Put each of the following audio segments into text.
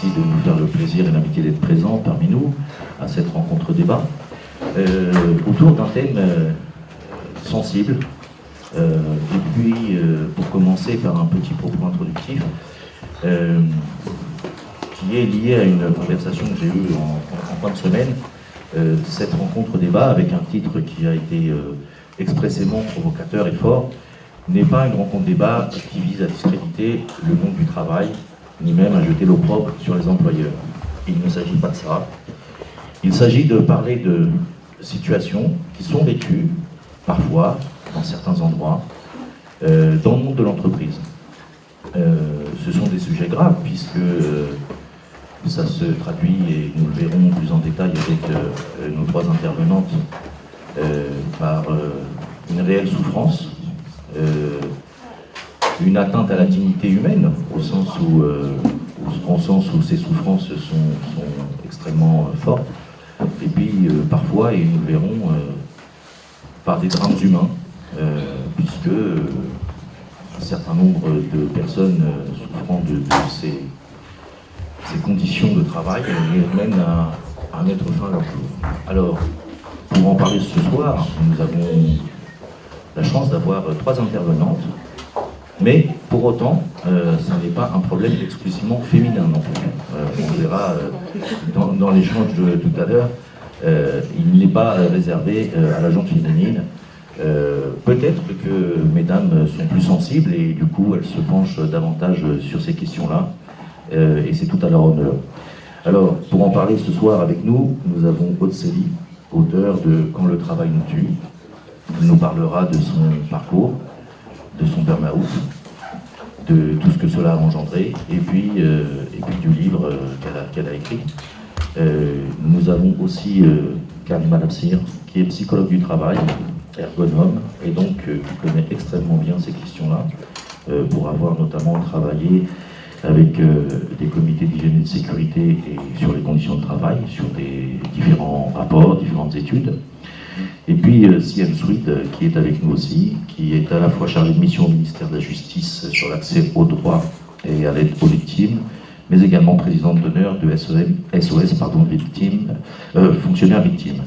merci de nous faire le plaisir et l'amitié d'être présent parmi nous à cette rencontre débat autour d'un thème sensible. Et puis, pour commencer par un petit propos introductif, qui est lié à une conversation que j'ai eue en fin de semaine, cette rencontre débat avec un titre qui a été expressément provocateur et fort, n'est pas une rencontre débat qui vise à discréditer le monde du travail, ni même à jeter l'opprobre sur les employeurs. Il ne s'agit pas de ça. Il s'agit de parler de situations qui sont vécues, parfois, dans certains endroits, dans le monde de l'entreprise. Ce sont des sujets graves, puisque ça se traduit, et nous le verrons plus en détail avec nos trois intervenantes, par une réelle souffrance, une atteinte à la dignité humaine, au sens où ces souffrances sont extrêmement fortes, et puis parfois, et nous le verrons, par des drames humains, puisque un certain nombre de personnes souffrant de ces conditions de travail mènent à mettre fin à leur jour. Alors, pour en parler ce soir, nous avons la chance d'avoir trois intervenantes, mais pour autant, ce n'est pas un problème exclusivement féminin non plus. On verra dans l'échange de tout à l'heure, il n'est pas réservé à la gente féminine. Peut-être que mesdames sont plus sensibles et du coup elles se penchent davantage sur ces questions-là, et c'est tout à leur honneur. Alors, pour en parler ce soir avec nous, nous avons Aude Célie, auteur de « Quand le travail nous tue ». Elle nous parlera de son parcours, de son burn-out, de tout ce que cela a engendré, et puis du livre qu'elle a écrit. Nous avons aussi Karim Al-Absir, qui est psychologue du travail, ergonome, et donc qui connaît extrêmement bien ces questions-là, pour avoir notamment travaillé avec des comités d'hygiène et de sécurité et sur les conditions de travail, sur des différents rapports, différentes études. Et puis Siam Swid, qui est avec nous aussi, qui est à la fois chargé de mission au ministère de la Justice sur l'accès aux droits et à l'aide aux victimes, mais également présidente d'honneur de SOS victimes, fonctionnaires victimes.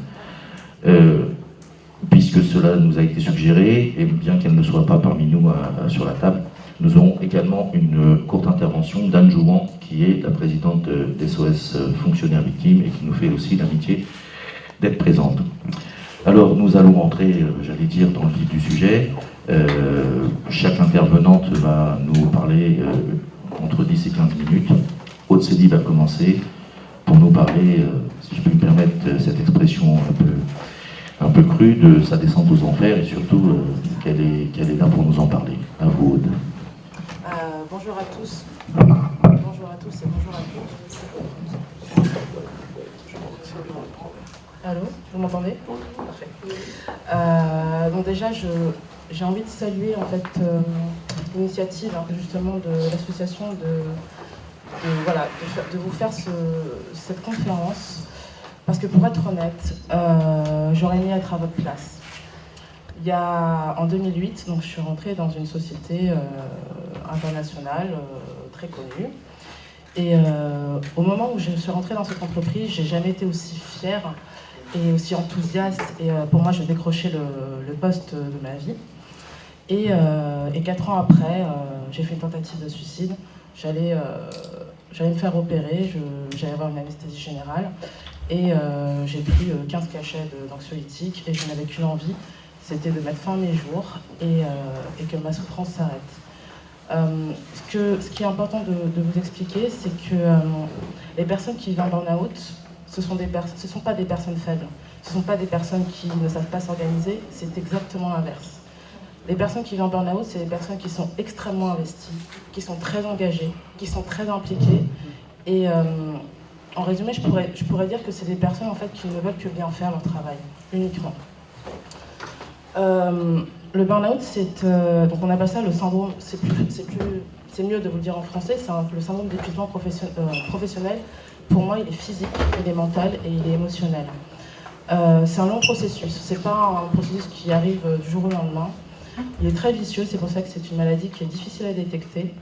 Puisque cela nous a été suggéré, et bien qu'elle ne soit pas parmi nous sur la table, nous aurons également une courte intervention d'Anne Jouan, qui est la présidente d'SOS fonctionnaires victimes et qui nous fait aussi l'amitié d'être présente. Alors nous allons rentrer, j'allais dire, dans le vif du sujet. Chaque intervenante va nous parler entre 10 et 15 minutes. Aude Célie va commencer pour nous parler, si je peux me permettre cette expression un peu crue, de sa descente aux enfers et surtout qu'elle est là pour nous en parler. À vous, Aude. Bonjour à tous. Bonjour à tous et bonjour à toutes. Allô, vous m'entendez? Parfait. Donc déjà, j'ai envie de saluer en fait l'initiative justement de l'association de vous faire cette conférence, parce que pour être honnête, j'aurais aimé être à votre place. En 2008, donc je suis rentrée dans une société internationale très connue. Et au moment où je suis rentrée dans cette entreprise, j'ai jamais été aussi fière et aussi enthousiaste. Et pour moi, je décrochais le poste de ma vie. Et 4 ans après, j'ai fait une tentative de suicide. J'allais me faire opérer, j'allais avoir une anesthésie générale. Et j'ai pris 15 cachets d'anxiolytiques et je n'avais qu'une envie, c'était de mettre fin à mes jours et que ma souffrance s'arrête. Ce qui est important de vous expliquer, c'est que les personnes qui vivent en burn-out, ce ne sont pas des personnes faibles, ce ne sont pas des personnes qui ne savent pas s'organiser, c'est exactement l'inverse. Les personnes qui vivent en burn-out, c'est des personnes qui sont extrêmement investies, qui sont très engagées, qui sont très impliquées. Et en résumé, je pourrais dire que c'est des personnes en fait, qui ne veulent que bien faire leur travail, uniquement. Le burn-out, donc on appelle ça le syndrome, c'est mieux de vous le dire en français, c'est le syndrome d'épuisement professionnel. Pour moi, il est physique, il est mental et il est émotionnel. C'est un long processus, c'est pas un processus qui arrive du jour au lendemain. Il est très vicieux, c'est pour ça que c'est une maladie qui est difficile à détecter.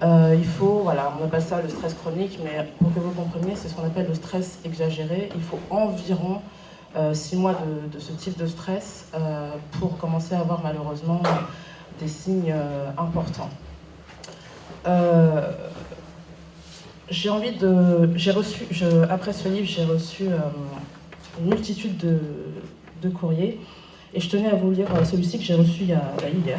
Il faut, voilà, on appelle ça le stress chronique, mais pour que vous compreniez, c'est ce qu'on appelle le stress exagéré. Il faut environ 6 mois de ce type de stress pour commencer à avoir malheureusement des signes importants. Après ce livre, j'ai reçu une multitude de courriers et je tenais à vous lire celui-ci que j'ai reçu il y a hier.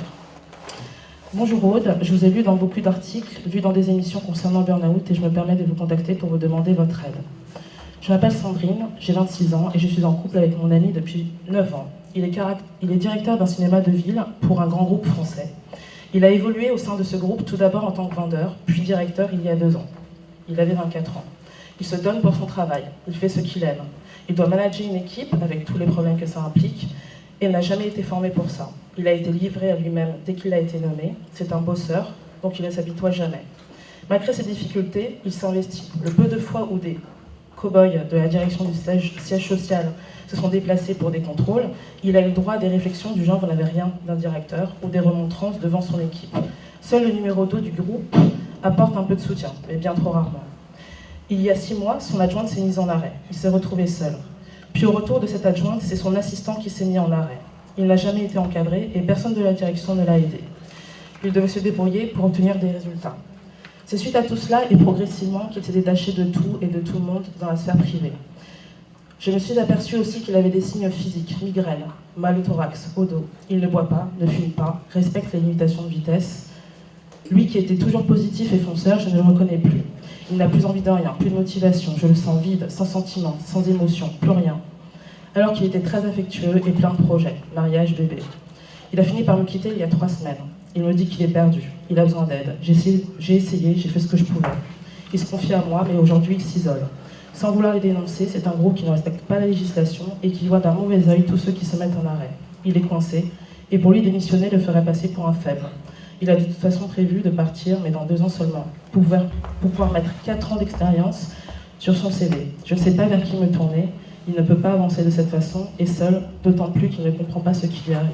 Bonjour Aude, je vous ai lu dans beaucoup d'articles, vu dans des émissions concernant le burn-out et je me permets de vous contacter pour vous demander votre aide. Je m'appelle Sandrine, j'ai 26 ans et je suis en couple avec mon ami depuis 9 ans. Il est directeur d'un cinéma de ville pour un grand groupe français. Il a évolué au sein de ce groupe tout d'abord en tant que vendeur, puis directeur il y a 2 ans. Il avait 24 ans. Il se donne pour son travail, il fait ce qu'il aime. Il doit manager une équipe avec tous les problèmes que ça implique et n'a jamais été formé pour ça. Il a été livré à lui-même dès qu'il a été nommé. C'est un bosseur, donc il ne s'habitue jamais. Malgré ces difficultés, il s'investit. Le peu de fois où des cow-boys de la direction du siège social se sont déplacés pour des contrôles, il a eu droit à des réflexions du genre « vous n'avez rien d'un directeur » ou des remontrances devant son équipe. Seul le numéro 2 du groupe apporte un peu de soutien, mais bien trop rarement. Il y a 6 mois, son adjointe s'est mise en arrêt. Il s'est retrouvé seul. Puis au retour de cette adjointe, c'est son assistant qui s'est mis en arrêt. Il n'a jamais été encadré et personne de la direction ne l'a aidé. Il devait se débrouiller pour obtenir des résultats. C'est suite à tout cela et progressivement qu'il s'est détaché de tout et de tout le monde dans la sphère privée. Je me suis aperçue aussi qu'il avait des signes physiques, migraine, mal au thorax, au dos. Il ne boit pas, ne fume pas, respecte les limitations de vitesse. Lui qui était toujours positif et fonceur, je ne le reconnais plus. Il n'a plus envie de rien, plus de motivation, je le sens vide, sans sentiment, sans émotion, plus rien. Alors qu'il était très affectueux et plein de projets, mariage, bébé. Il a fini par me quitter il y a 3 semaines. Il me dit qu'il est perdu, il a besoin d'aide. J'ai essayé, j'ai fait ce que je pouvais. Il se confie à moi, mais aujourd'hui il s'isole. Sans vouloir les dénoncer, c'est un groupe qui ne respecte pas la législation et qui voit d'un mauvais œil tous ceux qui se mettent en arrêt. Il est coincé, et pour lui démissionner le ferait passer pour un faible. Il a de toute façon prévu de partir, mais dans 2 ans seulement, pour pouvoir mettre 4 ans d'expérience sur son CV. Je ne sais pas vers qui me tourner, il ne peut pas avancer de cette façon, et seul, d'autant plus qu'il ne comprend pas ce qui lui arrive.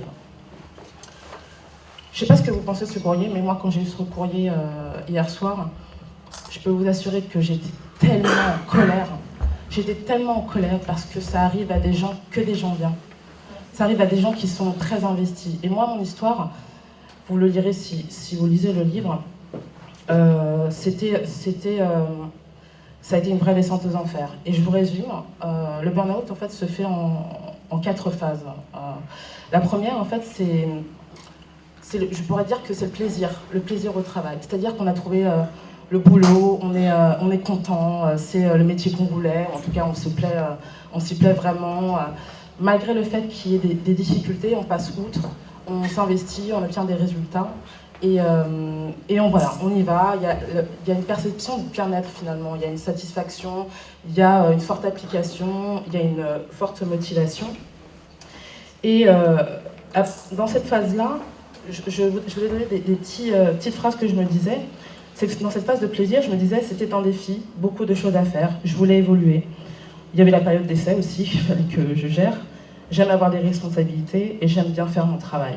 Je ne sais pas ce que vous pensez de ce courrier, mais moi quand j'ai eu ce courrier hier soir, je peux vous assurer que j'étais tellement en colère. J'étais tellement en colère parce que ça arrive à des gens, que des gens bien. Ça arrive à des gens qui sont très investis. Et moi, mon histoire, vous le lirez si vous lisez le livre, ça a été une vraie descente aux enfers. Et je vous résume, le burn-out en fait se fait en 4 phases. La première en fait je pourrais dire que c'est le plaisir au travail. C'est-à-dire qu'on a trouvé le boulot, on est content, c'est le métier qu'on voulait, en tout cas on s'y plaît vraiment. Malgré le fait qu'il y ait des difficultés, on passe outre, on s'investit, on obtient des résultats. Et on y va, il y a une perception de bien-être finalement, il y a une satisfaction, il y a une forte application, il y a une forte motivation. Et dans cette phase-là, je vais donner des petites phrases que je me disais. C'est que dans cette phase de plaisir, je me disais c'était un défi, beaucoup de choses à faire, je voulais évoluer. Il y avait la période d'essai aussi, il fallait que je gère. J'aime avoir des responsabilités et j'aime bien faire mon travail.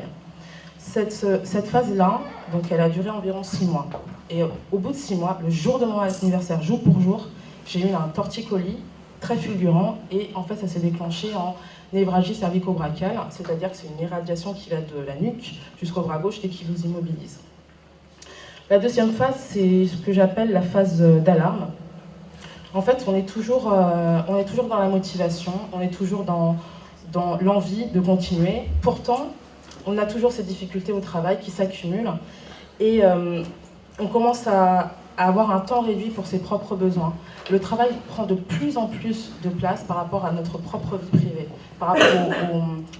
Cette phase-là, donc elle a duré environ 6 mois. Et au bout de 6 mois, le jour de mon anniversaire, jour pour jour, j'ai eu un torticolis très fulgurant et en fait ça s'est déclenché en névralgie cervico-brachiale, c'est-à-dire que c'est une irradiation qui va de la nuque jusqu'au bras gauche et qui vous immobilise. La deuxième phase, c'est ce que j'appelle la phase d'alarme. En fait, on est toujours dans la motivation, on est toujours dans l'envie de continuer. Pourtant, on a toujours ces difficultés au travail qui s'accumulent et on commence à avoir un temps réduit pour ses propres besoins. Le travail prend de plus en plus de place par rapport à notre propre vie privée, par rapport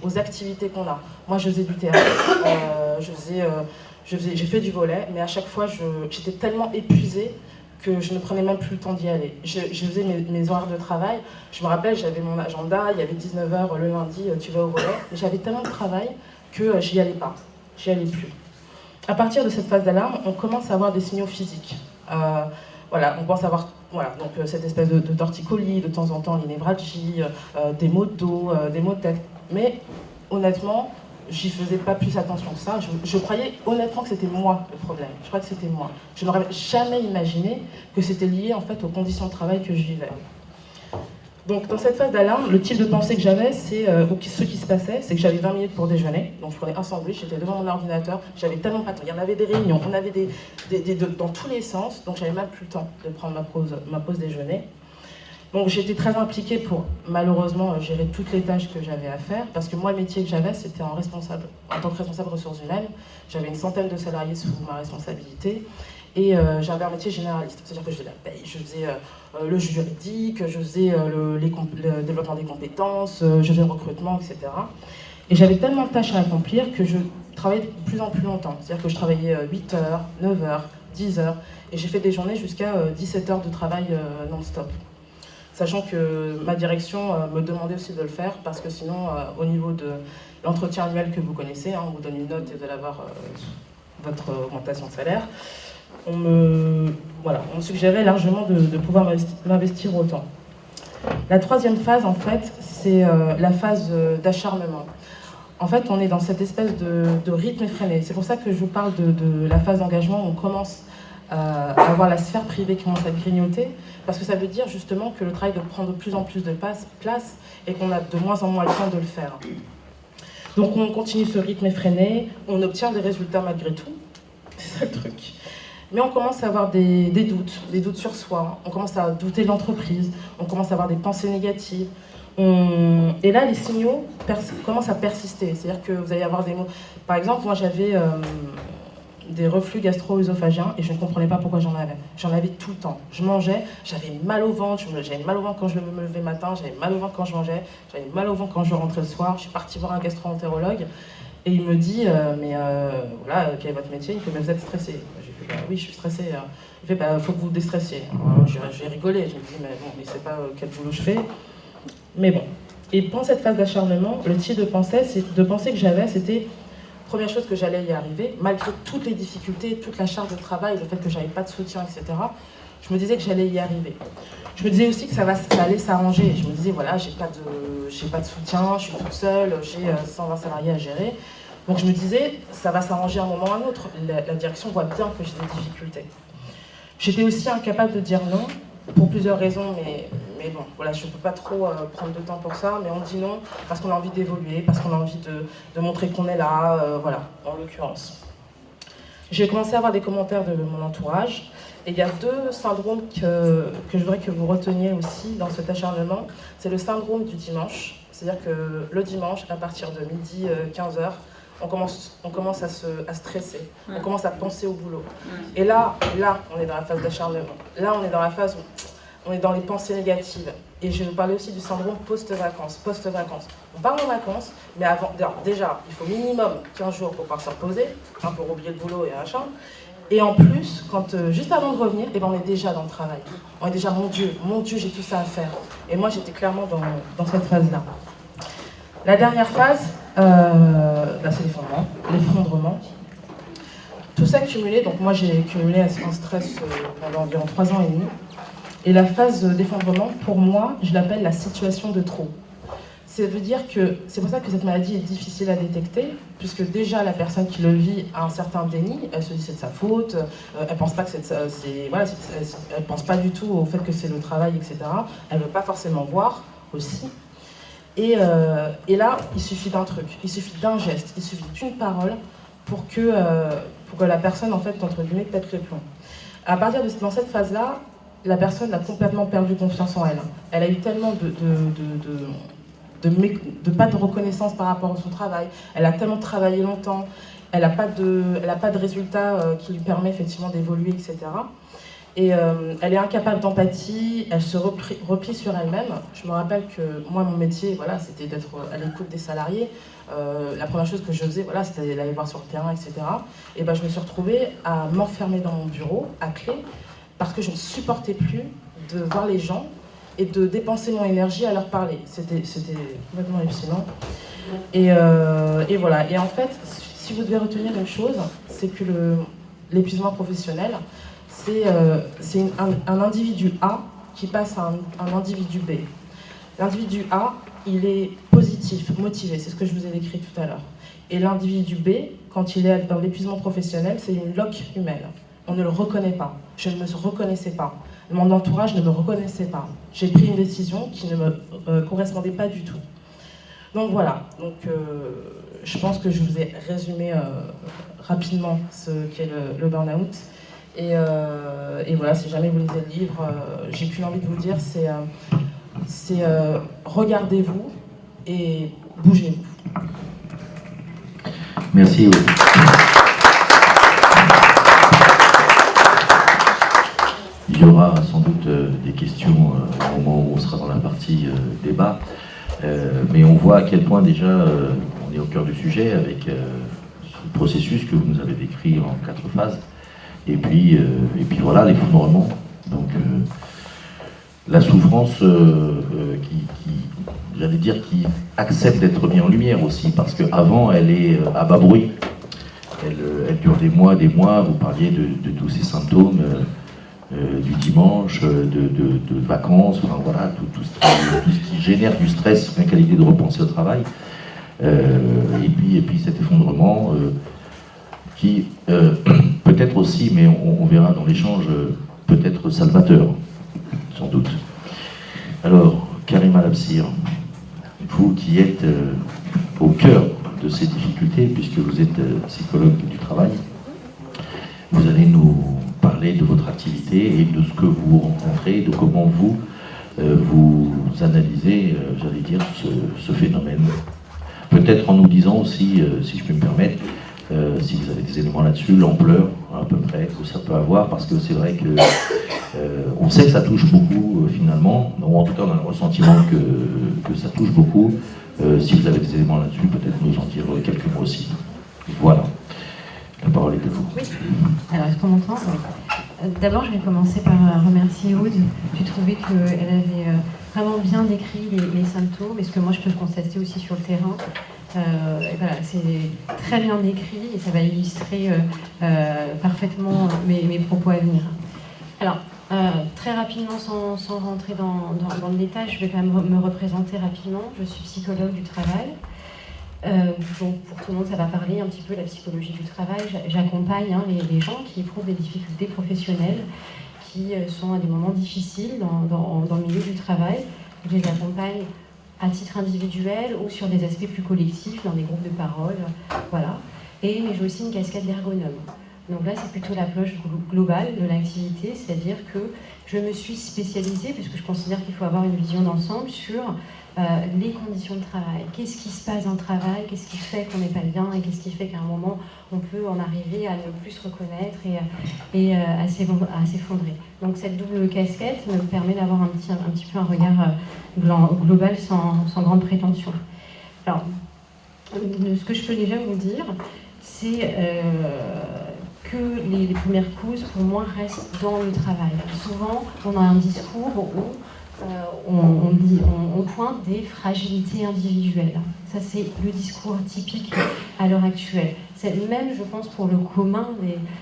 aux activités qu'on a. Moi, je faisais du théâtre, j'ai fait du volley, mais à chaque fois, j'étais tellement épuisée que je ne prenais même plus le temps d'y aller. Je faisais mes horaires de travail. Je me rappelle, j'avais mon agenda, il y avait 19h le lundi, tu vas au volley. Mais j'avais tellement de travail que j'y allais pas, j'y allais plus. À partir de cette phase d'alarme, on commence à avoir des signaux physiques. On commence à avoir donc, cette espèce de torticolis, de temps en temps les névralgies, des maux de dos, des maux de tête. Mais honnêtement, j'y faisais pas plus attention que ça. Je croyais honnêtement que c'était moi le problème. Je crois que c'était moi. Je n'aurais jamais imaginé que c'était lié en fait aux conditions de travail que je vivais. Donc dans cette phase d'alarme, le type de pensée que j'avais, ce qui se passait, c'est que j'avais 20 minutes pour déjeuner, donc je prenais un sandwich, j'étais devant mon ordinateur, j'avais tellement pas de temps, il y en avait des réunions, on avait dans tous les sens, donc j'avais même plus le temps de prendre ma pause déjeuner. Donc j'étais très impliquée pour malheureusement gérer toutes les tâches que j'avais à faire, parce que moi le métier que j'avais, c'était en tant que responsable ressources humaines, j'avais une centaine de salariés sous ma responsabilité. Et j'avais un métier généraliste, c'est-à-dire que je faisais la paye, je faisais le juridique, je faisais le développement des compétences, je faisais le recrutement, etc. Et j'avais tellement de tâches à accomplir que je travaillais de plus en plus longtemps. C'est-à-dire que je travaillais 8 heures, 9 heures, 10 heures, et j'ai fait des journées jusqu'à 17 heures de travail non-stop. Sachant que ma direction me demandait aussi de le faire, parce que sinon, au niveau de l'entretien annuel que vous connaissez, on vous donne une note et vous allez avoir votre augmentation de salaire. On me suggérait largement de pouvoir m'investir autant. La troisième phase, en fait, c'est la phase d'acharnement. En fait, on est dans cette espèce de rythme effréné. C'est pour ça que je vous parle de la phase d'engagement où on commence à avoir la sphère privée qui commence à grignoter, parce que ça veut dire justement que le travail doit prendre de plus en plus de place et qu'on a de moins en moins le temps de le faire. Donc on continue ce rythme effréné, on obtient des résultats malgré tout, c'est ça le truc. Mais on commence à avoir des doutes sur soi, on commence à douter de l'entreprise, on commence à avoir des pensées négatives. Et là, les signaux commencent à persister, c'est-à-dire que vous allez avoir des mots. Par exemple, moi j'avais des reflux gastro-œsophagiens et je ne comprenais pas pourquoi j'en avais. J'en avais tout le temps. Je mangeais, j'avais mal au ventre, j'avais mal au ventre quand je me levais le matin, j'avais mal au ventre quand je mangeais, j'avais mal au ventre quand je rentrais le soir. Je suis partie voir un gastro-entérologue et il me dit voilà, quel est votre métier? Il me fait, mais vous êtes stressé. J'ai fait, oui, je suis stressée. Il fait, faut que vous déstressiez. J'ai rigolé, je me dis, mais bon, mais c'est pas quel boulot je fais. Mais bon. Et pendant cette phase d'acharnement, le type de pensée que j'avais, c'était première chose que j'allais y arriver, malgré toutes les difficultés, toute la charge de travail, le fait que j'avais pas de soutien, etc. Je me disais que j'allais y arriver. Je me disais aussi que ça allait s'arranger. Je me disais, voilà, j'ai pas de soutien, je suis toute seule, j'ai 120 salariés à gérer. Donc je me disais, ça va s'arranger à un moment ou à un autre. La direction voit bien que j'ai des difficultés. J'étais aussi incapable de dire non, pour plusieurs raisons, mais bon, voilà, je ne peux pas trop prendre de temps pour ça, mais on dit non parce qu'on a envie d'évoluer, parce qu'on a envie de montrer qu'on est là, voilà, en l'occurrence. J'ai commencé à avoir des commentaires de mon entourage, et il y a deux syndromes que je voudrais que vous reteniez aussi dans cet acharnement. C'est le syndrome du dimanche, c'est-à-dire que le dimanche, à partir de midi, 15h, on commence à stresser, on commence à penser au boulot. Et là, on est dans la phase d'acharnement. Là, on est dans la phase où on est dans les pensées négatives. Et je vais vous parler aussi du syndrome post-vacances. On part en vacances, mais déjà, il faut minimum 15 jours pour pouvoir se reposer, pour oublier le boulot et machin. Et en plus, juste avant de revenir, on est déjà dans le travail. On est déjà, mon Dieu, j'ai tout ça à faire. Et moi, j'étais clairement dans cette phase-là. La dernière phase, c'est l'effondrement. Tout ça cumulé, donc moi j'ai cumulé un stress pendant environ 3 ans et demi. Et la phase d'effondrement, pour moi, je l'appelle la situation de trop. Ça veut dire que c'est pour ça que cette maladie est difficile à détecter, puisque déjà la personne qui le vit a un certain déni, elle se dit c'est de sa faute, elle pense pas que elle pense pas du tout au fait que c'est le travail, etc. Elle veut pas forcément voir aussi. Et là, il suffit d'un truc, il suffit d'un geste, il suffit d'une parole pour que la personne, en fait, entre guillemets, pète le plomb. Dans cette phase-là, la personne a complètement perdu confiance en elle. Elle a eu tellement de pas de reconnaissance par rapport à son travail, elle a tellement travaillé longtemps, elle n'a pas de résultat qui lui permet effectivement d'évoluer, etc. Et elle est incapable d'empathie, elle se replie sur elle-même. Je me rappelle que moi, mon métier, voilà, c'était d'être à l'écoute des salariés. La première chose que je faisais, voilà, c'était d'aller voir sur le terrain, etc. Et je me suis retrouvée à m'enfermer dans mon bureau, à clé, parce que je ne supportais plus de voir les gens et de dépenser mon énergie à leur parler. C'était complètement hallucinant. Et voilà. Et en fait, si vous devez retenir une chose, c'est que l'épuisement professionnel, c'est un individu A qui passe à un individu B. L'individu A, il est positif, motivé, c'est ce que je vous ai décrit tout à l'heure. Et l'individu B, quand il est dans l'épuisement professionnel, c'est une loque humaine. On ne le reconnaît pas. Je ne me reconnaissais pas. Mon entourage ne me reconnaissait pas. J'ai pris une décision qui ne me correspondait pas du tout. Donc voilà. Donc, je pense que je vous ai résumé rapidement ce qu'est le burn-out. Et voilà, si jamais vous lisez le livre, j'ai qu'une envie de vous dire, c'est regardez-vous et bougez-vous. Merci. Oui. Il y aura sans doute des questions au moment où on sera dans la partie débat, mais on voit à quel point déjà on est au cœur du sujet avec ce processus que vous nous avez décrit en 4 phases, et puis voilà l'effondrement. Donc la souffrance j'allais dire, qui accepte d'être mise en lumière aussi, parce qu'avant elle est à bas bruit, elle dure des mois, vous parliez de tous ces symptômes. Du dimanche, de vacances, enfin voilà, tout ce qui génère du stress, rien qu'à l'idée de repenser au travail. Et puis cet effondrement qui peut-être aussi, mais on verra dans l'échange, peut être salvateur, sans doute. Alors, Karima Labsir, vous qui êtes au cœur de ces difficultés, puisque vous êtes psychologue du travail, vous allez nous parler de votre activité et de ce que vous rencontrez, de comment vous analysez, j'allais dire, ce phénomène. Peut-être en nous disant aussi, si je peux me permettre, si vous avez des éléments là-dessus, l'ampleur à peu près que ça peut avoir, parce que c'est vrai que on sait que ça touche beaucoup finalement, ou en tout cas on a le ressentiment que ça touche beaucoup. Si vous avez des éléments là-dessus, peut-être nous en dire quelques mots aussi. Voilà. La parole est à vous. Oui. Alors, est-ce qu'on m'entend ? Oui. D'abord, je vais commencer par remercier Aude. J'ai trouvé qu'elle avait vraiment bien décrit les symptômes, et ce que moi je peux constater aussi sur le terrain. Et voilà, c'est très bien décrit et ça va illustrer parfaitement mes propos à venir. Alors, très rapidement, sans rentrer dans le détail, je vais quand même me représenter rapidement. Je suis psychologue du travail. Donc pour tout le monde, ça va parler un petit peu de la psychologie du travail. J'accompagne les gens qui éprouvent des difficultés professionnelles, qui sont à des moments difficiles dans le milieu du travail. Je les accompagne à titre individuel ou sur des aspects plus collectifs, dans des groupes de parole, voilà. Mais j'ai aussi une casquette d'ergonome. Donc là, c'est plutôt l'approche globale de l'activité, c'est-à-dire que je me suis spécialisée, puisque je considère qu'il faut avoir une vision d'ensemble sur les conditions de travail. Qu'est-ce qui se passe dans le travail? Qu'est-ce qui fait qu'on n'est pas bien? Et qu'est-ce qui fait qu'à un moment, on peut en arriver à ne plus se reconnaître et à s'effondrer? Donc cette double casquette me permet d'avoir un petit peu un regard global sans grande prétention. Alors, ce que je peux déjà vous dire, c'est que les premières causes, pour moi, restent dans le travail. Souvent, on a un discours où on pointe des fragilités individuelles. Ça, c'est le discours typique à l'heure actuelle. C'est même, je pense, pour le commun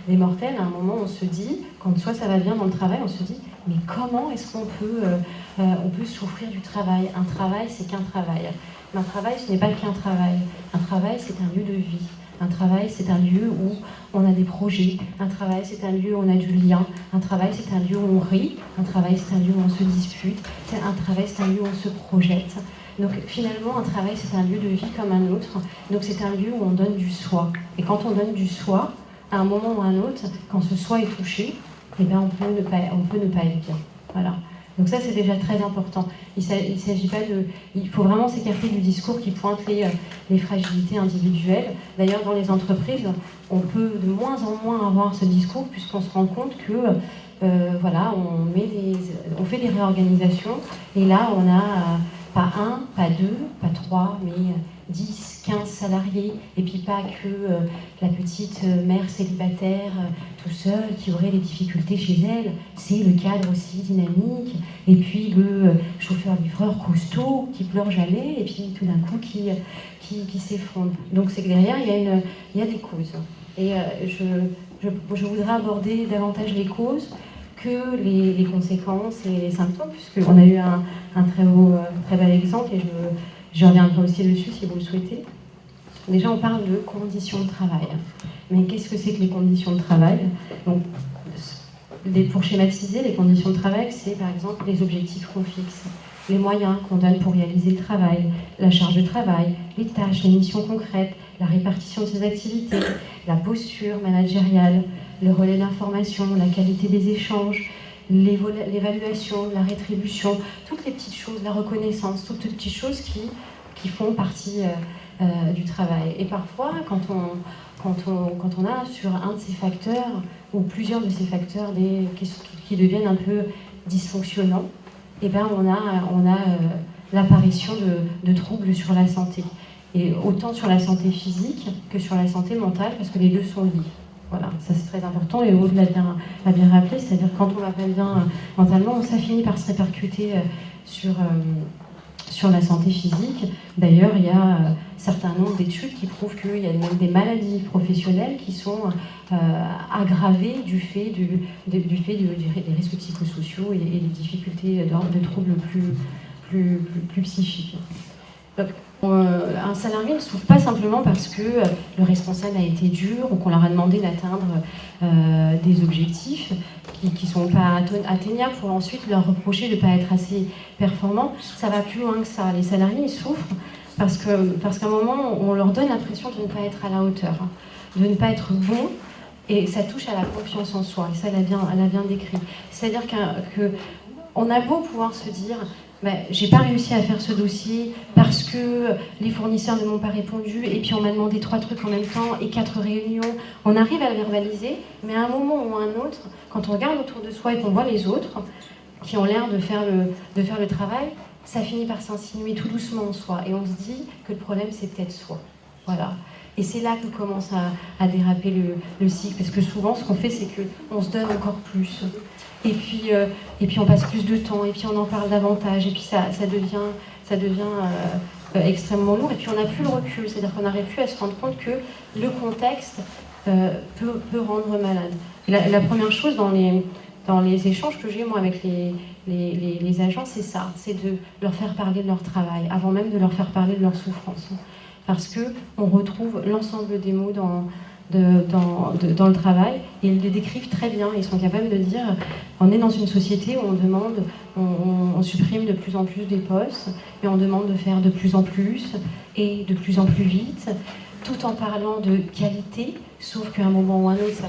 des mortels, à un moment, on se dit, quand soit ça va bien dans le travail, on se dit, mais comment est-ce qu'on peut souffrir du travail? Un travail, c'est qu'un travail. Mais un travail, ce n'est pas qu'un travail. Un travail, c'est un lieu de vie. Un travail, c'est un lieu où on a des projets. Un travail, c'est un lieu où on a du lien. Un travail, c'est un lieu où on rit. Un travail, c'est un lieu où on se dispute. Un travail, c'est un lieu où on se projette. Donc finalement, un travail, c'est un lieu de vie comme un autre. Donc c'est un lieu où on donne du soi. Et quand on donne du soi, à un moment ou à un autre, quand ce soi est touché, eh bien, on peut ne pas être bien. Voilà. Donc ça, c'est déjà très important. S'agit pas de... Il faut vraiment s'écarter du discours qui pointe les fragilités individuelles. D'ailleurs, dans les entreprises, on peut de moins en moins avoir ce discours, puisqu'on se rend compte que, voilà, on fait des réorganisations, et là, on a pas 1, pas 2, pas 3, mais 10, 15 salariés, et puis pas que la petite mère célibataire tout seule qui aurait des difficultés chez elle, c'est le cadre aussi dynamique, et puis le chauffeur-livreur costaud qui pleure jamais, et puis tout d'un coup qui s'effondre. Donc c'est que derrière, il y a des causes. Et je voudrais aborder davantage les causes que les conséquences et les symptômes, puisqu'on a eu un très bel exemple, et je reviendrai aussi dessus si vous le souhaitez. Déjà, on parle de conditions de travail. Mais qu'est-ce que c'est que les conditions de travail? Donc, pour schématiser, les conditions de travail, c'est par exemple les objectifs qu'on fixe, les moyens qu'on donne pour réaliser le travail, la charge de travail, les tâches, les missions concrètes, la répartition de ces activités, la posture managériale, le relais d'information, la qualité des échanges, l'évaluation, la rétribution, toutes les petites choses, la reconnaissance, toutes les petites choses qui font partie du travail. Et parfois, quand on a sur un de ces facteurs, ou plusieurs de ces facteurs qui deviennent un peu dysfonctionnants, eh ben on a l'apparition de troubles sur la santé. Et autant sur la santé physique que sur la santé mentale, parce que les deux sont liés. Voilà, ça c'est très important, et Aude l'a bien rappelé, c'est-à-dire quand on va pas bien mentalement, ça finit par se répercuter sur la santé physique. D'ailleurs, il y a un certain nombre d'études qui prouvent qu'il y a même des maladies professionnelles qui sont aggravées du fait des risques psychosociaux et des difficultés de troubles plus psychiques. Donc, un salarié ne souffre pas simplement parce que le responsable a été dur ou qu'on leur a demandé d'atteindre des objectifs qui ne sont pas atteignables pour ensuite leur reprocher de ne pas être assez performants. Ça va plus loin que ça. Les salariés ils souffrent parce qu'à un moment, on leur donne l'impression de ne pas être à la hauteur, de ne pas être bon, et ça touche à la confiance en soi. Et ça, elle a bien décrit. C'est-à-dire qu'on a beau pouvoir se dire... j'ai pas réussi à faire ce dossier parce que les fournisseurs ne m'ont pas répondu et puis on m'a demandé 3 trucs en même temps et 4 réunions. On arrive à le verbaliser, mais à un moment ou à un autre, quand on regarde autour de soi et qu'on voit les autres qui ont l'air de faire le travail, ça finit par s'insinuer tout doucement en soi et on se dit que le problème c'est peut-être soi. Voilà. Et c'est là que commence à déraper le cycle, parce que souvent ce qu'on fait c'est qu'on se donne encore plus. Et puis on passe plus de temps, et puis on en parle davantage, et puis ça devient extrêmement lourd, et puis on n'a plus le recul, c'est-à-dire qu'on n'arrive plus à se rendre compte que le contexte peut rendre malade. Et la première chose dans les échanges que j'ai moi avec les agents, c'est ça, c'est de leur faire parler de leur travail, avant même de leur faire parler de leur souffrance. Parce qu'on retrouve l'ensemble des mots dans le travail, et ils les décrivent très bien. Ils sont capables de dire, on est dans une société où on supprime de plus en plus des postes, et on demande de faire de plus en plus, et de plus en plus vite, tout en parlant de qualité, sauf qu'à un moment ou à un autre,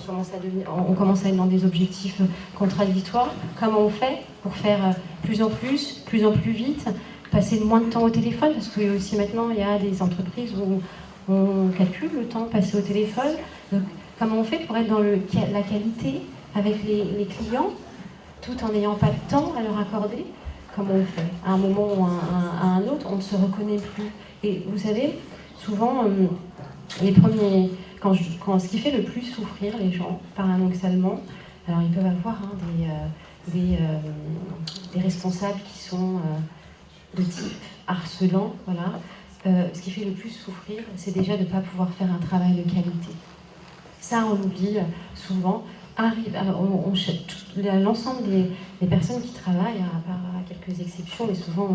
on commence à être dans des objectifs contradictoires. Comment on fait pour faire plus en plus vite, passer moins de temps au téléphone, parce que aussi maintenant, il y a des entreprises où on calcule le temps passé au téléphone. Donc, comment on fait pour être dans la qualité avec les clients, tout en n'ayant pas de temps à leur accorder? Comment on fait? À un moment ou à un autre, on ne se reconnaît plus. Et vous savez, souvent, ce qui fait le plus souffrir les gens, paradoxalement, alors ils peuvent avoir des responsables qui sont de type harcelant, voilà. Ce qui fait le plus souffrir, c'est déjà de ne pas pouvoir faire un travail de qualité. Ça, on l'oublie souvent. L'ensemble des personnes qui travaillent, à part quelques exceptions, mais souvent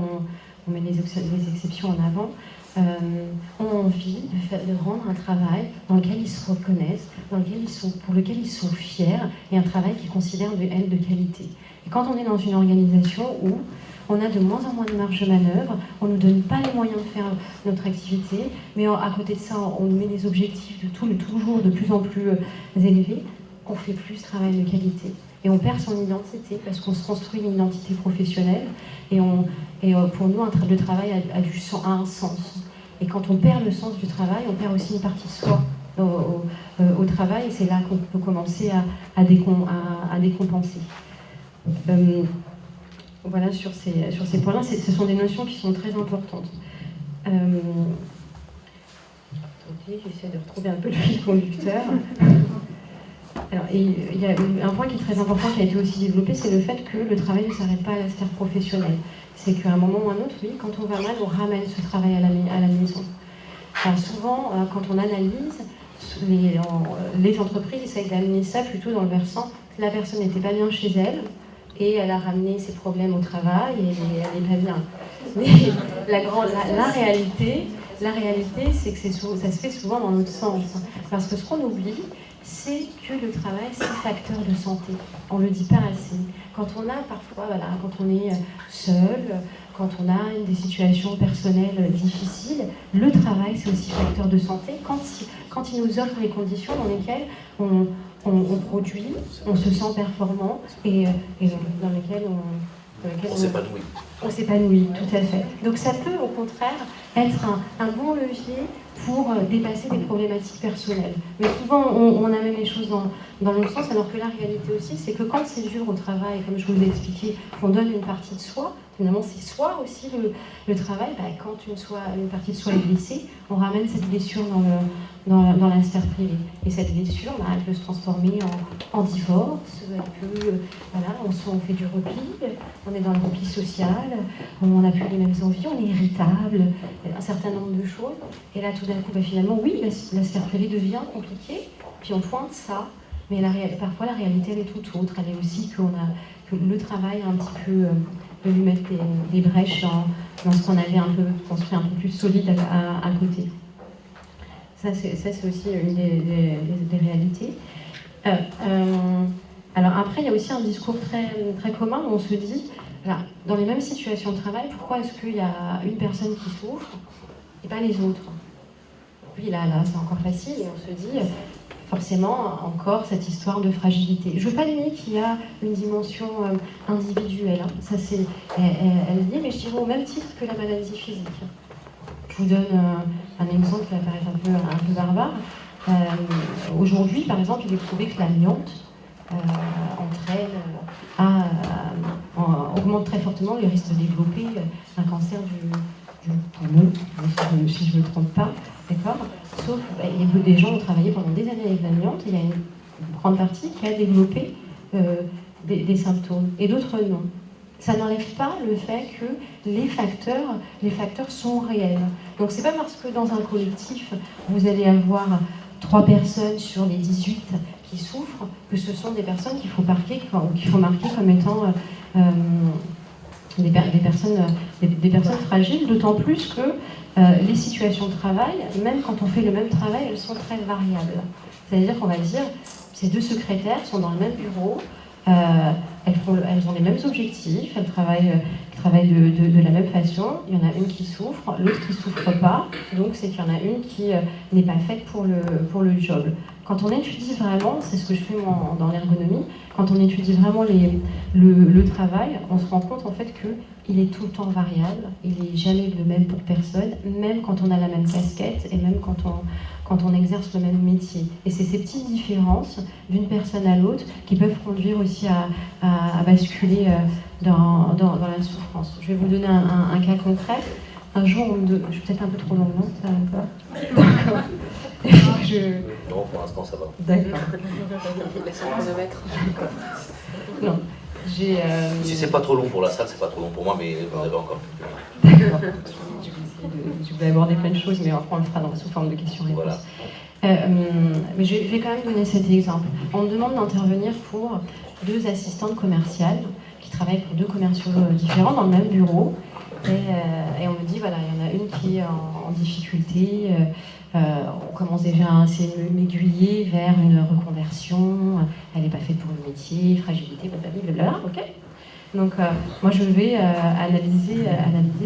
on met les exceptions en avant, ont envie de rendre un travail dans lequel ils se reconnaissent, pour lequel ils sont fiers, et un travail qu'ils considèrent de qualité. Et quand on est dans une organisation où on a de moins en moins de marge de manœuvre, on ne nous donne pas les moyens de faire notre activité, mais à côté de ça, on nous met des objectifs toujours de plus en plus élevés, on fait plus travail de qualité. Et on perd son identité, parce qu'on se construit une identité professionnelle, et pour nous, le travail a un sens. Et quand on perd le sens du travail, on perd aussi une partie de soi au travail, et c'est là qu'on peut commencer à décompenser. Voilà, sur ces points-là, ce sont des notions qui sont très importantes. J'essaie de retrouver un peu le fil conducteur. Alors, il y a un point qui est très important, qui a été aussi développé, c'est le fait que le travail ne s'arrête pas à la sphère professionnelle. C'est qu'à un moment ou à un autre, oui, quand on va mal, on ramène ce travail à la maison. Alors souvent, quand on analyse, les entreprises essayent d'amener ça plutôt dans le versant que la personne n'était pas bien chez elle, et elle a ramené ses problèmes au travail, et elle n'est pas bien. Mais la réalité, la réalité, c'est que ça se fait souvent dans l'autre sens. Parce que ce qu'on oublie, c'est que le travail, c'est facteur de santé. On ne le dit pas assez. Quand on a parfois, quand on est seul, quand on a des situations personnelles difficiles, le travail, c'est aussi facteur de santé. Quand il nous offre les conditions dans lesquelles on produit, on se sent performant et dans lesquelles on s'épanouit. On s'épanouit, tout à fait. Donc ça peut au contraire être un bon levier pour dépasser des problématiques personnelles. Mais souvent on amène les choses dans l'autre sens, alors que la réalité aussi, c'est que quand c'est dur au travail, comme je vous l'ai expliqué, qu'on donne une partie de soi, finalement c'est soi aussi le travail, quand une partie de soi est blessée, on ramène cette blessure dans la sphère privée. Et cette blessure, elle peut se transformer en divorce, on fait du repli, on est dans le repli social, on n'a plus les mêmes envies, on est irritable, un certain nombre de choses. Et là, tout d'un coup, finalement, oui, la sphère privée devient compliquée, puis on pointe ça, mais parfois la réalité, elle est tout autre. Elle est aussi que le travail a un petit peu peut lui mettre des brèches dans ce qu'on avait un peu construit un peu plus solide à côté. Ça, c'est aussi une des réalités. Alors après, il y a aussi un discours très, très commun où on se dit, dans les mêmes situations de travail, pourquoi est-ce qu'il y a une personne qui souffre et pas les autres? Puis là, c'est encore facile et on se dit, forcément, encore cette histoire de fragilité. Je ne veux pas nier qu'il y a une dimension individuelle. Ça, elle dit, mais je dirais au même titre que la maladie physique. Je vous donne un exemple qui va paraître un peu barbare. Aujourd'hui, par exemple, il est prouvé que l'amiante augmente très fortement le risque de développer un cancer du poumon, si je ne me trompe pas, d'accord. Sauf il y a des gens qui ont travaillé pendant des années avec l'amiante, et il y a une grande partie qui a développé des symptômes, et d'autres non. Ça n'enlève pas le fait que les facteurs sont réels. Donc c'est pas parce que dans un collectif, vous allez avoir 3 personnes sur les 18 qui souffrent, que ce sont des personnes qu'il faut marquer comme étant des personnes fragiles, d'autant plus que les situations de travail, même quand on fait le même travail, elles sont très variables. C'est-à-dire qu'on va dire, ces 2 secrétaires sont dans le même bureau, elles ont les mêmes objectifs, elles travaillent de la même façon. Il y en a une qui souffre, l'autre qui ne souffre pas, donc c'est qu'il y en a une qui n'est pas faite pour le job. Quand on étudie vraiment, c'est ce que je fais dans l'ergonomie, quand on étudie vraiment le travail, on se rend compte en fait qu'il est tout le temps variable, il n'est jamais le même pour personne, même quand on a la même casquette et même quand on exerce le même métier. Et c'est ces petites différences d'une personne à l'autre qui peuvent conduire aussi à basculer dans la souffrance. Je vais vous donner un cas concret. Un jour, je suis peut-être un peu trop longue, non? Ça va pas? D'accord. Non, pour l'instant, ça va. D'accord. Laisse un chronomètre. Non. Si c'est pas trop long pour la salle, c'est pas trop long pour moi, mais vous avez encore. D'accord. Je vais aborder plein de choses, mais après on le fera sous forme de questions-réponses. Voilà. Mais je vais quand même donner cet exemple. On me demande d'intervenir pour 2 assistantes commerciales qui travaillent pour 2 commerciaux différents dans le même bureau. Et on me dit, voilà, il y en a une qui est en difficulté, on commence déjà à essayer de m'aiguiller vers une reconversion, elle n'est pas faite pour le métier, fragilité, blablabla, ok. Donc moi je vais analyser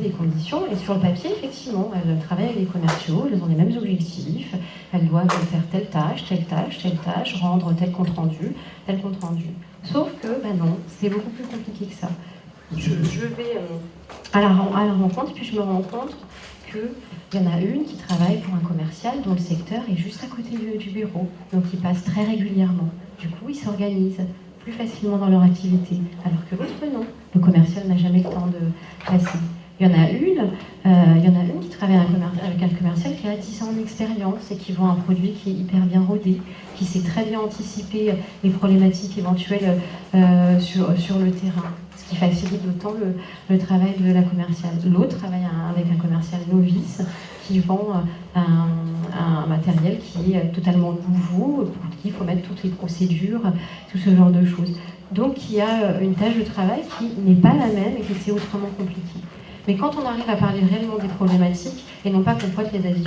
les conditions, et sur le papier, effectivement, elles travaillent avec les commerciaux, elles ont les mêmes objectifs, elles doivent faire telle tâche, rendre tel compte rendu. Sauf que, non, c'est beaucoup plus compliqué que ça. Je vais à la rencontre, puis je me rends compte qu'il y en a une qui travaille pour un commercial dont le secteur est juste à côté du bureau, donc ils passent très régulièrement. Du coup, ils s'organisent plus facilement dans leur activité, alors que l'autre non. Le commercial n'a jamais le temps de passer. Il y en a une qui travaille avec un commercial qui a 10 ans d'expérience et qui vend un produit qui est hyper bien rodé, qui sait très bien anticiper les problématiques éventuelles sur le terrain, ce qui facilite d'autant le travail de la commerciale. L'autre travaille avec un commercial novice qui vend un matériel qui est totalement nouveau, pour qui il faut mettre toutes les procédures, tout ce genre de choses. Donc il y a une tâche de travail qui n'est pas la même et qui est autrement compliquée. Mais quand on arrive à parler réellement des problématiques, et non pas qu'on pointe les avis,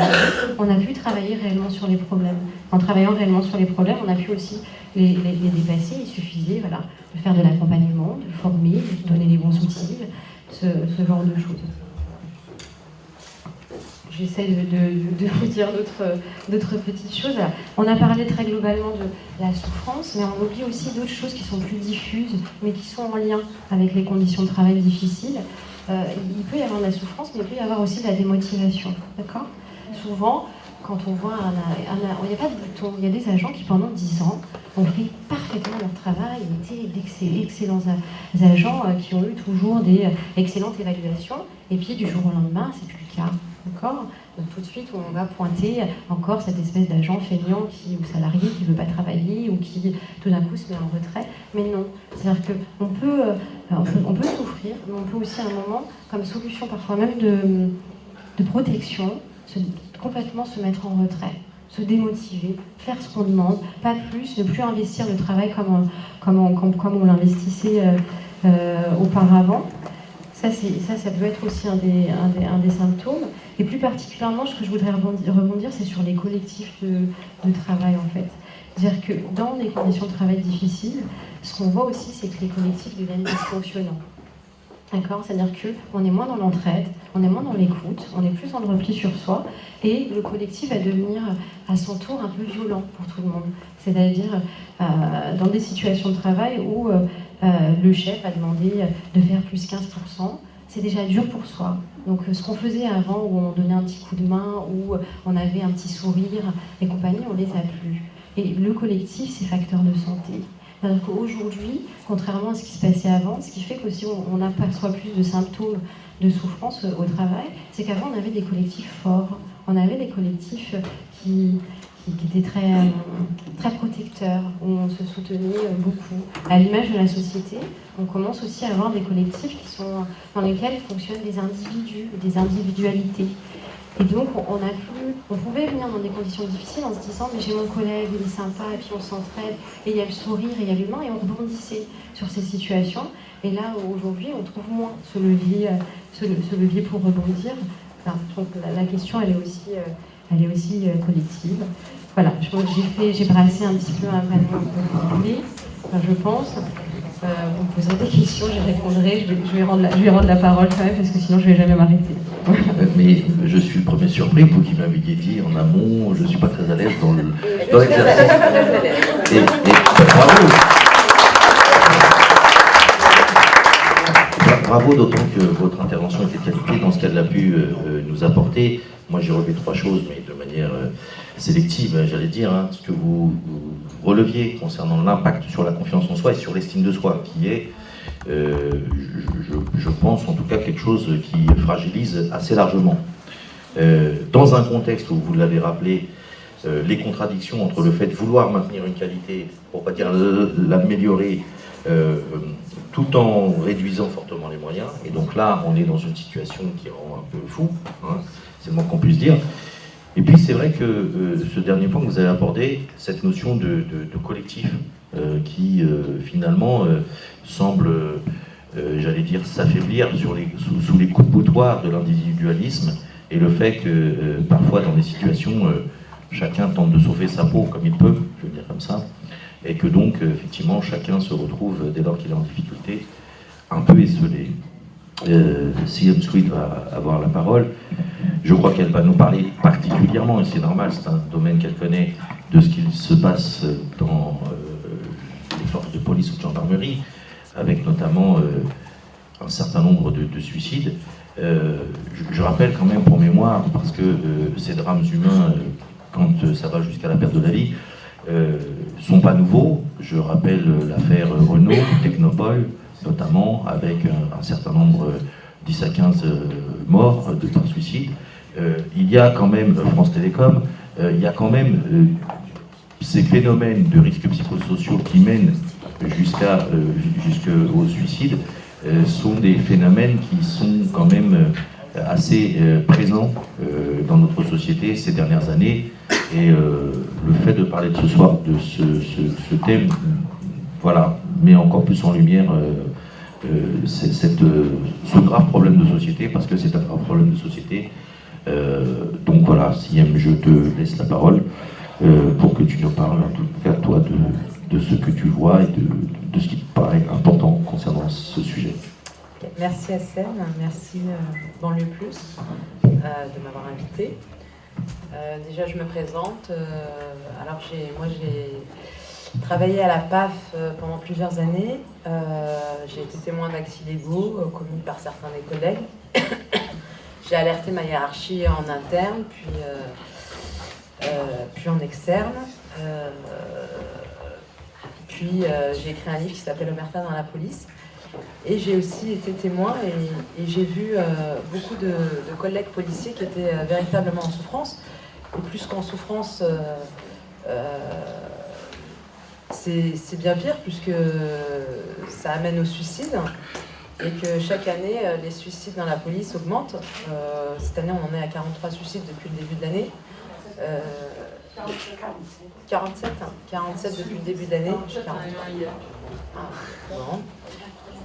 on a pu travailler réellement sur les problèmes. En travaillant réellement sur les problèmes, on a pu aussi les dépasser. Il suffisait de faire de l'accompagnement, de former, de donner les bons outils, ce genre de choses. J'essaie de vous dire d'autres petites choses. Alors, on a parlé très globalement de la souffrance, mais on oublie aussi d'autres choses qui sont plus diffuses, mais qui sont en lien avec les conditions de travail difficiles. Il peut y avoir de la souffrance, mais il peut y avoir aussi de la démotivation. D'accord ? Souvent, quand on voit il n'y a pas de bouton, il y a des agents qui pendant 10 ans ont fait parfaitement leur travail, étaient d'excellents agents qui ont eu toujours des excellentes évaluations, et puis du jour au lendemain, c'est plus le cas. D'accord ? Donc tout de suite, on va pointer encore cette espèce d'agent feignant ou salarié qui ne veut pas travailler ou qui tout d'un coup se met en retrait. Mais non, c'est-à-dire qu'on peut souffrir, mais on peut aussi à un moment, comme solution parfois même de protection, complètement se mettre en retrait, se démotiver, faire ce qu'on demande, pas plus, ne plus investir le travail comme on l'investissait auparavant. Ça peut être aussi un des symptômes. Et plus particulièrement, ce que je voudrais rebondir, c'est sur les collectifs de travail, en fait. C'est-à-dire que dans les conditions de travail difficiles, ce qu'on voit aussi, c'est que les collectifs deviennent dysfonctionnants. D'accord ? C'est-à-dire qu'on est moins dans l'entraide, on est moins dans l'écoute, on est plus dans le repli sur soi, et le collectif va devenir à son tour un peu violent pour tout le monde. C'est-à-dire dans des situations de travail où le chef va demander de faire plus 15%, c'est déjà dur pour soi. Donc ce qu'on faisait avant, où on donnait un petit coup de main, où on avait un petit sourire et compagnie, on les a plus. Et le collectif, c'est facteur de santé. Alors qu'aujourd'hui, contrairement à ce qui se passait avant, ce qui fait qu'aussi on aperçoit plus de symptômes de souffrance au travail, c'est qu'avant on avait des collectifs forts, on avait des collectifs qui étaient très protecteurs, où on se soutenait beaucoup. À l'image de la société, on commence aussi à avoir des collectifs dans lesquels fonctionnent des individus, des individualités. Et donc, on pouvait venir dans des conditions difficiles en se disant « mais j'ai mon collègue, il est sympa, et puis on s'entraide, et il y a le sourire, et il y a l'humain », et on rebondissait sur ces situations. Et là, aujourd'hui, on trouve moins ce levier pour rebondir. Enfin, donc, la question, elle est aussi collective. Voilà, j'ai brassé un petit peu un panneau complet, je pense. Vous me poserez des questions, j'y répondrai. Je vais rendre la parole quand même, parce que sinon je ne vais jamais m'arrêter. Mais je suis le premier surpris, vous qui m'aviez dit en amont, je ne suis pas très à l'aise dans l'exercice. Et bravo. Bravo, d'autant que votre intervention était qualifiée dans ce qu'elle a pu nous apporter. Moi, j'ai relevé 3 choses, mais de manière sélective, j'allais dire, ce que vous releviez concernant l'impact sur la confiance en soi et sur l'estime de soi, qui est, je pense, en tout cas, quelque chose qui fragilise assez largement. Dans un contexte où, vous l'avez rappelé, les contradictions entre le fait de vouloir maintenir une qualité, pour ne pas dire l'améliorer, tout en réduisant fortement les moyens. Et donc là, on est dans une situation qui rend un peu fou, c'est le moins qu'on puisse dire. Et puis c'est vrai que ce dernier point que vous avez abordé, cette notion de collectif, qui finalement semble, j'allais dire, s'affaiblir sous les coups de boutoir de l'individualisme, et le fait que parfois dans des situations, chacun tente de sauver sa peau comme il peut, je veux dire comme ça, et que donc effectivement chacun se retrouve, dès lors qu'il est en difficulté, un peu esselé. Si Sweet va avoir la parole, je crois qu'elle va nous parler particulièrement, et c'est normal, c'est un domaine qu'elle connaît, de ce qu'il se passe dans les forces de police ou de gendarmerie, avec notamment un certain nombre de suicides. Je rappelle quand même pour mémoire, parce que ces drames humains, quand ça va jusqu'à la perte de la vie, sont pas nouveaux. Je rappelle l'affaire Renault, Technopole, notamment, avec un certain nombre, 10 à 15 morts par suicide. Il y a quand même, France Télécom, il y a quand même ces phénomènes de risques psychosociaux qui mènent jusqu'au suicide, sont des phénomènes qui sont quand même assez présents dans notre société ces dernières années. Et le fait de parler de ce soir, de ce thème, voilà, met encore plus en lumière ce grave problème de société, parce que c'est un grave problème de société. Donc voilà, Siem, je te laisse la parole pour que tu nous parles, en tout cas, toi, de ce que tu vois et de ce qui te paraît important concernant ce sujet. Merci Hassen, merci Banlieue Plus de m'avoir invité. Déjà, je me présente. Alors, moi, j'ai travaillé à la PAF pendant plusieurs années. J'ai été témoin d'actes illégaux commis par certains des collègues. J'ai alerté ma hiérarchie en interne, puis en externe. Puis j'ai écrit un livre qui s'appelle Omerta dans la police. Et j'ai aussi été témoin et j'ai vu beaucoup de collègues policiers qui étaient véritablement en souffrance. Et plus qu'en souffrance, c'est bien pire puisque ça amène au suicide. Et que chaque année, les suicides dans la police augmentent. Cette année, on en est à 43 suicides depuis le début de l'année. 47 depuis le début de l'année.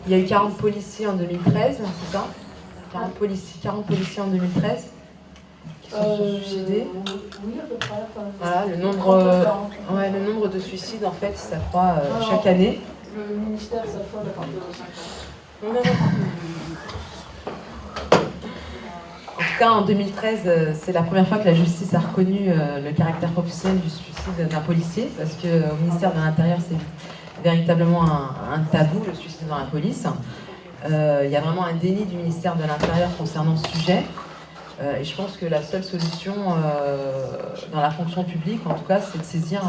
Il y a eu 40 policiers en 2013, c'est ça 40 policiers en 2013 qui se sont suicidés. Voilà, le nombre de suicides, en fait, s'accroît chaque année. Le ministère s'affole à Non. En tout cas, en 2013, c'est la première fois que la justice a reconnu le caractère professionnel du suicide d'un policier, parce qu'au ministère de l'Intérieur, c'est véritablement un tabou, le suicide dans la police. Il y a vraiment un déni du ministère de l'Intérieur concernant ce sujet. Et je pense que la seule solution dans la fonction publique, en tout cas, c'est de saisir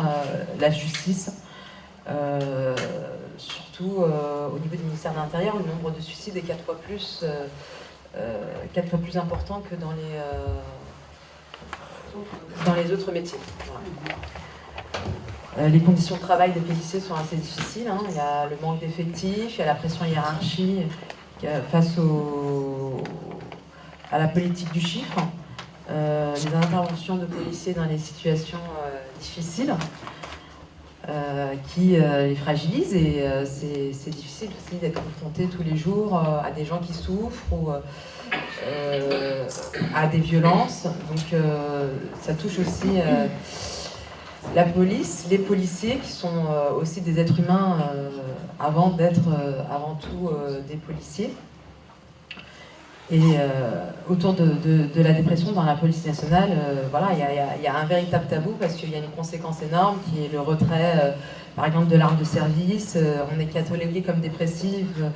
la justice. Surtout au niveau du ministère de l'Intérieur, le nombre de suicides est 4 fois plus important que dans les autres métiers. Voilà. Les conditions de travail des policiers sont assez difficiles. Hein. Il y a le manque d'effectifs, il y a la pression hiérarchie face à la politique du chiffre, les interventions de policiers dans les situations difficiles. Qui les fragilise et c'est difficile aussi d'être confronté tous les jours à des gens qui souffrent ou à des violences. Donc ça touche aussi la police, les policiers qui sont aussi des êtres humains avant d'être avant tout des policiers. Et autour de la dépression dans la police nationale, voilà, il y a un véritable tabou parce qu'il y a une conséquence énorme qui est le retrait, par exemple, de l'arme de service. On est catalogué comme dépressive.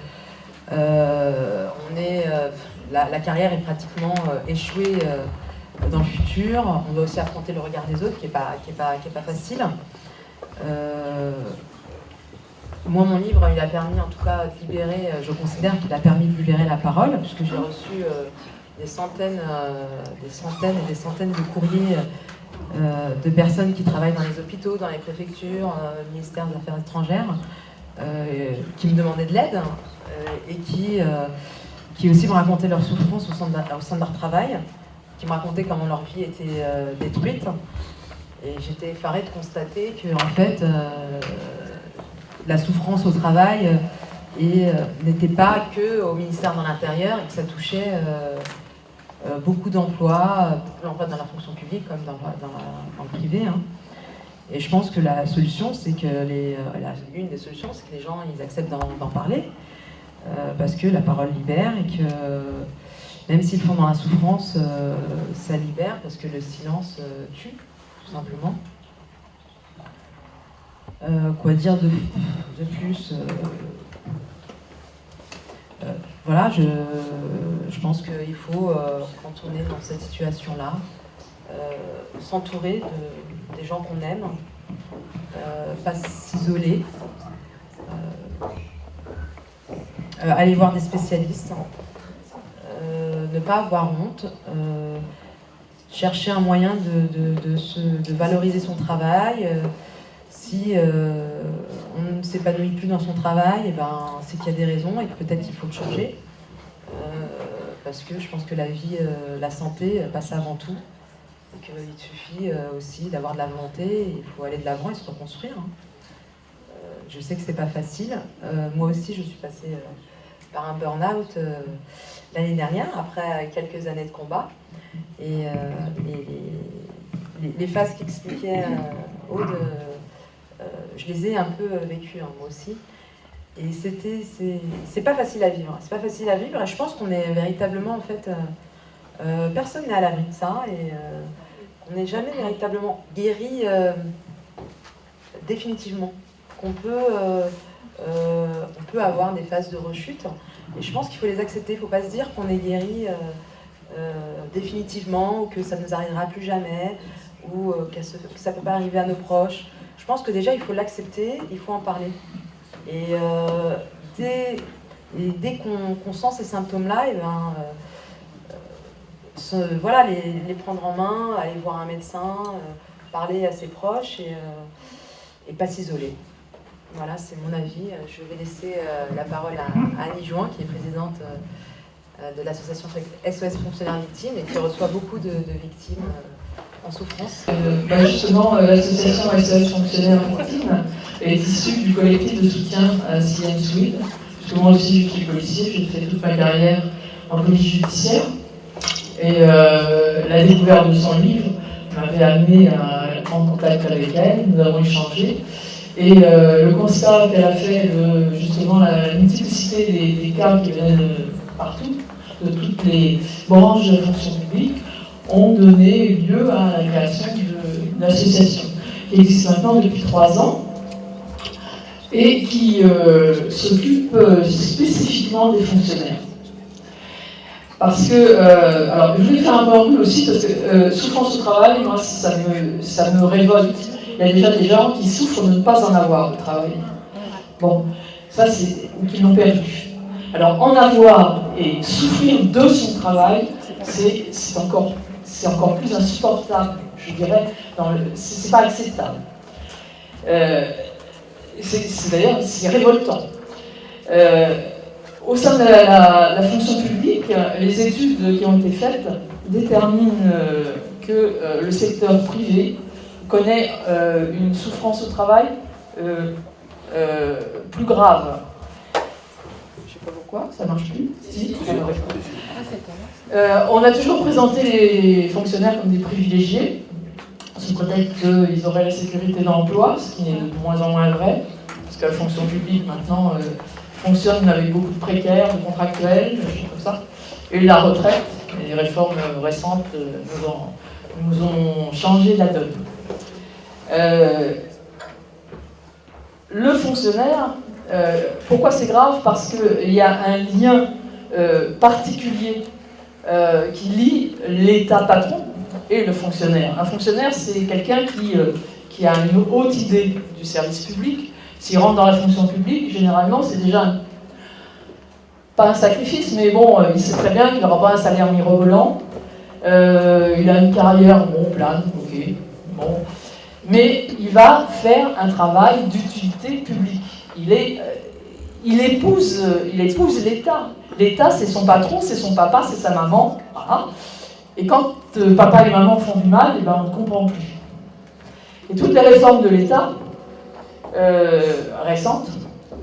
La carrière est pratiquement échouée dans le futur. On doit aussi affronter le regard des autres qui est pas facile. Moi, mon livre, il a permis, en tout cas, de libérer, je considère qu'il a permis de libérer la parole, puisque j'ai reçu des centaines et des centaines de courriers de personnes qui travaillent dans les hôpitaux, dans les préfectures, le ministère des Affaires étrangères, qui me demandaient de l'aide et qui aussi me racontaient leurs souffrances au sein de leur travail, qui me racontaient comment leur vie était détruite. Et j'étais effarée de constater que, en fait, la souffrance au travail n'était pas que au ministère de l'Intérieur et que ça touchait beaucoup d'emplois dans la fonction publique comme dans le privé. Hein. Et je pense que la solution, c'est que une des solutions, c'est que les gens ils acceptent d'en parler parce que la parole libère et que même s'ils font dans la souffrance, ça libère parce que le silence tue, tout simplement. Quoi dire de plus voilà, je pense qu'il faut, quand on est dans cette situation-là, s'entourer des gens qu'on aime, pas s'isoler, aller voir des spécialistes, ne pas avoir honte, chercher un moyen de valoriser son travail. Si on ne s'épanouit plus dans son travail, c'est qu'il y a des raisons et que peut-être il faut le changer. Parce que je pense que la vie, la santé passe avant tout. Et qu'il suffit aussi d'avoir de la volonté, et il faut aller de l'avant et se reconstruire. Hein. Je sais que c'est pas facile. Moi aussi, je suis passée par un burn-out l'année dernière, après quelques années de combat. Et les phases qu'expliquait Aude, je les ai un peu vécues, hein, moi aussi. Et c'est pas facile à vivre. C'est pas facile à vivre, et je pense qu'on est véritablement, en fait, personne n'est à l'abri de ça, et on n'est jamais véritablement guéri définitivement. On peut avoir des phases de rechute, et je pense qu'il faut les accepter. Il ne faut pas se dire qu'on est guéri définitivement, ou que ça ne nous arrivera plus jamais, ou que ça ne peut pas arriver à nos proches. Je pense que déjà il faut l'accepter, il faut en parler. Et dès qu'on sent ces symptômes-là, et ben, voilà, les prendre en main, aller voir un médecin, parler à ses proches, et pas s'isoler. Voilà, c'est mon avis. Je vais laisser la parole à Annie Jouin, qui est présidente de l'association SOS Fonctionnaires Victimes, et qui reçoit beaucoup de victimes en souffrance. Justement, l'association SOS Fonctionnaires Victimes est issue du collectif de soutien à CM Swede. Parce que moi aussi, je suis policier, j'ai fait toute ma carrière en police judiciaire. Et la découverte de son livre m'avait amené à prendre contact avec elle. Nous avons échangé. Et le constat qu'elle a fait de justement la multiplicité des cas qui venaient de partout, de toutes les branches de la fonction publique, ont donné lieu à la création d'une association qui existe maintenant depuis 3 ans et qui s'occupe spécifiquement des fonctionnaires. Parce que, alors je voulais faire un peu en aussi, parce que souffrance au travail, moi ça me révolte. Il y a déjà des gens qui souffrent de ne pas en avoir de travail. Bon, ça c'est, ou qui l'ont perdu. Alors en avoir et souffrir de son travail, c'est encore plus insupportable, je dirais, c'est pas acceptable. D'ailleurs, c'est révoltant. Au sein de la fonction publique, les études qui ont été faites déterminent que le secteur privé connaît une souffrance au travail plus grave. Je ne sais pas pourquoi, ça ne marche plus. Si, on a toujours présenté les fonctionnaires comme des privilégiés, sous prétexte qu'ils auraient la sécurité d'emploi, ce qui est de moins en moins vrai, parce que la fonction publique maintenant fonctionne avec beaucoup de précaires, de contractuels, des choses comme ça. Et la retraite, les réformes récentes nous ont changé la donne. Le fonctionnaire, pourquoi c'est grave? Parce qu'il y a un lien particulier qui lie l'État patron et le fonctionnaire. Un fonctionnaire, c'est quelqu'un qui a une haute idée du service public. S'il rentre dans la fonction publique, généralement, c'est déjà pas un sacrifice, mais bon, il sait très bien qu'il n'aura pas un salaire mirobolant. Il a une carrière, bon, plane, ok, bon. Mais il va faire un travail d'utilité publique. Il épouse l'État. L'État, c'est son patron, c'est son papa, c'est sa maman. Voilà. Et quand papa et maman font du mal, eh ben, on ne comprend plus. Et toutes les réformes de l'État récentes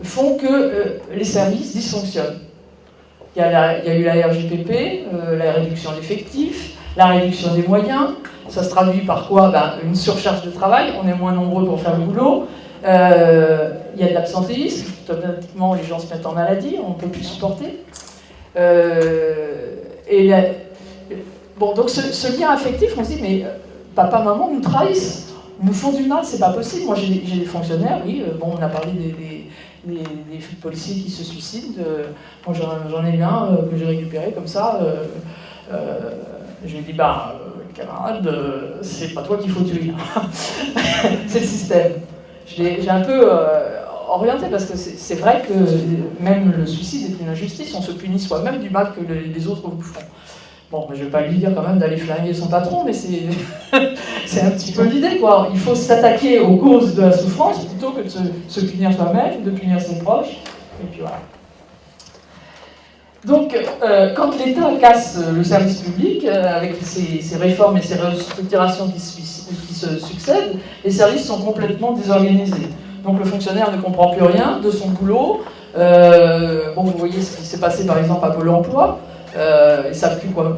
font que les services dysfonctionnent. Il y a eu la RGPP, la réduction d'effectifs, la réduction des moyens. Ça se traduit par quoi? Une surcharge de travail, on est moins nombreux pour faire le boulot. Il y a de l'absentéisme, automatiquement les gens se mettent en maladie, on ne peut plus supporter. Bon, donc ce lien affectif, on se dit, mais papa, maman nous trahissent, nous font du mal, c'est pas possible. Moi j'ai des fonctionnaires, oui, bon, on a parlé des policiers qui se suicident. Moi j'en ai eu un que j'ai récupéré comme ça. Je lui ai dit, camarade, c'est pas toi qu'il faut tuer. C'est le système. J'ai un peu orienté parce que c'est vrai que même le suicide est une injustice. On se punit soi-même du mal que les autres vous font. Bon, je ne vais pas lui dire quand même d'aller flinguer son patron, mais c'est un petit peu l'idée, quoi. Il faut s'attaquer aux causes de la souffrance plutôt que de se punir soi-même, de punir ses proches. Et puis voilà. Donc, quand l'État casse le service public, avec ses réformes et ses restructurations qui se succèdent, les services sont complètement désorganisés. Donc le fonctionnaire ne comprend plus rien de son boulot, Bon, vous voyez ce qui s'est passé par exemple à Pôle emploi. Ils savent plus quoi.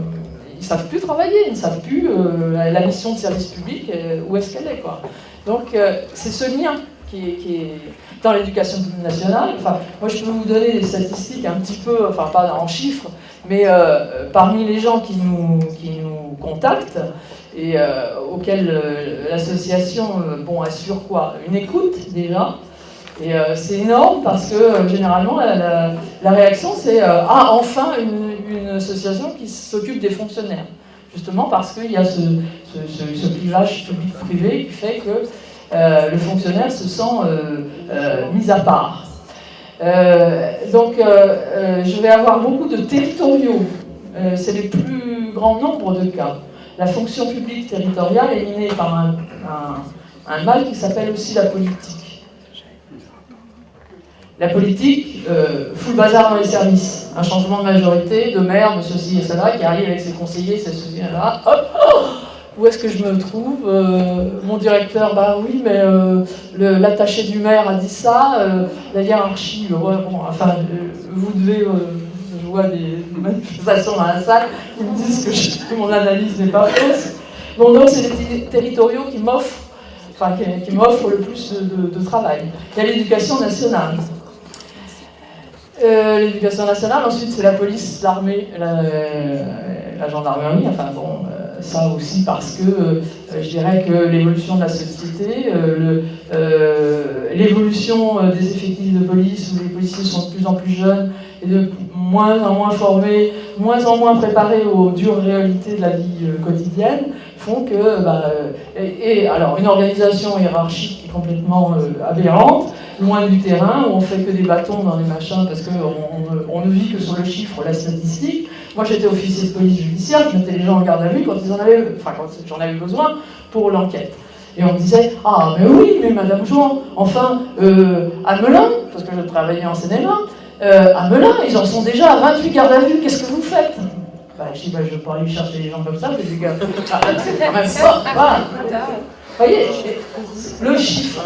Ils savent plus travailler, ils ne savent plus la mission de service public, où est-ce qu'elle est, quoi. Donc c'est ce lien qui est dans l'éducation nationale. Enfin, moi je peux vous donner des statistiques un petit peu, enfin pas en chiffres, mais parmi les gens qui nous contactent et auxquels l'association assure quoi? Une écoute déjà. Et c'est énorme parce que généralement la réaction c'est ah, enfin une association qui s'occupe des fonctionnaires. Justement parce qu'il y a ce clivage public-privé qui fait que le fonctionnaire se sent mis à part. Donc je vais avoir beaucoup de territoriaux. C'est le plus grand nombre de cas. La fonction publique territoriale est minée par un mal qui s'appelle aussi la politique. La politique fout le bazar dans les services. Un changement de majorité, de maire, de ceci et cela, qui arrive avec ses conseillers, ses ceci et cela. Hop, où est-ce que je me trouve? Mon directeur, bah oui, mais l'attaché du maire a dit ça. La hiérarchie, ouais, bon, enfin, vous devez... je vois des manifestations dans la salle qui me disent que mon analyse n'est pas fausse. Bon, donc c'est les territoriaux qui m'offrent le plus de travail. Il y a l'éducation nationale. L'éducation nationale, ensuite c'est la police, l'armée, la gendarmerie, enfin bon, ça aussi parce que je dirais que l'évolution de la société, l'évolution des effectifs de police, où les policiers sont de plus en plus jeunes et de moins en moins formés, moins en moins préparés aux dures réalités de la vie quotidienne, font que, alors une organisation hiérarchique qui est complètement aberrante, loin du terrain, où on fait que des bâtons dans les machins parce qu'on ne vit que sur le chiffre, la statistique. Moi j'étais officier de police judiciaire, je mettais les gens en garde à vue quand j'en avais besoin pour l'enquête. Et on me disait, ah mais oui, mais Madame Jouan, enfin, à Melun, parce que je travaillais en Seine-et-Marne, à Melun, ils en sont déjà à 28 gardes à vue, qu'est-ce que vous faites? Je dis, je ne vais pas aller chercher les gens comme ça, mais les gars, c'est quand même ça. Voilà. Vous voyez, le chiffre,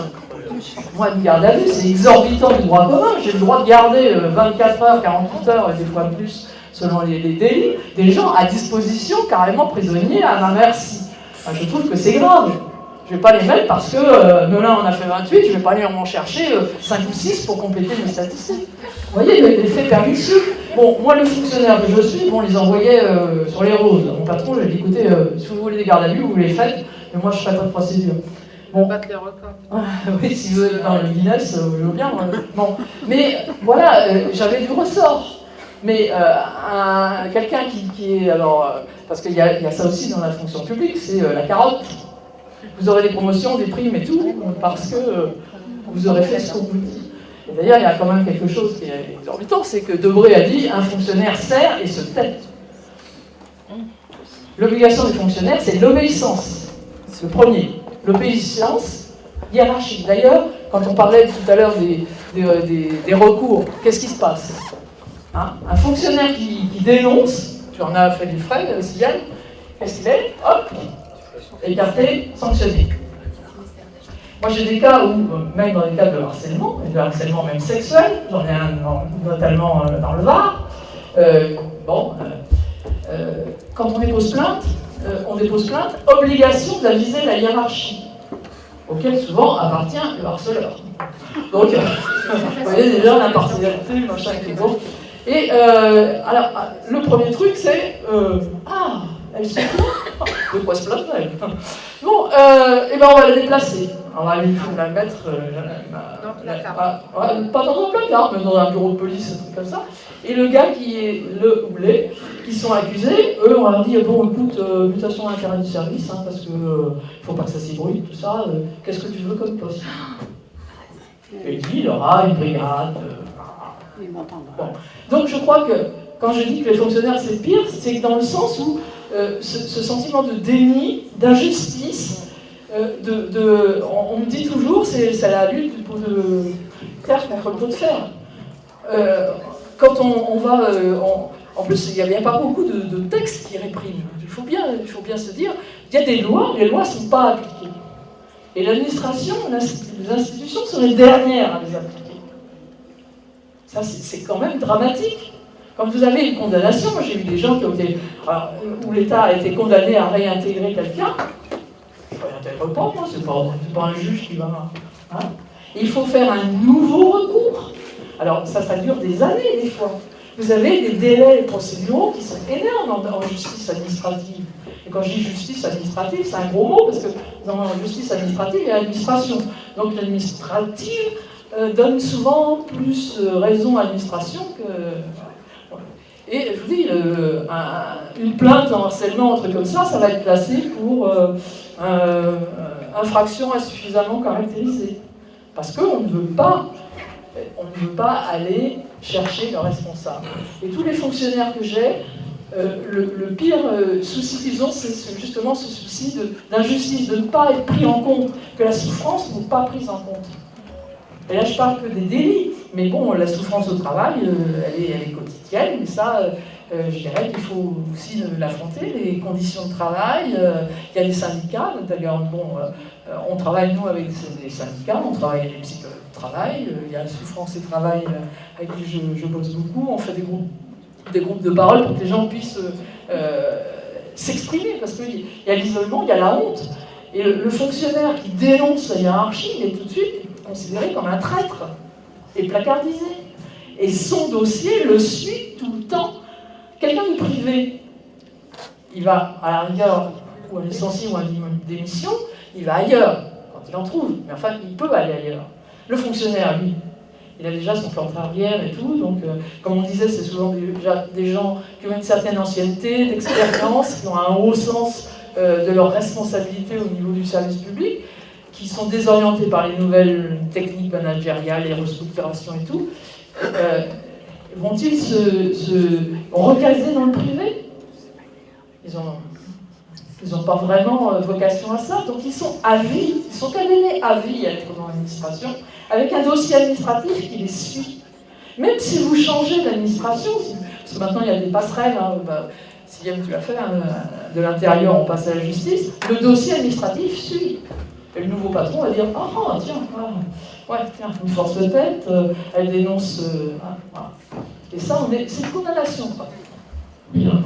moi, une garde à vue, c'est exorbitant du droit commun. J'ai le droit de garder 24 heures, 48 heures, et des fois plus, selon les délits, des gens à disposition, carrément prisonniers à ma merci. Enfin, je trouve que c'est grave. Je ne vais pas les mettre parce que Melun en a fait 28, je ne vais pas aller en chercher 5 ou 6 pour compléter mes statistiques. Vous voyez, l'effet pernicieux. Bon, moi, le fonctionnaire que je suis, on les envoyait sur les roses. Mon patron, je lui ai dit, écoutez, si vous voulez des gardes à vue, vous les faites, mais moi, je ne ferai pas de procédure. Bon. Battre les records. Oui, si vous êtes dans le Guinness, je veux bien. Bon. Mais voilà, j'avais du ressort. Mais quelqu'un qui est... Alors, parce qu'il y a ça aussi dans la fonction publique, c'est la carotte. Vous aurez des promotions, des primes et tout, parce que vous aurez fait ce qu'on vous dit. Et d'ailleurs, il y a quand même quelque chose qui est exorbitant, c'est que Debré a dit « un fonctionnaire sert et se tait ». L'obligation des fonctionnaires, c'est l'obéissance. C'est le premier. L'obéissance hiérarchique. D'ailleurs, quand on parlait tout à l'heure des recours, qu'est-ce qui se passe? Un fonctionnaire qui dénonce, tu en as fait des frais, Sylviane, qu'est-ce qu'il est? Hop, écarté, sanctionné. Moi j'ai des cas où, même dans les cas de harcèlement même sexuel, j'en ai un notamment dans le Var, quand on dépose plainte, obligation d'aviser la hiérarchie, auquel souvent appartient le harceleur. Donc, vous voyez déjà l'impartialité, machin et tout. Et alors, le premier truc c'est elle se plaint. De quoi se plaint-elle? Bon, et ben on va la déplacer. On va lui la mettre pas dans un placard, mais dans un bureau de police, un truc comme ça. Et le gars le ou les qui sont accusés, eux, on leur dit bon, écoute, mutation à l'intérêt du service, parce que faut pas que ça s'ébrouille, tout ça. Qu'est-ce que tu veux comme poste? Et lui, il aura une brigade. Bon. Donc je crois que quand je dis que les fonctionnaires c'est pire, c'est dans le sens où ce sentiment de déni, d'injustice, on me dit toujours, c'est la lutte pour le fer contre le pot de fer. Quand on va... en plus, il n'y a pas beaucoup de textes qui répriment. Il faut bien se dire, il y a des lois, les lois ne sont pas appliquées. Et l'administration, les institutions sont les dernières à les appliquer. Ça, c'est quand même dramatique. Quand vous avez une condamnation, moi j'ai eu des gens qui ont été, où l'État a été condamné à réintégrer quelqu'un, je ne réintègre pas, moi, c'est pas un juge qui va... Hein. Il faut faire un nouveau recours. Alors ça dure des années des fois. Vous avez des délais procéduraux qui sont énormes en justice administrative. Et quand je dis justice administrative, c'est un gros mot, parce que dans la justice administrative, il y a l'administration. Donc l'administrative donne souvent plus raison à l'administration que... Et je vous dis, une plainte en harcèlement, un truc comme ça va être classé pour infraction insuffisamment caractérisée. Parce qu'on ne veut pas aller chercher le responsable. Et tous les fonctionnaires que j'ai, le pire souci qu'ils ont, c'est justement ce souci d'injustice, de ne pas être pris en compte, que la souffrance n'est pas prise en compte. Et là, je parle que des délits, mais bon, la souffrance au travail, elle est quotidienne, mais ça, je dirais qu'il faut aussi l'affronter, les conditions de travail. Il y a des syndicats, d'ailleurs, bon, on travaille, nous, avec des syndicats, on travaille avec les psychologues de travail, il y a Souffrance et Travail avec qui je bosse beaucoup, on fait des groupes de parole pour que les gens puissent s'exprimer, parce qu'il y a l'isolement, il y a la honte, et le fonctionnaire qui dénonce la hiérarchie, il est tout de suite considéré comme un traître et placardisé. Et son dossier le suit tout le temps. Quelqu'un du privé, il va à la rigueur ou à licencier ou à une démission, il va ailleurs, quand il en trouve. Mais enfin, il peut aller ailleurs. Le fonctionnaire, lui, il a déjà son plan de carrière et tout, donc comme on disait, c'est souvent des gens qui ont une certaine ancienneté, d'expérience, qui ont un haut sens de leur responsabilité au niveau du service public, qui sont désorientés par les nouvelles techniques managériales, les restructurations et tout. Vont-ils se recaser dans le privé? Ils n'ont pas vraiment vocation à ça, donc ils sont à vie, ils sont condamnés à vie à être dans l'administration, avec un dossier administratif qui les suit. Même si vous changez d'administration, parce que maintenant il y a des passerelles, hein, Sylviane, tu l'as fait, hein, de l'intérieur on passe à la justice, le dossier administratif suit. Et le nouveau patron va dire « Ah, tiens, une force de tête, elle dénonce... voilà. » Et ça, c'est une condamnation. Bien.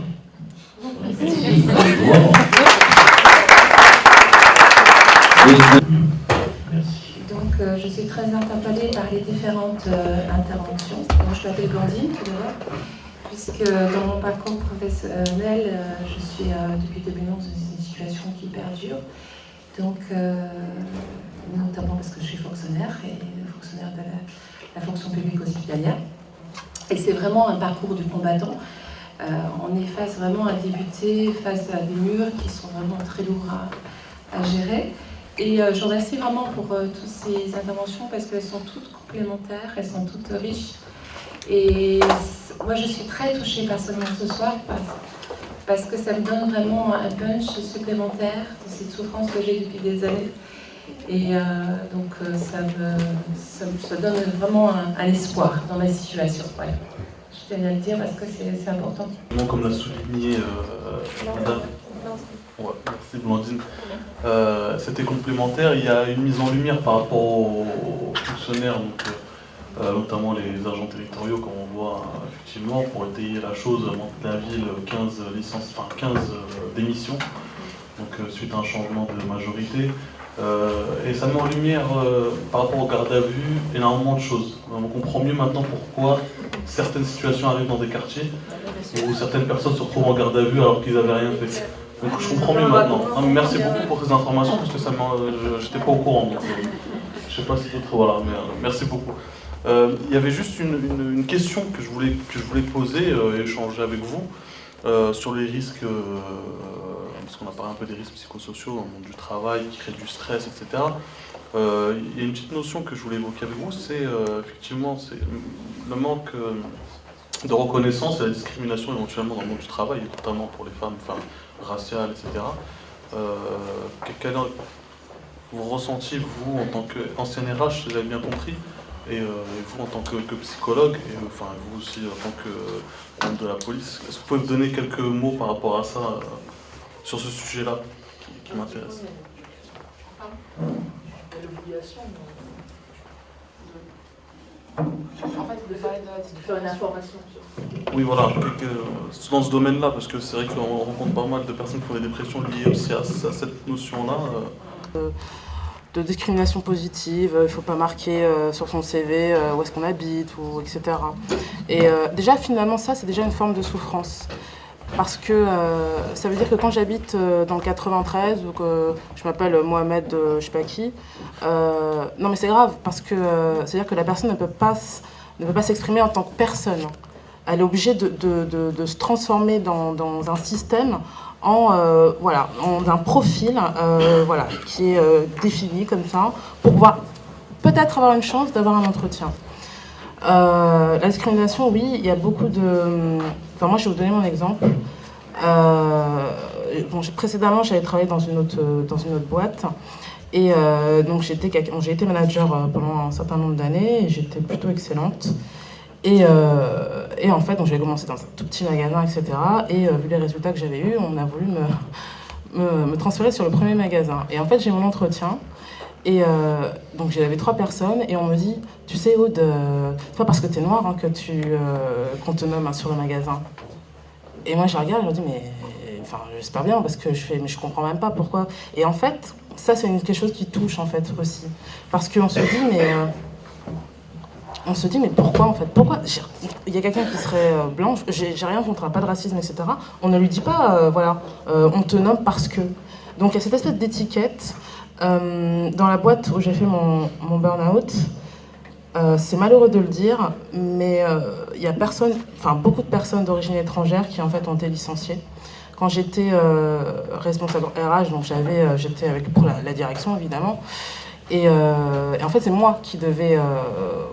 Donc, je suis très interpellée par les différentes interventions. Moi, je m'appelle Blandine, tout d'abord, puisque dans mon parcours professionnel, je suis depuis 2011 dans une situation qui perdure. Donc, notamment parce que je suis fonctionnaire, et fonctionnaire de la fonction publique hospitalière. Et c'est vraiment un parcours du combattant. On est face vraiment à débuter, face à des murs qui sont vraiment très lourds à gérer. Et je remercie vraiment pour toutes ces interventions parce qu'elles sont toutes complémentaires, elles sont toutes riches. Et moi, je suis très touchée personnellement ce soir parce que ça me donne vraiment un punch supplémentaire de cette souffrance que j'ai depuis des années. Et donc ça donne vraiment un espoir dans ma situation. Voilà. Je tenais à le dire parce que c'est important. Comme l'a souligné Madame. Ouais, merci Blandine. C'était complémentaire. Il y a une mise en lumière par rapport aux fonctionnaires, donc, notamment les agents territoriaux, comme on voit effectivement, pour étayer la chose, la ville 15 démissions, donc suite à un changement de majorité. Et ça met en lumière, par rapport au garde à vue, énormément de choses. On comprend mieux maintenant pourquoi certaines situations arrivent dans des quartiers où certaines personnes se retrouvent en garde à vue alors qu'ils n'avaient rien fait. Donc je comprends mieux maintenant. Non, mais merci beaucoup pour ces informations parce que je n'étais pas au courant. Donc, je ne sais pas si d'autres, voilà, mais merci beaucoup. Il y avait juste une question que je voulais poser et échanger avec vous sur les risques, parce qu'on a parlé un peu des risques psychosociaux dans le monde du travail, qui créent du stress, etc. Il y a une petite notion que je voulais évoquer avec vous, c'est effectivement le manque de reconnaissance et la discrimination éventuellement dans le monde du travail, notamment pour les femmes, raciales, etc. Quel est vous ressentiez, vous, en tant qu'ancien RH, si j'avais bien compris, et vous en tant que psychologue, et vous aussi en tant que membre de la police, est-ce que vous pouvez me donner quelques mots par rapport à ça, sur ce sujet-là qui m'intéresse? En fait, vous parlez de faire une information sur. Oui, voilà, dans ce domaine-là, parce que c'est vrai qu'on rencontre pas mal de personnes qui ont des dépressions liées aussi à cette notion-là. De discrimination positive, il ne faut pas marquer sur son CV où est-ce qu'on habite, ou, etc. Et déjà, finalement, ça, c'est déjà une forme de souffrance. Parce que ça veut dire que quand j'habite dans le 93, ou que je m'appelle Mohamed, je sais pas qui, non mais c'est grave, parce que c'est-à-dire que la personne ne peut pas s'exprimer en tant que personne. Elle est obligée de se transformer dans un système d'un profil qui est défini comme ça, pour pouvoir peut-être avoir une chance d'avoir un entretien. La discrimination, oui, il y a beaucoup de... Enfin, moi, je vais vous donner mon exemple. Précédemment, j'avais travaillé dans une autre boîte. Et donc, j'ai été manager pendant un certain nombre d'années et j'étais plutôt excellente. Et en fait, j'avais commencé dans un tout petit magasin, etc. Et vu les résultats que j'avais eus, on a voulu me transférer sur le premier magasin. Et en fait, j'ai mon entretien. Et donc j'avais 3 personnes et on me dit, tu sais Aude, c'est pas parce que t'es noire qu'on te nomme sur le magasin. Et moi je regarde et je me dis j'espère bien parce que mais je comprends même pas pourquoi. Et en fait ça c'est quelque chose qui touche en fait aussi parce qu'on se dit mais pourquoi il y a quelqu'un qui serait blanc, j'ai rien contre, pas de racisme etc. On ne lui dit pas on te nomme parce que. Donc il y a cette espèce d'étiquette. Dans la boîte où j'ai fait mon burn-out, c'est malheureux de le dire, mais il y a beaucoup de personnes d'origine étrangère qui en fait ont été licenciées. Quand j'étais responsable RH, donc j'étais pour la direction évidemment, et en fait c'est moi qui devais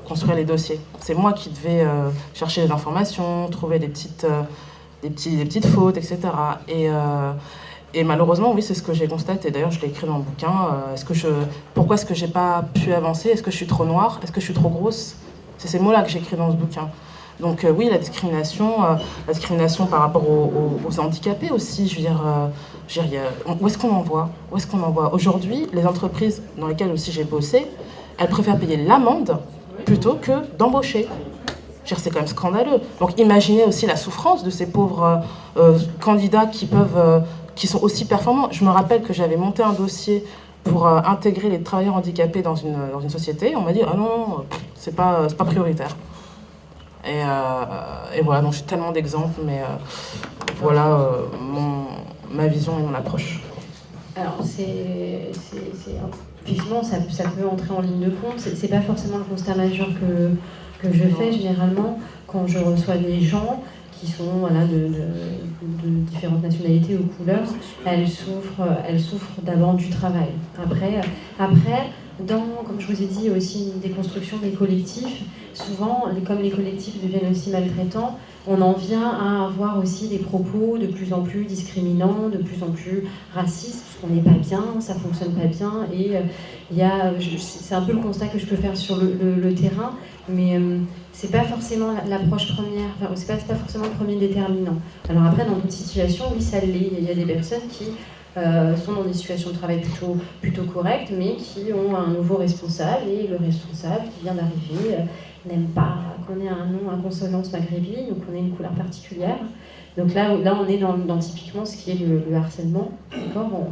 construire les dossiers. C'est moi qui devais chercher les informations, trouver des petites fautes, etc. Et malheureusement, oui, c'est ce que j'ai constaté. D'ailleurs, je l'ai écrit dans le bouquin. Pourquoi est-ce que j'ai pas pu avancer? Est-ce que je suis trop noire? Est-ce que je suis trop grosse? C'est ces mots-là que j'ai écrits dans ce bouquin. Donc oui, la discrimination par rapport aux handicapés aussi. Je veux dire, où est-ce qu'on en voit? Où est-ce qu'on en voit? Aujourd'hui, les entreprises dans lesquelles aussi j'ai bossé, elles préfèrent payer l'amende plutôt que d'embaucher. C'est quand même scandaleux. Donc imaginez aussi la souffrance de ces pauvres candidats qui sont aussi performants. Je me rappelle que j'avais monté un dossier pour intégrer les travailleurs handicapés dans une société. On m'a dit « Ah non, c'est pas prioritaire ». Et voilà, donc j'ai tellement d'exemples, mais voilà ma vision et mon approche. Alors, effectivement, ça peut entrer en ligne de compte. C'est pas forcément le constat majeur que je fais généralement quand je reçois des gens qui sont de différentes nationalités ou couleurs. Elles souffrent d'abord du travail. Après, comme je vous ai dit, aussi une déconstruction des collectifs, souvent, comme les collectifs deviennent aussi maltraitants, on en vient à avoir aussi des propos de plus en plus discriminants, de plus en plus racistes, parce qu'on n'est pas bien, ça ne fonctionne pas bien, et c'est un peu le constat que je peux faire sur le terrain, mais c'est pas forcément l'approche première, c'est pas forcément le premier déterminant. Alors après, dans d'autres situations, oui, ça l'est. Il y a des personnes qui sont dans des situations de travail plutôt correctes, mais qui ont un nouveau responsable, et le responsable qui vient d'arriver n'aime pas qu'on ait un nom à consonance maghrébine ou qu'on ait une couleur particulière. Donc là on est dans typiquement ce qui est le harcèlement, d'accord,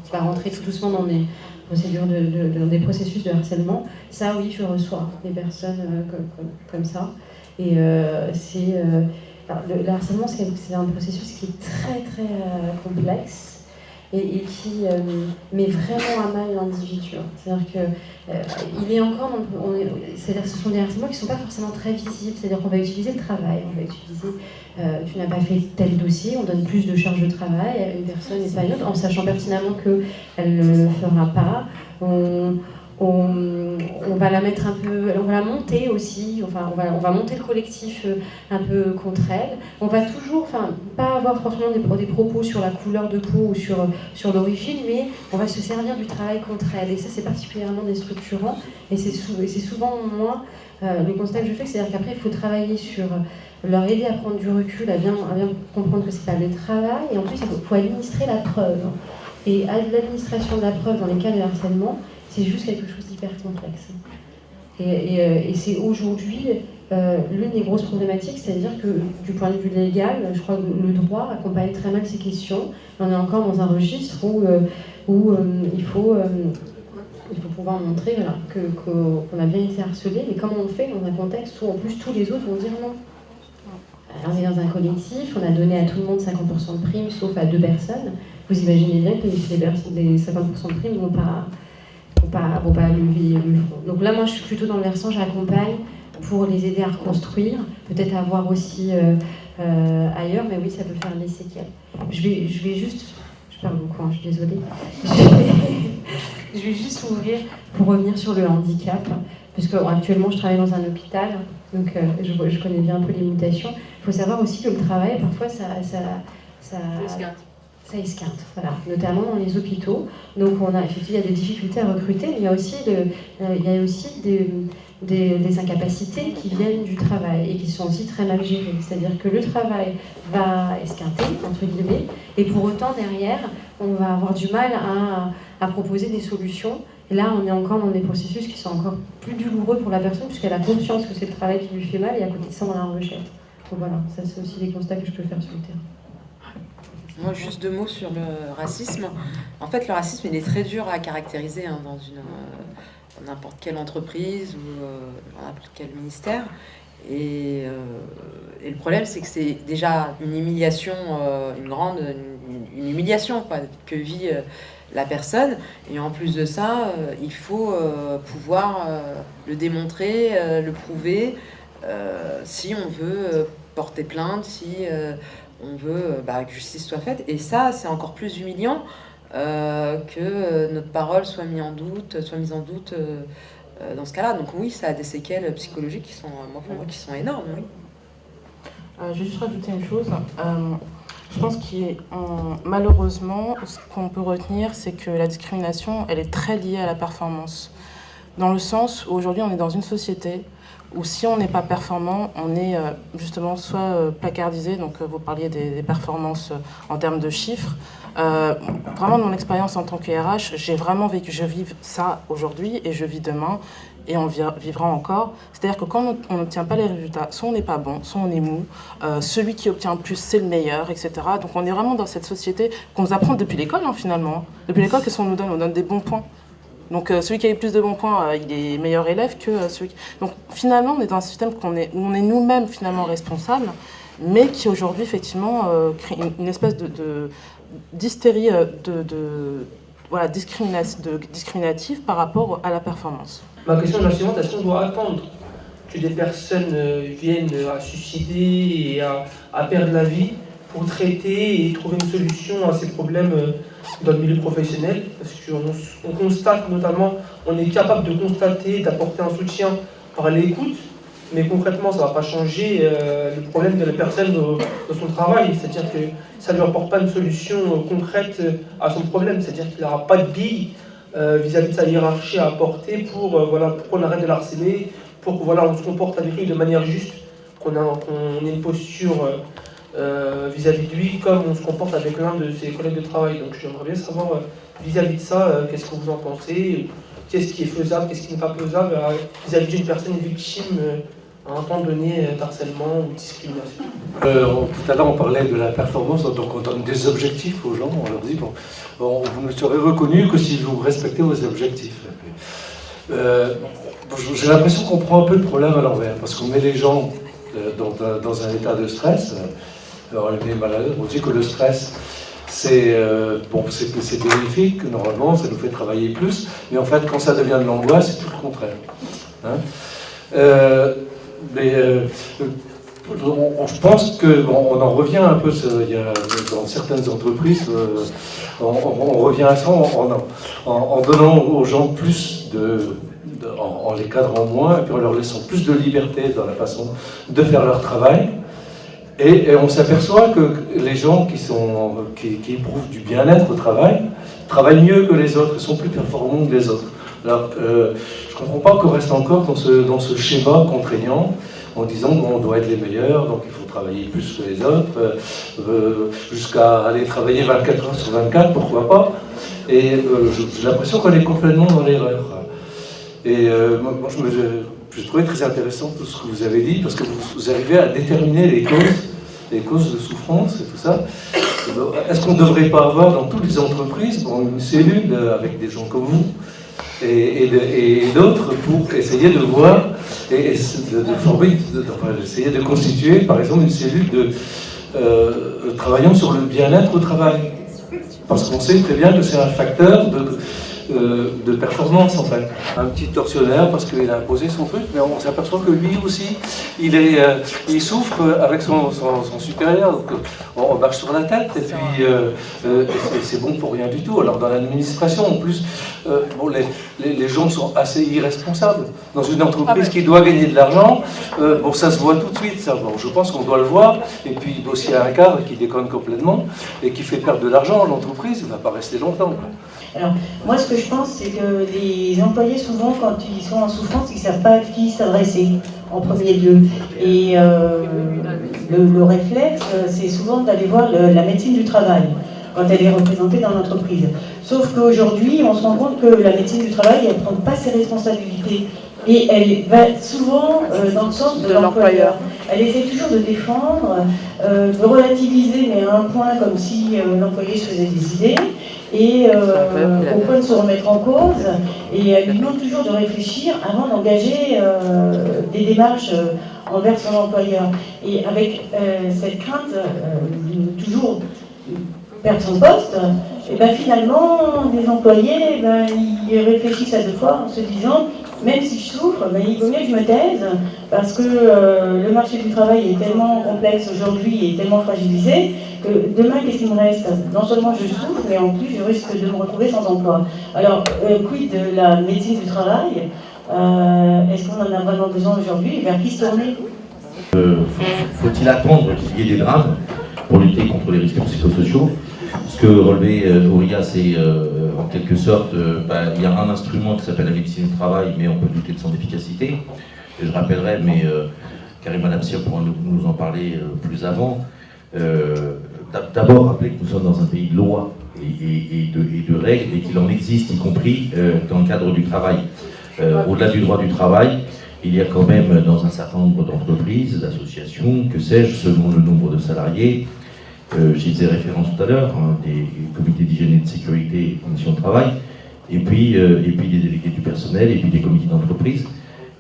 qui va rentrer tout doucement dans des procédures des processus de harcèlement. Ça, oui, je reçois des personnes comme ça. Et le harcèlement, c'est un processus qui est très très complexe et qui met vraiment à mal l'individu. C'est-à-dire que il est encore c'est-à-dire que ce sont des harcèlements qui ne sont pas forcément très visibles. C'est-à-dire qu'on va utiliser le travail, on va utiliser tu n'as pas fait tel dossier, on donne plus de charge de travail à une personne et pas à une autre, en sachant pertinemment qu'elle ne le fera pas. On va la mettre un peu, on va la monter aussi, enfin on va monter le collectif un peu contre elle. On va toujours, pas avoir forcément des propos sur la couleur de peau ou sur l'origine, mais on va se servir du travail contre elle. Et ça, c'est particulièrement déstructurant. Et c'est souvent, moi, le constat que je fais, c'est-à-dire qu'après, il faut travailler sur leur aider à prendre du recul, à bien comprendre que c'est pas le travail. Et en plus, il faut administrer la preuve. Et l'administration de la preuve dans les cas de harcèlement, c'est juste quelque chose d'hyper complexe. Et c'est aujourd'hui l'une des grosses problématiques, c'est-à-dire que du point de vue légal, je crois que le droit accompagne très mal ces questions. On est encore dans un registre où il faut pouvoir montrer voilà, qu'on a bien été harcelé, mais comment on fait dans un contexte où en plus tous les autres vont dire non. On est dans un collectif, on a donné à tout le monde 50% de primes, sauf à 2 personnes. Vous imaginez bien que les 50% de primes ne vont pas lever le front. Donc là, moi, je suis plutôt dans le versant, j'accompagne pour les aider à reconstruire, peut-être avoir aussi ailleurs, mais oui, ça peut faire des séquelles. Je vais juste... Je parle beaucoup, hein, je suis désolée. Je vais juste ouvrir pour revenir sur le handicap, puisque actuellement, je travaille dans un hôpital, donc je connais bien un peu les mutations. Il faut savoir aussi que le travail, parfois, ça esquinte, voilà, notamment dans les hôpitaux. Donc effectivement, il y a des difficultés à recruter, mais il y a aussi des incapacités qui viennent du travail et qui sont aussi très mal gérées. C'est-à-dire que le travail va esquinter, entre guillemets, et pour autant, derrière, on va avoir du mal à proposer des solutions. Et là, on est encore dans des processus qui sont encore plus douloureux pour la personne, puisqu'elle a conscience que c'est le travail qui lui fait mal, et à côté de ça, on la rejette. Donc voilà, ça c'est aussi des constats que je peux faire sur le terrain. Moi, juste 2 mots sur le racisme. En fait, le racisme, il est très dur à caractériser hein, dans n'importe quelle entreprise ou dans n'importe quel ministère. Et le problème, c'est que c'est déjà une humiliation, une humiliation quoi, que vit la personne. Et en plus de ça, il faut pouvoir le démontrer, le prouver, si on veut porter plainte, si on veut que justice soit faite. Et ça, c'est encore plus humiliant que notre parole soit mise en doute dans ce cas-là. Donc oui, ça a des séquelles psychologiques qui sont, pour moi, qui sont énormes. Oui. Je vais juste rajouter une chose. Je pense malheureusement, ce qu'on peut retenir, c'est que la discrimination, elle est très liée à la performance. Dans le sens où aujourd'hui, on est dans une société où si on n'est pas performant, on est justement soit placardisé, donc vous parliez des performances en termes de chiffres. Vraiment, de mon expérience en tant que RH, j'ai vraiment vécu, je vis ça aujourd'hui et je vis demain et on vivra encore. C'est-à-dire que quand on n'obtient pas les résultats, soit on n'est pas bon, soit on est mou, celui qui obtient le plus, c'est le meilleur, etc. Donc on est vraiment dans cette société qu'on nous apprend depuis l'école, hein, finalement. Depuis l'école, qu'est-ce qu'on nous donne ? On donne des bons points. Donc celui qui a eu plus de bons points, il est meilleur élève que celui qui... Donc finalement, on est dans un système où on est nous-mêmes finalement responsables, mais qui aujourd'hui, effectivement, crée une espèce d'hystérie discriminative par rapport à la performance. Ma question est la suivante, est-ce qu'on doit attendre que des personnes viennent à suicider et à perdre la vie pour traiter et trouver une solution à ces problèmes dans le milieu professionnel? Parce qu'on constate notamment, on est capable de constater, d'apporter un soutien par l'écoute, mais concrètement ça ne va pas changer le problème de la personne dans son travail, c'est-à-dire que ça ne lui apporte pas une solution concrète à son problème, c'est-à-dire qu'il n'aura pas de billes vis-à-vis de sa hiérarchie à apporter pour qu'on arrête de l'harceler, pour qu'on se comporte avec lui de manière juste, qu'on ait une posture vis-à-vis de lui comme on se comporte avec l'un de ses collègues de travail. Donc j'aimerais bien savoir vis-à-vis de ça, qu'est-ce que vous en pensez, qu'est-ce qui est faisable, qu'est-ce qui n'est pas faisable vis-à-vis d'une personne victime à un temps donné d'harcèlement ou de discrimination. Tout à l'heure, on parlait de la performance, donc on donne des objectifs aux gens, on leur dit, vous ne serez reconnus que si vous respectez vos objectifs. J'ai l'impression qu'on prend un peu le problème à l'envers, parce qu'on met les gens dans un état de stress, on les met malades, on dit que le stress, c'est bénéfique, normalement, ça nous fait travailler plus, mais en fait, quand ça devient de l'angoisse, c'est tout le contraire. Hein, je pense qu'on en revient un peu, dans certaines entreprises, on revient à ça en donnant aux gens plus en les cadrant moins, et puis en leur laissant plus de liberté dans la façon de faire leur travail. Et on s'aperçoit que les gens qui éprouvent du bien-être au travail travaillent mieux que les autres, ils sont plus performants que les autres. Alors, je ne comprends pas qu'on reste encore dans ce schéma contraignant, en disant qu'on doit être les meilleurs, donc il faut travailler plus que les autres, jusqu'à aller travailler 24 heures sur 24, pourquoi pas. Et j'ai l'impression qu'on est complètement dans l'erreur. Et moi, je trouvais très intéressant tout ce que vous avez dit, parce que vous arrivez à déterminer les causes de souffrance et tout ça. Est-ce qu'on ne devrait pas avoir dans toutes les entreprises une cellule avec des gens comme vous et d'autres pour essayer de voir et essayer de constituer par exemple une cellule travaillant sur le bien-être au travail, parce qu'on sait très bien que c'est un facteur de performance en fait. Un petit tortionnaire parce qu'il a imposé son truc, mais on s'aperçoit que lui aussi il souffre avec son supérieur, donc on marche sur la tête et puis c'est bon pour rien du tout. Alors dans l'administration en plus, les gens sont assez irresponsables. Dans une entreprise qui doit gagner de l'argent, ça se voit tout de suite ça. Je pense qu'on doit le voir, et puis s'il y a un cadre qui déconne complètement et qui fait perdre de l'argent à l'entreprise, il ne va pas rester longtemps. Alors, moi, ce que je pense, c'est que les employés, souvent, quand ils sont en souffrance, ils ne savent pas à qui s'adresser en premier lieu. Et le réflexe, c'est souvent d'aller voir la médecine du travail, quand elle est représentée dans l'entreprise. Sauf qu'aujourd'hui, on se rend compte que la médecine du travail, elle ne prend pas ses responsabilités. Et elle va souvent dans le sens de l'employeur. Elle essaie toujours de défendre, de relativiser, mais à un point comme si l'employé se faisait des idées, et au point de se remettre en cause. Et elle lui demande toujours de réfléchir avant d'engager des démarches envers son employeur. Et avec cette crainte de toujours perdre son poste, et ben finalement, des employés, ils réfléchissent à deux fois en se disant, même si je souffre, il vaut mieux que je me taise, parce que le marché du travail est tellement complexe aujourd'hui et tellement fragilisé, que demain, qu'est-ce qu'il me reste? Non seulement je souffre, mais en plus je risque de me retrouver sans emploi. Alors, quid de la médecine du travail? Est-ce qu'on en a vraiment besoin aujourd'hui? Vers qui se tourner? Faut-il attendre qu'il y ait des drames pour lutter contre les risques psychosociaux? Ce que relevait Auria, c'est en quelque sorte, il y a un instrument qui s'appelle la médecine du travail, mais on peut douter de son efficacité. Et je rappellerai, mais Karim Alapsir pourra nous en parler plus avant. D'abord, rappeler que nous sommes dans un pays de loi et de règles, et qu'il en existe, y compris dans le cadre du travail. Au-delà du droit du travail, il y a quand même dans un certain nombre d'entreprises, d'associations, que sais-je, selon le nombre de salariés, j'y faisais référence tout à l'heure, des comités d'hygiène et de sécurité et conditions de travail, et puis des délégués du personnel, et puis des comités d'entreprise.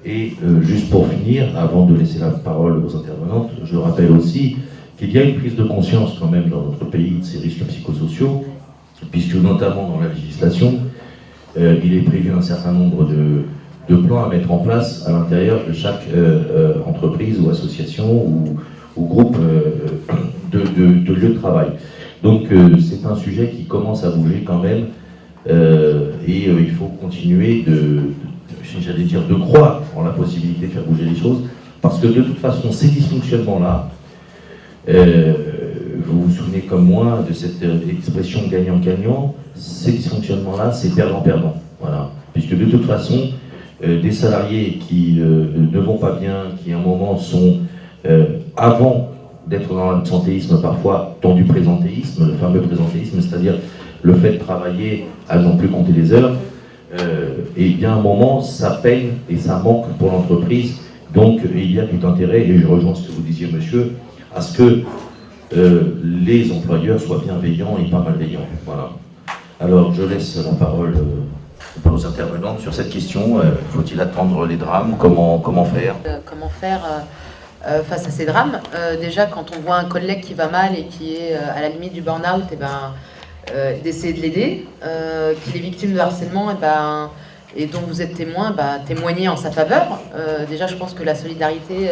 Et juste pour finir, avant de laisser la parole aux intervenantes, je rappelle aussi qu'il y a une prise de conscience quand même dans notre pays de ces risques psychosociaux, puisque notamment dans la législation, il est prévu un certain nombre de plans à mettre en place à l'intérieur de chaque entreprise ou association ou groupe de lieux de travail. Donc c'est un sujet qui commence à bouger quand même, et il faut continuer de croire en la possibilité de faire bouger les choses, parce que de toute façon ces dysfonctionnements-là, vous vous souvenez comme moi de cette expression gagnant-gagnant, ces dysfonctionnements-là c'est perdant-perdant, voilà. Puisque de toute façon des salariés qui ne vont pas bien, qui à un moment sont avant d'être dans l'absentéisme, parfois dans du présentéisme, le fameux présentéisme, c'est-à-dire le fait de travailler à non plus compter les heures, et bien à un moment ça peine et ça manque pour l'entreprise. Donc il y a tout intérêt, et je rejoins ce que vous disiez monsieur, à ce que les employeurs soient bienveillants et pas malveillants. Voilà. Alors je laisse la parole aux intervenantes sur cette question. Faut-il attendre les drames? Comment faire? Comment faire face à ces drames? Déjà, quand on voit un collègue qui va mal et qui est à la limite du burn-out, d'essayer de l'aider, qu'il est victime de harcèlement, et dont vous êtes témoin, témoigner en sa faveur. Déjà, je pense que la solidarité,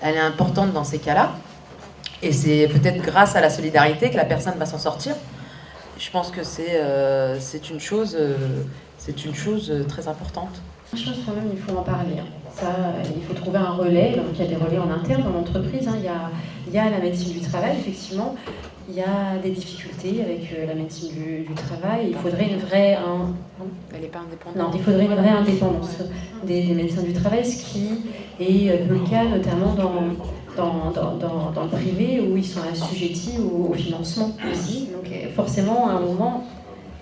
elle est importante dans ces cas-là. Et c'est peut-être grâce à la solidarité que la personne va s'en sortir. Je pense que c'est une chose très importante. Je pense quand même qu'il faut en parler. Ça, il faut trouver un relais. Donc, il y a des relais en interne dans l'entreprise. Il y a la médecine du travail, effectivement. Il y a des difficultés avec la médecine du travail. Il faudrait une vraie... Elle n'est pas indépendante. Non, il faudrait une vraie indépendance des médecins du travail, ce qui est le cas notamment dans le privé, où ils sont assujettis au financement aussi. Donc forcément, à un moment,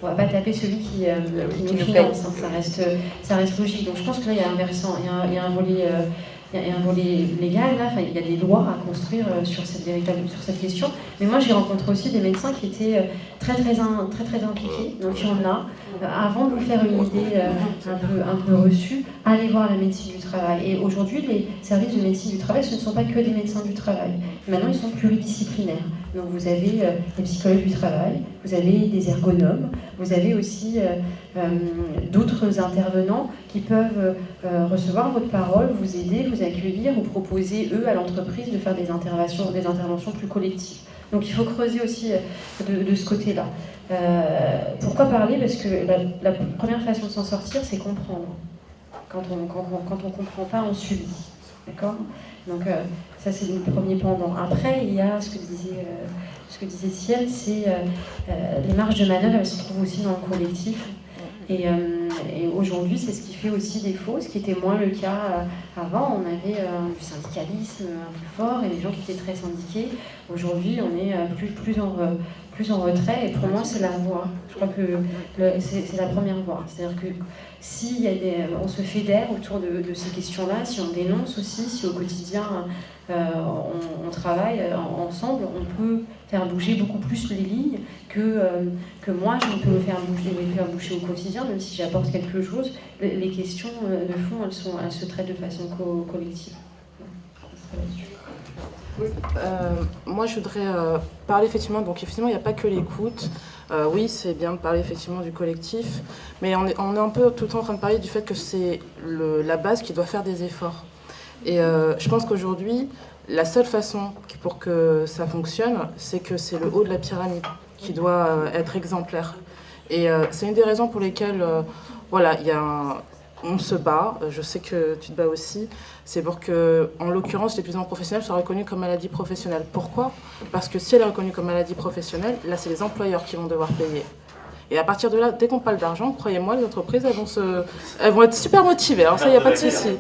on va pas taper celui qui nous finance, hein, ça reste logique. Donc je pense que là il y a un versant, il y a un volet légal, là, il y a des lois à construire sur cette question. Mais moi j'ai rencontré aussi des médecins qui étaient très impliqués. Donc il y en a. Avant de vous faire une idée un peu reçue, allez voir la médecine du travail. Et aujourd'hui, les services de médecine du travail, ce ne sont pas que des médecins du travail. Maintenant, ils sont pluridisciplinaires. Donc vous avez des psychologues du travail, vous avez des ergonomes, vous avez aussi d'autres intervenants qui peuvent recevoir votre parole, vous aider, vous accueillir ou proposer, eux, à l'entreprise de faire des interventions plus collectives. Donc il faut creuser aussi de ce côté-là. Pourquoi parler? Parce que la première façon de s'en sortir, c'est comprendre. Quand on comprend pas, on subit. D'accord? Donc ça, c'est le premier pendant. Après, il y a ce que disait Ciel, c'est les marges de manœuvre, elles se trouvent aussi dans le collectif. Et aujourd'hui, c'est ce qui fait aussi défaut, ce qui était moins le cas avant. On avait du syndicalisme plus fort et des gens qui étaient très syndiqués. Aujourd'hui, on est plus en retrait. Et pour moi, c'est la voie. Je crois que c'est la première voie. C'est-à-dire que si on se fédère autour de ces questions-là, si on dénonce aussi, si au quotidien on travaille ensemble, on peut faire bouger beaucoup plus les lignes que moi je peux les faire bouger au quotidien, même si j'apporte quelque chose. Les questions de fond, elles se traitent de façon collective. Moi, je voudrais parler effectivement, donc effectivement, il n'y a pas que l'écoute. Oui, c'est bien de parler effectivement du collectif, mais on est un peu tout le temps en train de parler du fait que c'est la base qui doit faire des efforts. Et je pense qu'aujourd'hui, la seule façon pour que ça fonctionne, c'est que c'est le haut de la pyramide qui doit être exemplaire. Et c'est une des raisons pour lesquelles, voilà, on se bat, je sais que tu te bats aussi, c'est pour que, en l'occurrence, l'épuisement professionnel soit reconnu comme maladie professionnelle. Pourquoi? Parce que si elle est reconnue comme maladie professionnelle, là, c'est les employeurs qui vont devoir payer. Et à partir de là, dès qu'on parle d'argent, croyez-moi, les entreprises, elles vont être super motivées. Alors ça, il n'y a pas de souci.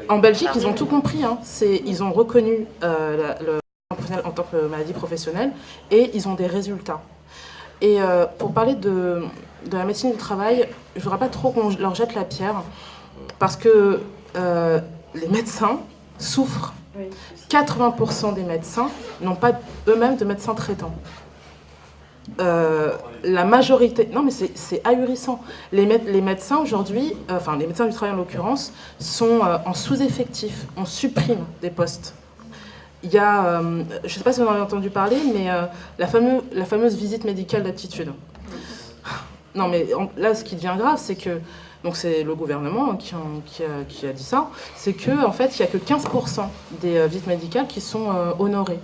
En Belgique, ils ont tout compris. Hein. Ils ont reconnu le professionnel en tant que maladie professionnelle et ils ont des résultats. Et pour parler de la médecine du travail, je ne voudrais pas trop qu'on leur jette la pierre parce que les médecins souffrent. 80% des médecins n'ont pas eux-mêmes de médecins traitants. La majorité, non mais c'est ahurissant. Les médecins aujourd'hui, enfin les médecins du travail en l'occurrence, sont en sous-effectif. On supprime des postes. Il y a, je ne sais pas si vous en avez entendu parler, mais la fameuse visite médicale d'aptitude. Non mais là, ce qui devient grave, c'est que, donc c'est le gouvernement qui a dit ça, c'est qu'en fait, il n'y a que 15% des visites médicales qui sont honorées.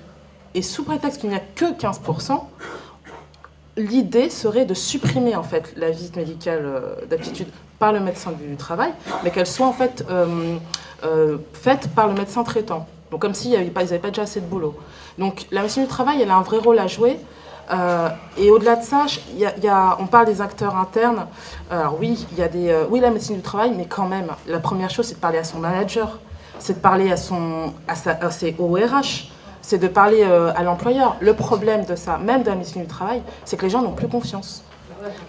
Et sous prétexte qu'il n'y a que 15%, l'idée serait de supprimer en fait la visite médicale d'aptitude par le médecin du travail, mais qu'elle soit en fait faite par le médecin traitant. Donc comme s'ils n'avaient pas déjà assez de boulot. Donc la médecine du travail, elle a un vrai rôle à jouer. Et au-delà de ça, on parle des acteurs internes. Alors oui, oui, la médecine du travail, mais quand même, la première chose, c'est de parler à son manager, c'est de parler à ses ORH, c'est de parler à l'employeur. Le problème de ça, même de la médecine du travail, c'est que les gens n'ont plus confiance.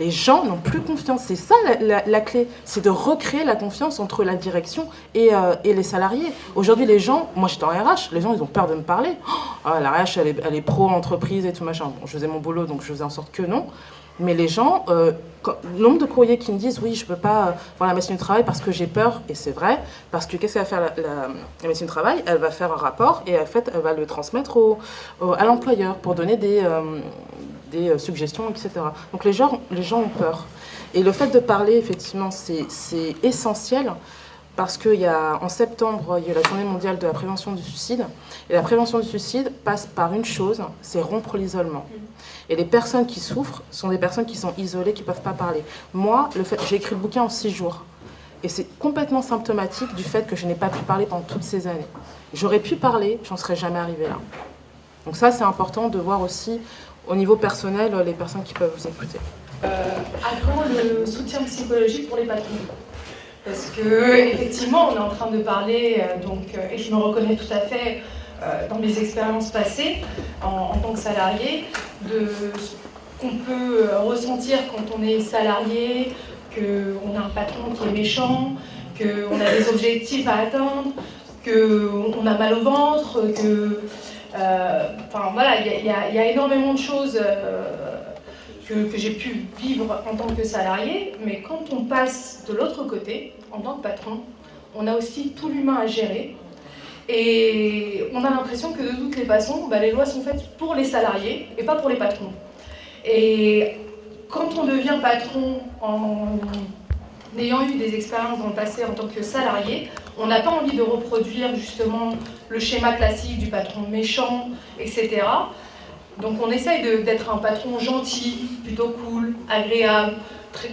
Les gens n'ont plus confiance. C'est ça la clé. C'est de recréer la confiance entre la direction et les salariés. Aujourd'hui, les gens, moi j'étais en RH, les gens ils ont peur de me parler. Oh, la RH elle est pro-entreprise et tout machin. Bon, je faisais mon boulot donc je faisais en sorte que non. Mais les gens, le nombre de courriers qui me disent oui, je ne peux pas voir la médecine du travail parce que j'ai peur, et c'est vrai, parce que qu'est-ce qu'elle va faire la médecine du travail? Elle va faire un rapport et en fait, elle va le transmettre à l'employeur pour donner des suggestions, etc. Donc les gens ont peur. Et le fait de parler, effectivement, c'est essentiel parce qu'en septembre, il y a la journée mondiale de la prévention du suicide. Et la prévention du suicide passe par une chose, c'est rompre l'isolement. Et les personnes qui souffrent sont des personnes qui sont isolées, qui ne peuvent pas parler. Moi, j'ai écrit le bouquin en 6 jours. Et c'est complètement symptomatique du fait que je n'ai pas pu parler pendant toutes ces années. J'aurais pu parler, j'en serais jamais arrivée là. Donc ça, c'est important de voir aussi, au niveau personnel, les personnes qui peuvent vous écouter. À quand le soutien psychologique pour les patrons? Parce que effectivement, on est en train de parler, et je me reconnais tout à fait dans mes expériences passées en tant que salarié, qu'on peut ressentir quand on est salarié, qu'on a un patron qui est méchant, qu'on a des objectifs à atteindre, qu'on a mal au ventre, enfin voilà, il y a énormément de choses que j'ai pu vivre en tant que salarié, mais quand on passe de l'autre côté, en tant que patron, on a aussi tout l'humain à gérer. Et on a l'impression que de toutes les façons, les lois sont faites pour les salariés et pas pour les patrons. Et quand on devient patron en ayant eu des expériences dans le passé en tant que salarié, on n'a pas envie de reproduire justement le schéma classique du patron méchant, etc. Donc on essaye d'être un patron gentil, plutôt cool, agréable,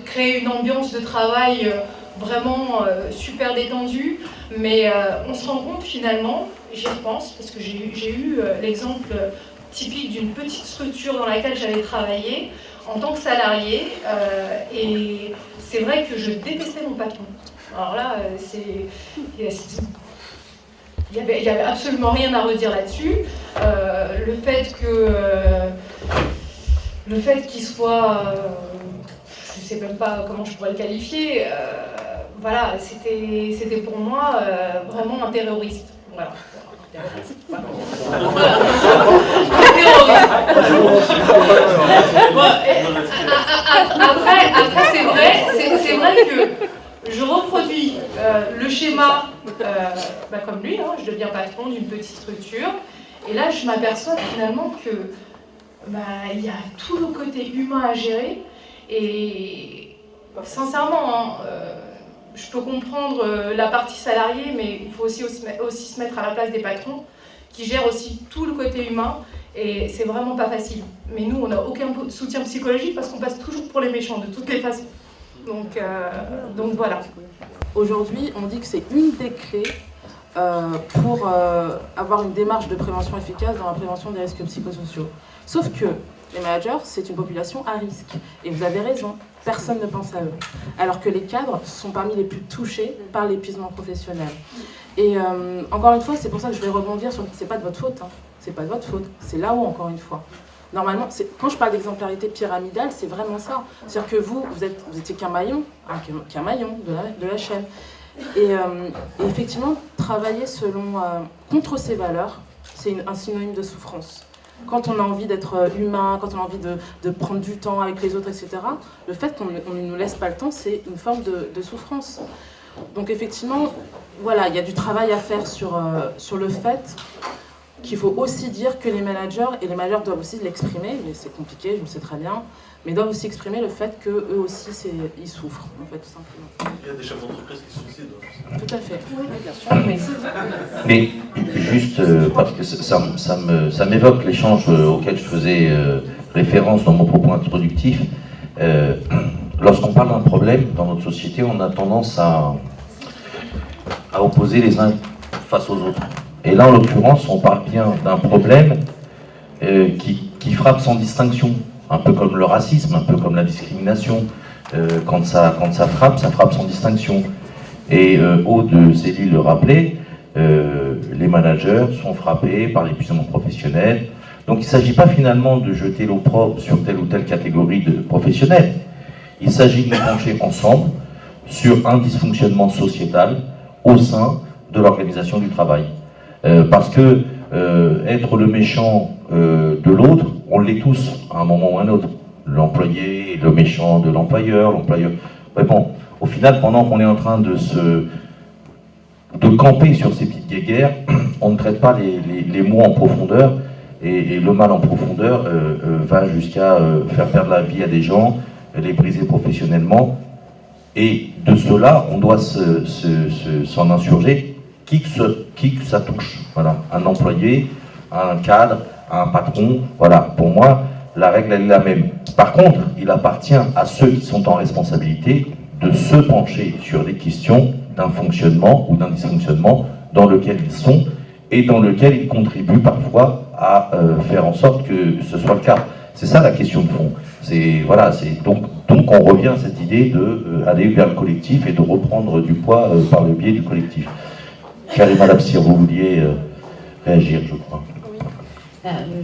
créer une ambiance de travail vraiment super détendue, mais on se rend compte finalement, j'y repense, parce que j'ai eu l'exemple typique d'une petite structure dans laquelle j'avais travaillé en tant que salarié, et c'est vrai que je détestais mon patron. Alors là, il n'y avait absolument rien à redire là-dessus. Le fait qu'il soit, je ne sais même pas comment je pourrais le qualifier, voilà, c'était pour moi vraiment un terroriste. Voilà. Après c'est vrai que je reproduis le schéma comme lui, hein, je deviens patron d'une petite structure, et là je m'aperçois finalement que il y a tout le côté humain à gérer, et sincèrement, je peux comprendre la partie salariée, mais il faut aussi se mettre à la place des patrons qui gèrent aussi tout le côté humain, et c'est vraiment pas facile. Mais nous, on n'a aucun soutien psychologique parce qu'on passe toujours pour les méchants de toutes les façons. Donc voilà. Aujourd'hui, on dit que c'est une des clés pour avoir une démarche de prévention efficace dans la prévention des risques psychosociaux. Sauf que les managers, c'est une population à risque. Et vous avez raison, personne ne pense à eux. Alors que les cadres sont parmi les plus touchés par l'épuisement professionnel. Et encore une fois, c'est pour ça que je vais rebondir sur... C'est pas de votre faute, hein. C'est pas de votre faute. C'est là-haut, encore une fois. Normalement, quand je parle d'exemplarité pyramidale, c'est vraiment ça. C'est-à-dire que vous étiez qu'un maillon, de la chaîne. Et effectivement, travailler contre ces valeurs, c'est un synonyme de souffrance. Quand on a envie d'être humain, quand on a envie de prendre du temps avec les autres, etc., le fait qu'on ne nous laisse pas le temps, c'est une forme de souffrance. Donc effectivement, voilà, il y a du travail à faire sur le fait qu'il faut aussi dire que les managers doivent aussi l'exprimer, mais c'est compliqué, je le sais très bien, mais doivent aussi exprimer le fait qu'eux aussi, ils souffrent, en fait, tout simplement. Il y a des chefs d'entreprise qui se suicident. Tout à fait. Oui, bien sûr. Mais juste parce que ça m'évoque l'échange auquel je faisais référence dans mon propos introductif. Lorsqu'on parle d'un problème dans notre société, on a tendance à opposer les uns face aux autres. Et là, en l'occurrence, on parle bien d'un problème qui frappe sans distinction, un peu comme le racisme, un peu comme la discrimination. Quand ça frappe sans distinction. Et Aude Zélie le rappelait, les managers sont frappés par l'épuisement professionnel. Donc il ne s'agit pas finalement de jeter l'opprobre sur telle ou telle catégorie de professionnels. Il s'agit de nous pencher ensemble sur un dysfonctionnement sociétal au sein de l'organisation du travail. Parce que être le méchant de l'autre, on l'est tous à un moment ou à un autre. L'employé, le méchant de l'employeur, l'employeur... Mais bon, au final, pendant qu'on est en train de camper sur ces petites guéguerres, on ne traite pas les maux en profondeur, et le mal en profondeur va jusqu'à faire perdre la vie à des gens, les briser professionnellement, et de cela, on doit s'en insurger, qui que ça touche. Voilà, un employé, un cadre, un patron, voilà, pour moi, la règle elle est la même. Par contre, il appartient à ceux qui sont en responsabilité de se pencher sur des questions d'un fonctionnement ou d'un dysfonctionnement dans lequel ils sont et dans lequel ils contribuent parfois à faire en sorte que ce soit le cas. C'est ça la question de fond. Donc on revient à cette idée d'aller vers le collectif et de reprendre du poids par le biais du collectif. Karima Labsir, vous vouliez réagir, je crois.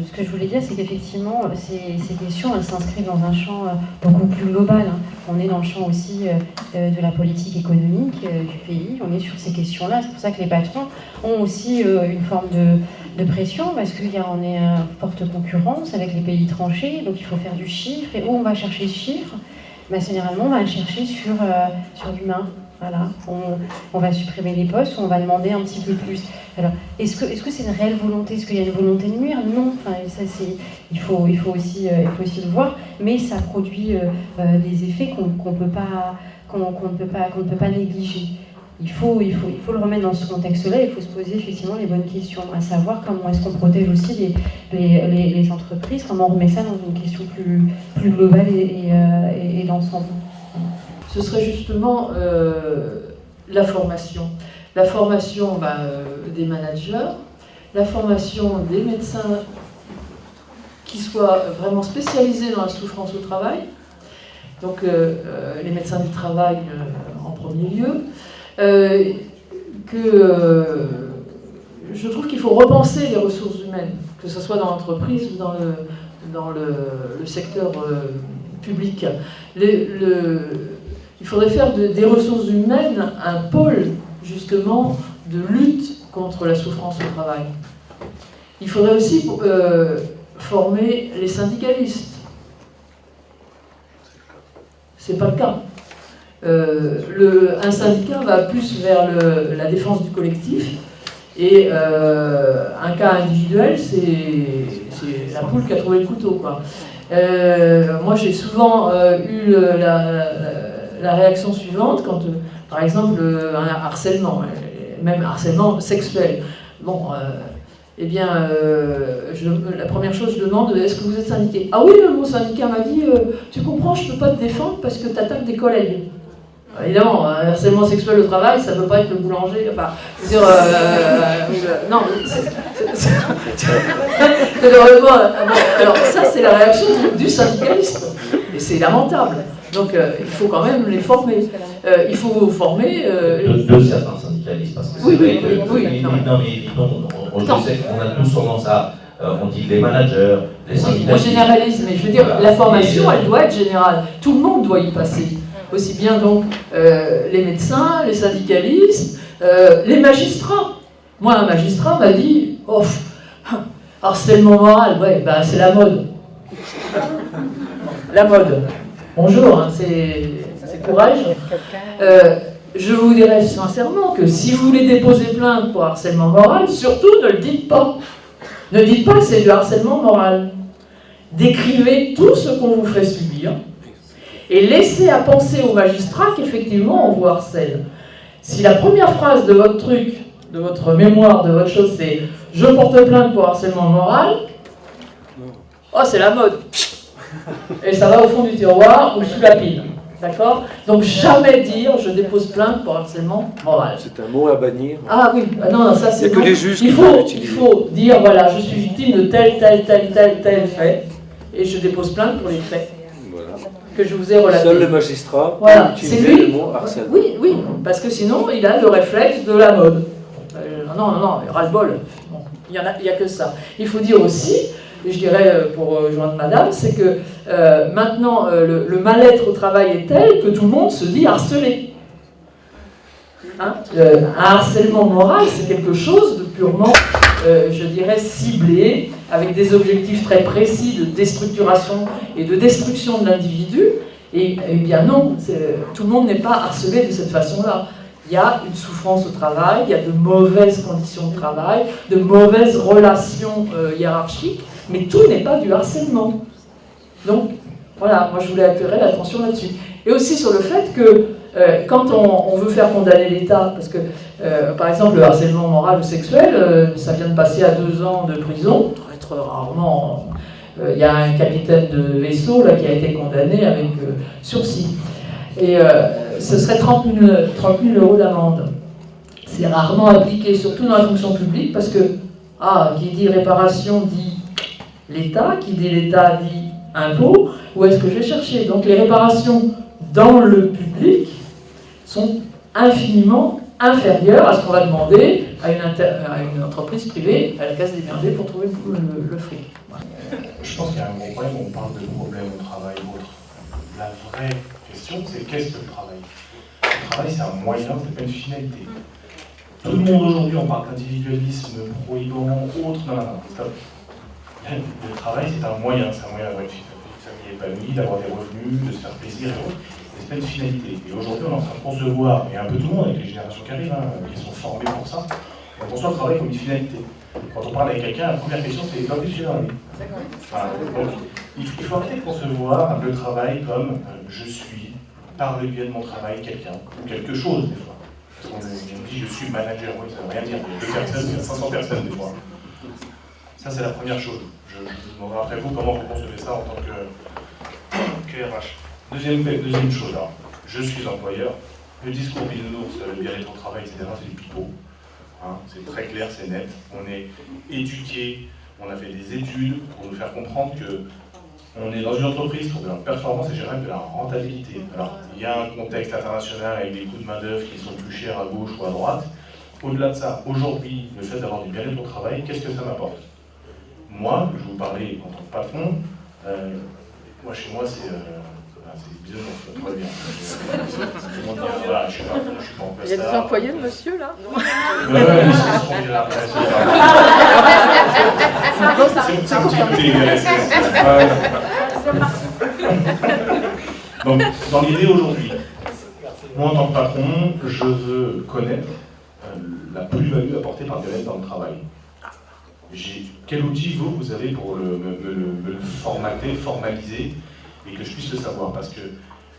Ce que je voulais dire, c'est qu'effectivement, ces questions, elles s'inscrivent dans un champ beaucoup plus global. On est dans le champ aussi de la politique économique du pays, on est sur ces questions-là. C'est pour ça que les patrons ont aussi une forme de pression, parce qu'on est en forte concurrence avec les pays tranchés, donc il faut faire du chiffre. Et où on va chercher ce chiffre? Généralement, on va le chercher sur l'humain. Voilà. On va supprimer les postes, ou on va demander un petit peu plus. Alors, est-ce que c'est une réelle volonté? Est-ce qu'il y a une volonté de nuire? Non. Enfin, ça, il faut aussi le voir. Mais ça produit des effets qu'on ne peut pas négliger. Il faut le remettre dans ce contexte-là. Il faut se poser effectivement les bonnes questions, à savoir comment est-ce qu'on protège aussi les entreprises, comment on remet ça dans une question plus globale et d'ensemble. Ce serait justement la formation. La formation des managers, la formation des médecins qui soient vraiment spécialisés dans la souffrance au travail, donc les médecins du travail en premier lieu, je trouve qu'il faut repenser les ressources humaines, que ce soit dans l'entreprise ou dans le secteur public. Il faudrait faire des ressources humaines un pôle, justement, de lutte contre la souffrance au travail. Il faudrait aussi former les syndicalistes. C'est pas le cas. Un syndicat va plus vers la défense du collectif, et un cas individuel, c'est la poule qui a trouvé le couteau, quoi. Moi, j'ai souvent eu la réaction suivante quand, par exemple, un harcèlement, même harcèlement sexuel. Bon, la première chose, je demande, est-ce que vous êtes syndiqué? Ah oui, mon syndicat m'a dit, tu comprends, je ne peux pas te défendre parce que tu attaques des collègues. Évidemment, un harcèlement sexuel au travail, ça ne peut pas être le boulanger. Enfin, je veux dire, non, alors ça, c'est la réaction du syndicaliste. Et c'est lamentable. Donc, il faut quand même les former. Il faut former... de certains syndicalistes, parce que c'est vrai que... Oui, on sait qu'on a tous tendance à... on dit les managers, les syndicalistes... On généralise, mais je veux dire, la formation, elle doit être générale. Tout le monde doit y passer. Aussi bien donc les médecins, les syndicalistes, les magistrats. Moi, un magistrat m'a dit, oh, harcèlement moral, ouais, c'est la mode. La mode. Bonjour, hein, c'est courage. Je vous dirais sincèrement que si vous voulez déposer plainte pour harcèlement moral, surtout ne le dites pas. Ne dites pas que c'est du harcèlement moral. Décrivez tout ce qu'on vous fait subir et laissez à penser aux magistrats qu'effectivement on vous harcèle. Si la première phrase de votre truc, de votre mémoire, de votre chose, c'est « je porte plainte pour harcèlement moral », oh, c'est la mode. Et ça va au fond du tiroir ou sous la pile. D'accord? Donc jamais dire je dépose plainte pour harcèlement moral. C'est un mot à bannir. Ah oui, non, ça c'est... Il n'y a que les juges il faut dire voilà, je suis victime de tel fait et je dépose plainte pour les faits. Voilà. Que je vous ai relaté. Seul le magistrat voilà, utilise le mot harcèlement. Oui, parce que sinon il a le réflexe de la mode. Non, ras-le-bol. Bon, il n'y a que ça. Il faut dire aussi, et je dirais pour rejoindre madame, c'est que maintenant le mal-être au travail est tel que tout le monde se dit harcelé. Hein? Un harcèlement moral, c'est quelque chose de purement, je dirais, ciblé, avec des objectifs très précis de déstructuration et de destruction de l'individu. Et bien non, tout le monde n'est pas harcelé de cette façon-là. Il y a une souffrance au travail, il y a de mauvaises conditions de travail, de mauvaises relations hiérarchiques, mais tout n'est pas du harcèlement. Donc, voilà, moi je voulais attirer l'attention là-dessus. Et aussi sur le fait que quand on veut faire condamner l'État, parce que par exemple le harcèlement moral ou sexuel, ça vient de passer à 2 ans de prison, très rarement. Il y a un capitaine de vaisseau là, qui a été condamné avec sursis. Et ce serait 30 000 euros d'amende. C'est rarement appliqué, surtout dans la fonction publique, parce que, qui dit réparation dit l'État, qui dit l'État dit impôt, où est-ce que je vais chercher? Donc les réparations dans le public sont infiniment inférieures à ce qu'on va demander à une entreprise privée, elle va se démerder pour trouver le fric. Voilà. Je pense qu'il y a un gros problème, on parle de problème au travail ou autre. La vraie question, c'est qu'est-ce que le travail? Le travail, c'est un moyen, c'est pas une finalité. Tout le monde aujourd'hui, on parle d'individualisme, prohibant, autre, non, stop. Le travail, c'est un moyen d'avoir une famille épanouie, d'avoir des revenus, de se faire plaisir et autres. C'est pas une finalité. Et aujourd'hui, on est en train de concevoir, et un peu tout le monde, avec les générations qui arrivent, qui sont formées pour ça, on conçoit le travail comme une finalité. Quand on parle avec quelqu'un, la première question, c'est comment tu es dans la vie. Voilà. Donc, il faut arrêter de concevoir le travail comme je suis, par le biais de mon travail, quelqu'un, ou quelque chose, des fois. Parce qu'on dit je suis manager, oui, ça ne veut rien dire. Il y a 2 personnes, il y a 500 personnes, des fois. Ça, c'est la première chose. Je vous demanderai après vous comment vous concevez ça en tant que RH. Deuxième chose, alors, je suis employeur. Le discours bisounours, le bien-être au travail, etc., c'est du pipeau. Hein, c'est très clair, c'est net. On est éduqué, on a fait des études pour nous faire comprendre que on est dans une entreprise pour de la performance et gérer de la rentabilité. Alors, il y a un contexte international avec des coûts de main-d'œuvre qui sont plus chers à gauche ou à droite. Au-delà de ça, aujourd'hui, le fait d'avoir du bien-être au travail, qu'est-ce que ça m'apporte? Moi, je vais vous parler en tant que patron, moi chez moi c'est bisounours, ça va bien. Voilà, je suis pas en place. Il y a des employés de monsieur là? Ouais, ils seront là après. C'est un petit côté. Donc, dans l'idée aujourd'hui, moi en tant que patron, je veux connaître la plus-value apportée par le bien-être dans le travail. Quel outil vous avez pour me formater, formaliser, et que je puisse le savoir, parce que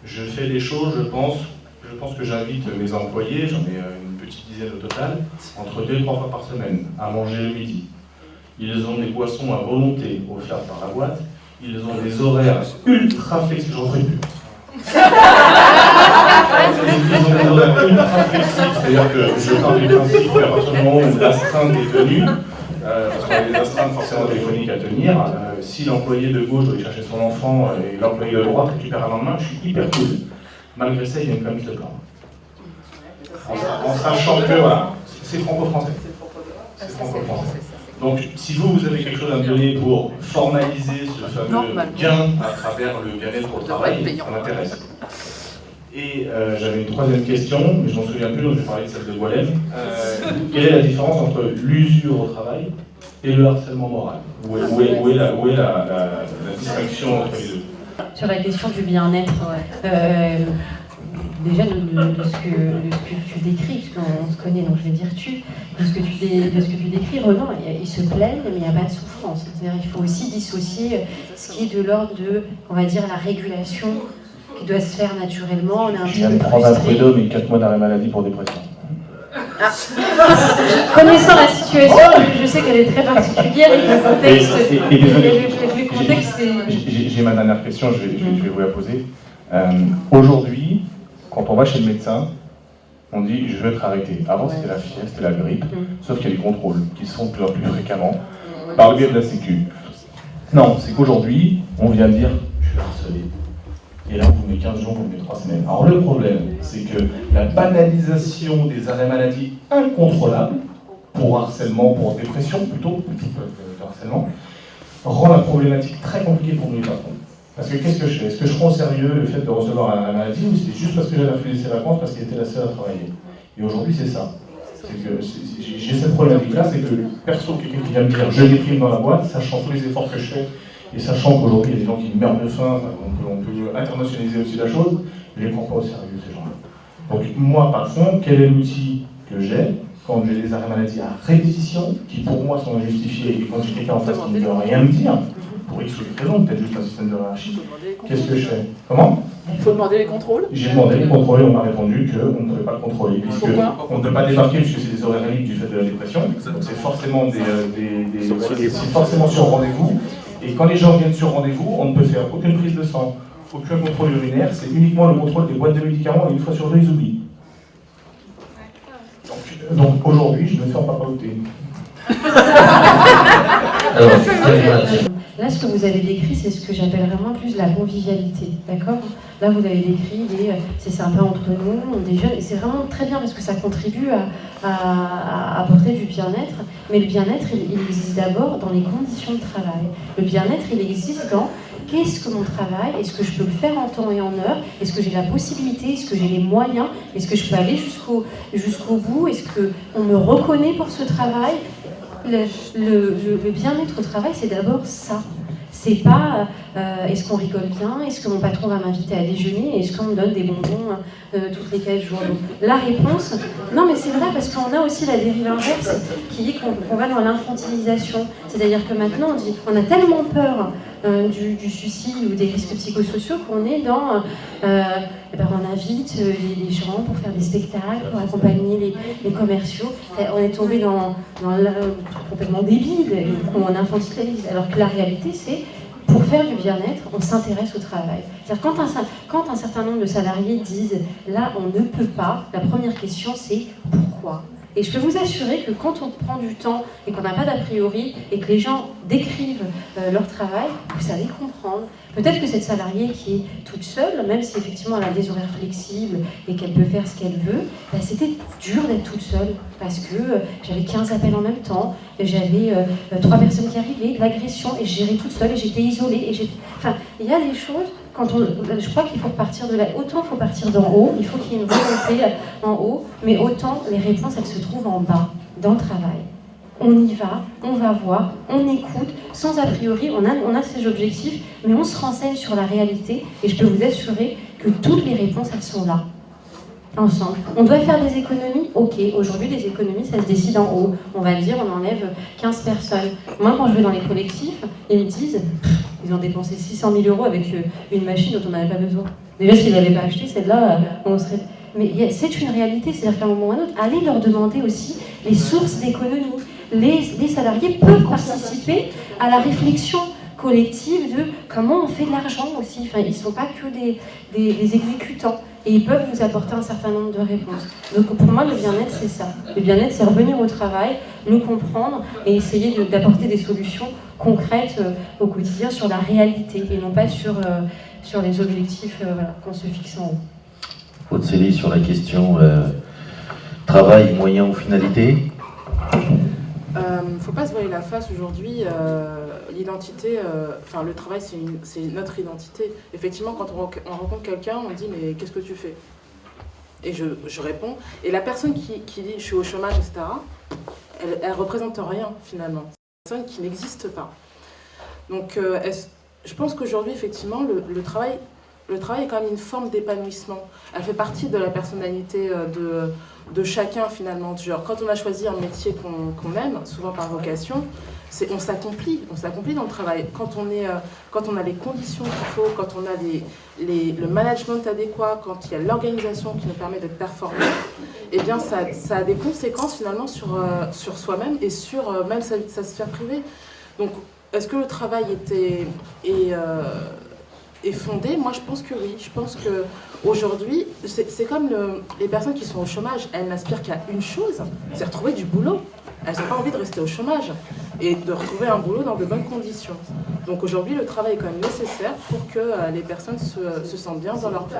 je fais des choses, je pense que j'invite mes employés, j'en ai une petite dizaine au total, entre 2 et 3 fois par semaine, à manger le midi. Ils ont des boissons à volonté offertes par la boîte, ils ont des horaires ultra flexibles, j'en ferai plus. Ils ont des horaires ultra flexibles, c'est-à-dire que je pars du principe qu'à partir du moment où l'astreinte est tenue, parce qu'on a des astreintes forcément téléphoniques à tenir, si l'employé de gauche doit aller chercher son enfant et l'employé de droite récupère un lendemain, je suis hyper cool. Malgré ça, il vient quand même se plaindre. En sachant que, voilà, c'est franco-français. C'est franco-français. Donc, si vous avez quelque chose à me donner pour formaliser ce fameux gain à travers le bien-être au travail, ça m'intéresse. Et j'avais une troisième question, mais je m'en souviens plus, donc je vais parler de celle de Boilem. Quelle est la différence entre l'usure au travail et le harcèlement moral? Où est la distinction entre les deux? Sur la question du bien-être, déjà de ce que tu décris, puisqu'on se connaît, donc je vais dire tu, de ce que tu décris, Renan, ils se plaignent, mais il n'y a pas de souffrance. C'est-à-dire qu'il faut aussi dissocier ce qui est de l'ordre de, on va dire, la régulation qui doit se faire naturellement. On est un je viens de prendre un prud'homme et 4 mois d'arrêt maladie pour dépression. Ah. Connaissant la situation, je sais qu'elle est très particulière et que le contexte est... J'ai ma dernière question, je vais vous la poser. Aujourd'hui, quand on va chez le médecin, on dit je veux être arrêté. Avant c'était la fièvre, c'était la grippe, sauf qu'il y a des contrôles qui se font de plus en plus fréquemment par le biais de la Sécu. Non, c'est qu'aujourd'hui, on vient de dire je suis harcelé. Et là, on vous met 15 jours, on vous met 3 semaines. Alors le problème, c'est que la banalisation des arrêts maladie incontrôlables, pour harcèlement, pour dépression plutôt que harcèlement, rend la problématique très compliquée pour nous les patrons. Parce que qu'est-ce que je fais? Est-ce que je prends au sérieux le fait de recevoir un arrêt maladie ou c'est juste parce que j'avais refusé ses vacances parce qu'il était la seule à travailler? Et aujourd'hui, c'est ça. J'ai cette problématique-là, c'est que perso, quelqu'un qui vient me dire je déprime dans la boîte, sachant tous les efforts que je fais, et sachant qu'aujourd'hui il y a des gens qui meurent de faim, on peut internationaliser aussi la chose, je ne les prends pas au sérieux, ces gens-là. Donc moi, patron, quel est l'outil que j'ai quand j'ai des arrêts maladie à répétition, qui pour moi sont injustifiés, et quand j'ai quelqu'un en face qui ne veut rien me dire, pour X ou Y raison, peut-être juste un système de hiérarchie, qu'est-ce que je fais? Comment? Il faut demander les contrôles. J'ai demandé les contrôles et on m'a répondu qu'on ne pouvait pas le contrôler, puisqu'on ne peut pas débarquer puisque c'est des horaires limites du fait de la dépression, donc c'est forcément c'est forcément sur rendez-vous. Et quand les gens viennent sur rendez-vous, on ne peut faire aucune prise de sang, aucun contrôle urinaire, c'est uniquement le contrôle des boîtes de médicaments et une fois sur 2, ils oublient. Donc aujourd'hui, je me fais en papaoter. Là, ce que vous avez décrit, c'est ce que j'appelle vraiment plus la convivialité, d'accord? Là, vous avez décrit c'est sympa entre nous, on déjeune, et c'est vraiment très bien parce que ça contribue à apporter du bien-être. Mais le bien-être, il existe d'abord dans les conditions de travail. Le bien-être, il existe dans qu'est-ce que mon travail, est-ce que je peux le faire en temps et en heure, est-ce que j'ai la possibilité, est-ce que j'ai les moyens, est-ce que je peux aller jusqu'au bout, est-ce qu'on me reconnaît pour ce travail. Le bien-être au travail, c'est d'abord ça. C'est pas est-ce qu'on rigole bien, est-ce que mon patron va m'inviter à déjeuner, est-ce qu'on me donne des bonbons toutes les 4 jours. Donc, la réponse, non mais c'est vrai parce qu'on a aussi la dérive inverse qui est qu'on va dans l'infantilisation. C'est-à-dire que maintenant on a tellement peur du suicide ou des risques psychosociaux qu'on est dans on invite les gens pour faire des spectacles, pour accompagner les commerciaux. On est tombé dans complètement débile, on infantilise. Alors que la réalité c'est pour faire du bien-être, on s'intéresse au travail. C'est-à-dire quand un certain nombre de salariés disent « là, on ne peut pas », la première question c'est « pourquoi ?» Et je peux vous assurer que quand on prend du temps et qu'on n'a pas d'a priori et que les gens décrivent leur travail, vous savez comprendre. Peut-être que cette salariée qui est toute seule, même si effectivement elle a des horaires flexibles et qu'elle peut faire ce qu'elle veut, c'était dur d'être toute seule parce que j'avais 15 appels en même temps, j'avais 3 personnes qui arrivaient, de l'agression et je gérais toute seule et j'étais isolée. Enfin, il y a des choses... je crois qu'il faut partir de là. Autant il faut partir d'en haut, il faut qu'il y ait une volonté en haut, mais autant les réponses elles se trouvent en bas, dans le travail. On y va, on va voir, on écoute, sans a priori, on a ces objectifs, mais on se renseigne sur la réalité et je peux vous assurer que toutes les réponses elles sont là. Ensemble. On doit faire des économies, ok, aujourd'hui les économies ça se décide en haut. On va dire on enlève 15 personnes. Moi quand je vais dans les collectifs, ils me disent ils ont dépensé 600 000 € avec une machine dont on n'avait pas besoin. Déjà s'ils n'avaient pas acheté celle-là, on serait... Mais c'est une réalité, c'est-à-dire qu'à un moment ou à un autre, allez leur demander aussi les sources d'économie. Les salariés peuvent participer à la réflexion collective de comment on fait de l'argent aussi. Enfin, ils ne sont pas que des exécutants. Et ils peuvent vous apporter un certain nombre de réponses. Donc pour moi, le bien-être, c'est ça. Le bien-être, c'est revenir au travail, le comprendre et essayer d'apporter des solutions concrètes au quotidien sur la réalité et non pas sur les objectifs qu'on se fixe en haut. Aude Célie, sur la question travail, moyen ou finalité. Faut pas se voiler la face aujourd'hui. L'identité, le travail, c'est notre identité. Effectivement, quand on rencontre quelqu'un, on dit mais qu'est-ce que tu fais? Et je réponds. Et la personne qui dit je suis au chômage, etc. Elle représente rien finalement. C'est une personne qui n'existe pas. Donc, je pense qu'aujourd'hui, effectivement, le travail est quand même une forme d'épanouissement. Elle fait partie de la personnalité de chacun finalement. Genre, quand on a choisi un métier qu'on aime, souvent par vocation, on s'accomplit dans le travail. Quand on a les conditions qu'il faut, quand on a le management adéquat, quand il y a l'organisation qui nous permet d'être performants, eh bien ça a des conséquences finalement sur soi-même et sur même sa sphère privée. Donc, est-ce que le travail est fondé? Moi, je pense que oui. Je pense qu'aujourd'hui, c'est comme les personnes qui sont au chômage, elles n'aspirent qu'à une chose, c'est retrouver du boulot. Elles n'ont pas envie de rester au chômage et de retrouver un boulot dans de bonnes conditions. Donc aujourd'hui, le travail est quand même nécessaire pour que les personnes se sentent bien dans leur vie.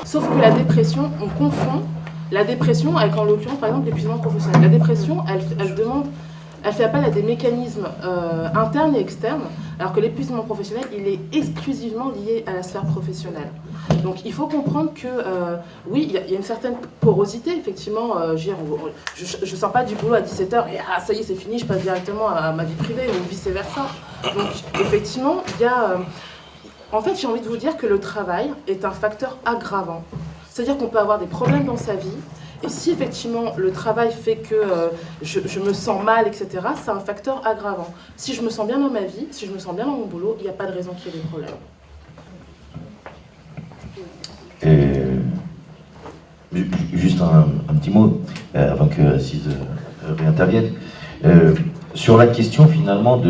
Sauf que la dépression, on confond la dépression avec, en l'occurrence, par exemple, l'épuisement professionnel. La dépression, elle fait appel à des mécanismes internes et externes, alors que l'épuisement professionnel, il est exclusivement lié à la sphère professionnelle. Donc il faut comprendre que, oui, il y a une certaine porosité, effectivement. Je ne sors pas du boulot à 17h et ça y est, c'est fini, je passe directement à ma vie privée ou vice-versa. Donc effectivement, il y a... en fait, j'ai envie de vous dire que le travail est un facteur aggravant. C'est-à-dire qu'on peut avoir des problèmes dans sa vie, et si effectivement le travail fait que je me sens mal, etc., c'est un facteur aggravant. Si je me sens bien dans ma vie, si je me sens bien dans mon boulot, il n'y a pas de raison qu'il y ait des problèmes. Juste un petit mot, avant que Assise réintervienne. Sur la question finalement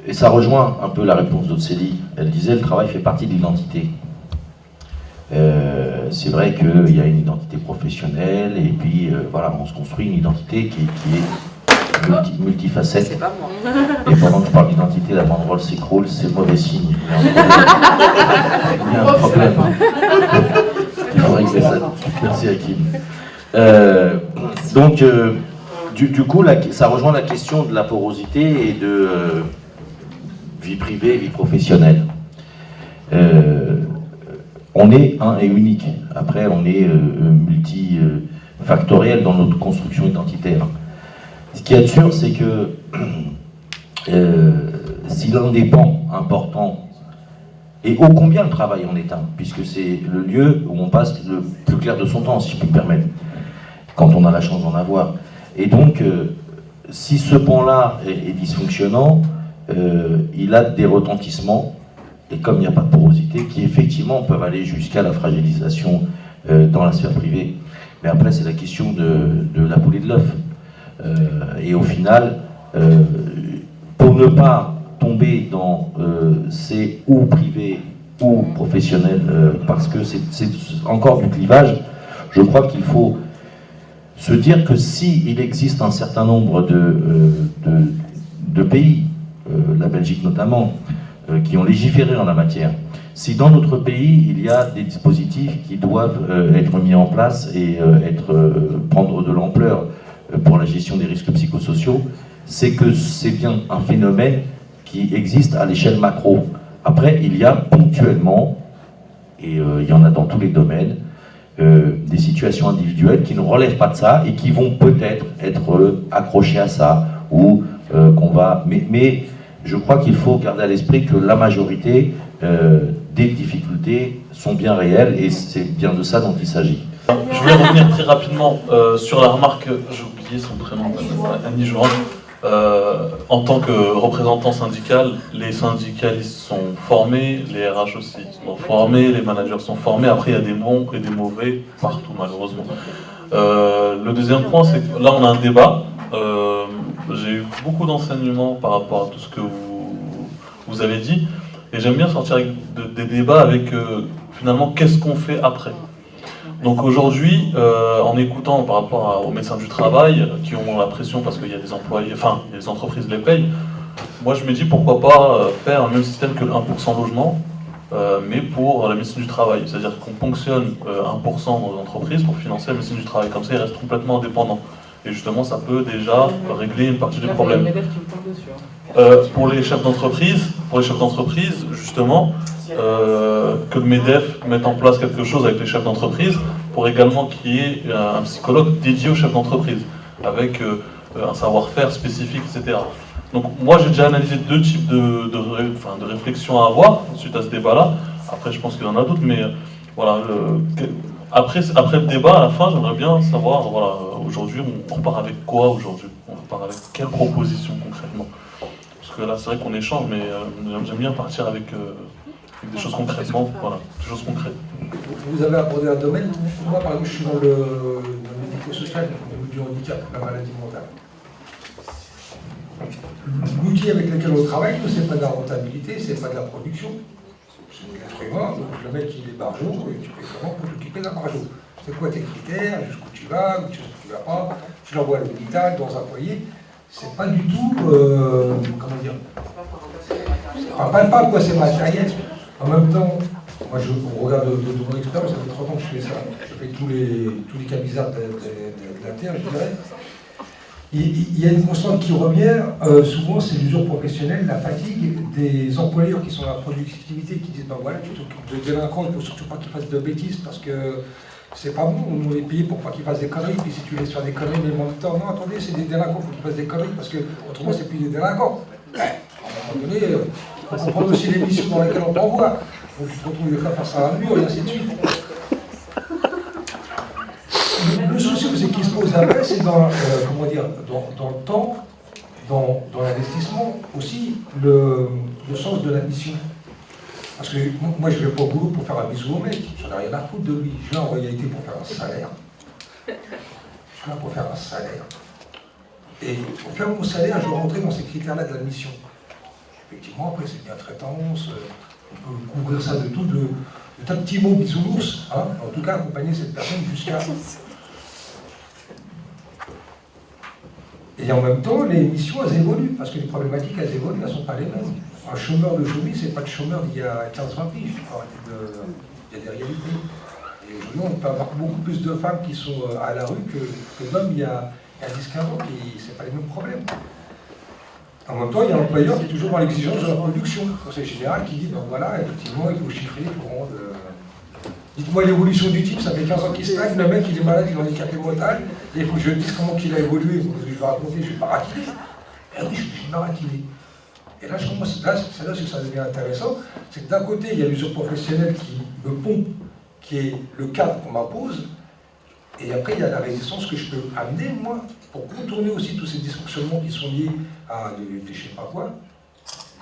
et ça rejoint un peu la réponse d'Aude Célie, elle disait le travail fait partie de l'identité. C'est vrai qu'il y a une identité professionnelle et puis voilà, on se construit une identité qui est multifacette. C'est pas moi. Et pendant que je parle d'identité, la banderole s'écroule, c'est mauvais signe. Il y a un problème. Il faut régler ça. Merci Hakim. Donc, du coup, ça rejoint la question de la porosité et de vie privée et vie professionnelle. On est un et unique. Après, on est multifactoriel dans notre construction identitaire. Ce qui est sûr, c'est que si l'un des pans importants, et ô combien le travail en est un, puisque c'est le lieu où on passe le plus clair de son temps, si je puis me permettre, quand on a la chance d'en avoir. Et donc, si ce pan-là est dysfonctionnant, il a des retentissements, et comme il n'y a pas de porosité, qui effectivement peuvent aller jusqu'à la fragilisation dans la sphère privée. Mais après, c'est la question de la poule et de l'œuf. Et au final, pour ne pas tomber dans ces ou privés ou professionnels, parce que c'est encore du clivage, je crois qu'il faut se dire que s'il existe un certain nombre de pays, la Belgique notamment, qui ont légiféré en la matière, si dans notre pays il y a des dispositifs qui doivent être mis en place et prendre de l'ampleur pour la gestion des risques psychosociaux, c'est que c'est bien un phénomène qui existe à l'échelle macro. Après, il y a ponctuellement, et il y en a dans tous les domaines, des situations individuelles qui ne relèvent pas de ça et qui vont peut-être être accrochées à ça, ou qu'on va... Mais je crois qu'il faut garder à l'esprit que la majorité des difficultés sont bien réelles, et c'est bien de ça dont il s'agit. Je voulais revenir très rapidement sur la remarque, j'ai oublié son prénom, Annie Jouan. En tant que représentant syndical, les syndicalistes sont formés, les RH aussi sont formés, les managers sont formés. Après, il y a des bons et des mauvais partout, malheureusement. Le deuxième point, c'est que là, on a un débat. J'ai eu beaucoup d'enseignements par rapport à tout ce que vous avez dit. Et j'aime bien sortir avec des débats avec, finalement, qu'est-ce qu'on fait après. Donc aujourd'hui, en écoutant par rapport aux médecins du travail qui ont la pression parce qu'il y a des employés, enfin, les entreprises les payent, moi je me dis pourquoi pas faire le même système que le 1% logement, mais pour la médecine du travail. C'est-à-dire qu'on ponctionne 1% dans les entreprises pour financer la médecine du travail. Comme ça, ils restent complètement indépendants. Et justement, ça peut déjà régler une partie des problèmes. Pour les chefs d'entreprise, justement, que le MEDEF mette en place quelque chose avec les chefs d'entreprise pour également qu'il y ait un psychologue dédié aux chefs d'entreprise, avec un savoir-faire spécifique, etc. Donc moi j'ai déjà analysé deux types de réflexions à avoir suite à ce débat-là. Après je pense qu'il y en a d'autres, mais voilà. Après le débat, à la fin, j'aimerais bien savoir, voilà, aujourd'hui on repart avec quoi aujourd'hui? On repart avec quelles propositions concrètement? Parce que là c'est vrai qu'on échange, mais j'aime bien partir avec des choses concrètement, voilà, des choses concrètes. Vous avez abordé un domaine, moi par exemple je suis dans le médico-social, au niveau du handicap, la maladie mentale. L'outil avec lequel on travaille, c'est pas de la rentabilité, c'est pas de la production. C'est de l'être humain, donc le mec il est barjot, et tu fais comment pour t'occuper d'un barjot? C'est quoi tes critères, jusqu'où tu vas, où tu vas pas, tu l'envoies à l'hôpital, dans un foyer. C'est pas du tout, comment dire, ça rappelle pas quoi c'est matériel. En même temps, moi on regarde de mon expérience, ça fait 30 ans que je fais ça. Je fais tous les camisards de la Terre, je dirais. Il y a une constante qui revient, souvent c'est l'usure professionnelle, la fatigue des employeurs qui sont dans la productivité, qui disent ben voilà, tu t'occupes de délinquants, il ne faut surtout pas qu'ils fassent de bêtises parce que c'est pas bon, on est payé pour pas qu'ils fassent des conneries, puis si tu laisses faire des conneries, mais en même temps, non attendez, c'est des délinquants, il faut qu'ils fassent des conneries parce que autrement c'est plus des délinquants. À un moment donné, il faut comprendre aussi les missions dans lesquelles on t'envoie. Donc tu te retrouves des fois face à un mur et ainsi de suite. Le souci, c'est qu'il se pose après, c'est dans, comment dire, dans le temps, dans l'investissement, aussi le sens de la mission. Parce que moi, je ne vais pas au boulot pour faire un bisou au mec, j'en ai rien à foutre de lui. Je viens en réalité pour faire un salaire. Je viens pour faire un salaire. Et pour faire mon salaire, je dois rentrer dans ces critères-là de la mission. Effectivement, après, c'est bien traitance, on peut couvrir ça de tout, de tas de petits mots bisounours, hein, en tout cas, accompagner cette personne jusqu'à... Et en même temps, les missions, elles évoluent, parce que les problématiques, elles évoluent, elles ne sont pas les mêmes. Un chômeur de chômage, c'est pas le chômeur d'il y a 15-20 piges. Il y a des réalités. Et aujourd'hui, on peut avoir beaucoup plus de femmes qui sont à la rue que d'hommes il y a 10-15 ans, et ce n'est pas les mêmes problèmes. En même temps, il y a l'employeur qui est toujours dans l'exigence de la production. Le Conseil général qui dit, ben voilà, effectivement, il faut chiffrer pour rendre... Dites-moi l'évolution du type, ça fait 15 ans qu'il stagne, le mec il est malade, il est handicapé mental, et il faut que je dise comment il a évolué, je vais raconter, je vais pas ratiner. Eh oui, je vais pas ratiner. Et là, je commence, c'est là que ça devient intéressant, c'est que d'un côté, il y a l'usure professionnelle qui me pompe, qui est le cadre qu'on m'impose, et après, il y a la résistance que je peux amener, moi, pour contourner aussi tous ces dysfonctionnements qui sont liés à je ne sais pas quoi.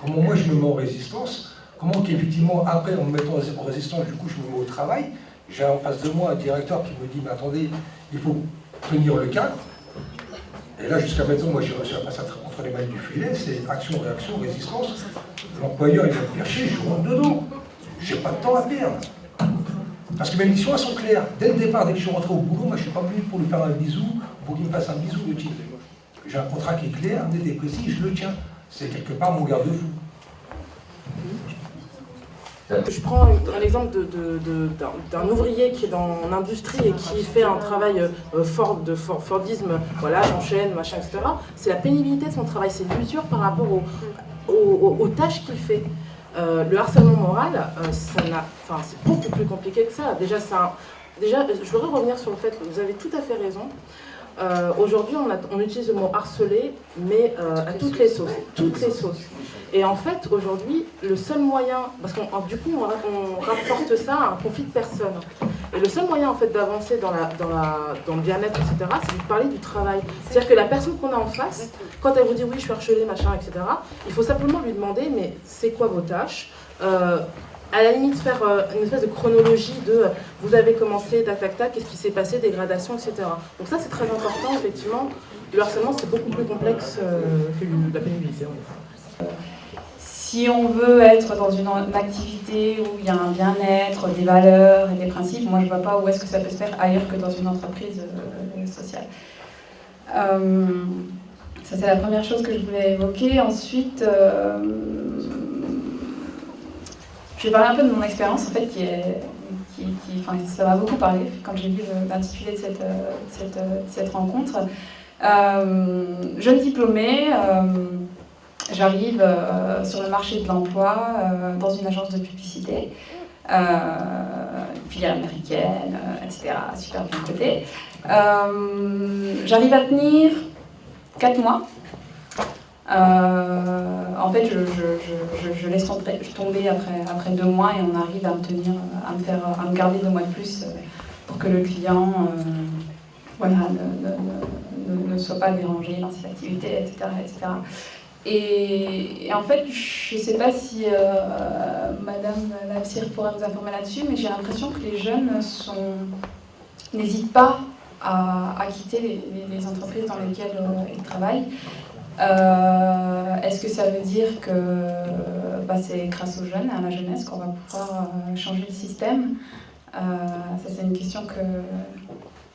Comment moi, je me mets en résistance. Comment qu'effectivement, après, en me mettant en résistance, du coup, je me mets au travail. J'ai en face de moi un directeur qui me dit, mais attendez, il faut tenir le cadre. Et là, jusqu'à maintenant, moi, j'ai réussi à passer entre les mailles du filet, c'est action, réaction, résistance. L'employeur, il va me percher, je rentre dedans. J'ai pas de temps à perdre. Parce que mes missions, elles sont claires. Dès le départ, dès que je suis rentré au boulot, moi, je ne suis pas venu pour lui faire un bisou, pour qu'il me fasse un bisou, le type. J'ai un contrat qui est clair, net et précis, je le tiens. C'est quelque part mon garde-fou. Je prends un exemple d'un ouvrier qui est dans l'industrie et qui fait un travail Fordisme, voilà, j'enchaîne, machin, etc. C'est la pénibilité de son travail, c'est l'usure par rapport aux tâches qu'il fait. Le harcèlement moral, c'est beaucoup plus compliqué que ça. Déjà, je voudrais revenir sur le fait que vous avez tout à fait raison. Aujourd'hui, on utilise le mot harceler, mais à toutes les sauces. Toutes les sauces. Et en fait, aujourd'hui, le seul moyen, parce qu'on du coup, on rapporte ça à un conflit de personnes. Et le seul moyen, en fait, d'avancer dans le bien-être, etc., c'est de parler du travail. C'est-à-dire que la personne qu'on a en face, quand elle vous dit oui, je suis harcelée, machin, etc., il faut simplement lui demander, mais c'est quoi vos tâches ? À la limite, faire une espèce de chronologie de vous avez commencé, tac, tac, tac, qu'est-ce qui s'est passé, dégradation, etc. Donc ça, c'est très important, effectivement. Le harcèlement, c'est beaucoup plus complexe que la pénibilité. Si on veut être dans une activité où il y a un bien-être, des valeurs et des principes, moi je ne vois pas où est-ce que ça peut se faire ailleurs que dans une entreprise sociale. Ça c'est la première chose que je voulais évoquer. Ensuite, je vais parler un peu de mon expérience en fait ça m'a beaucoup parlé quand j'ai vu l'intitulé de cette rencontre. Jeune diplômée, j'arrive sur le marché de l'emploi dans une agence de publicité, filiale américaine, etc. Super bien cotée. J'arrive à tenir 4 mois. En fait, je laisse tomber après 2 mois et on arrive à me tenir, à me garder 2 mois de plus pour que le client ne soit pas dérangé dans ses activités, etc. etc. Et en fait, je ne sais pas si Madame Lapsir pourra nous informer là-dessus, mais j'ai l'impression que les jeunes n'hésitent pas à quitter les entreprises dans lesquelles ils travaillent. Est-ce que ça veut dire que c'est grâce aux jeunes, à la jeunesse, qu'on va pouvoir changer le système ? Ça, c'est une question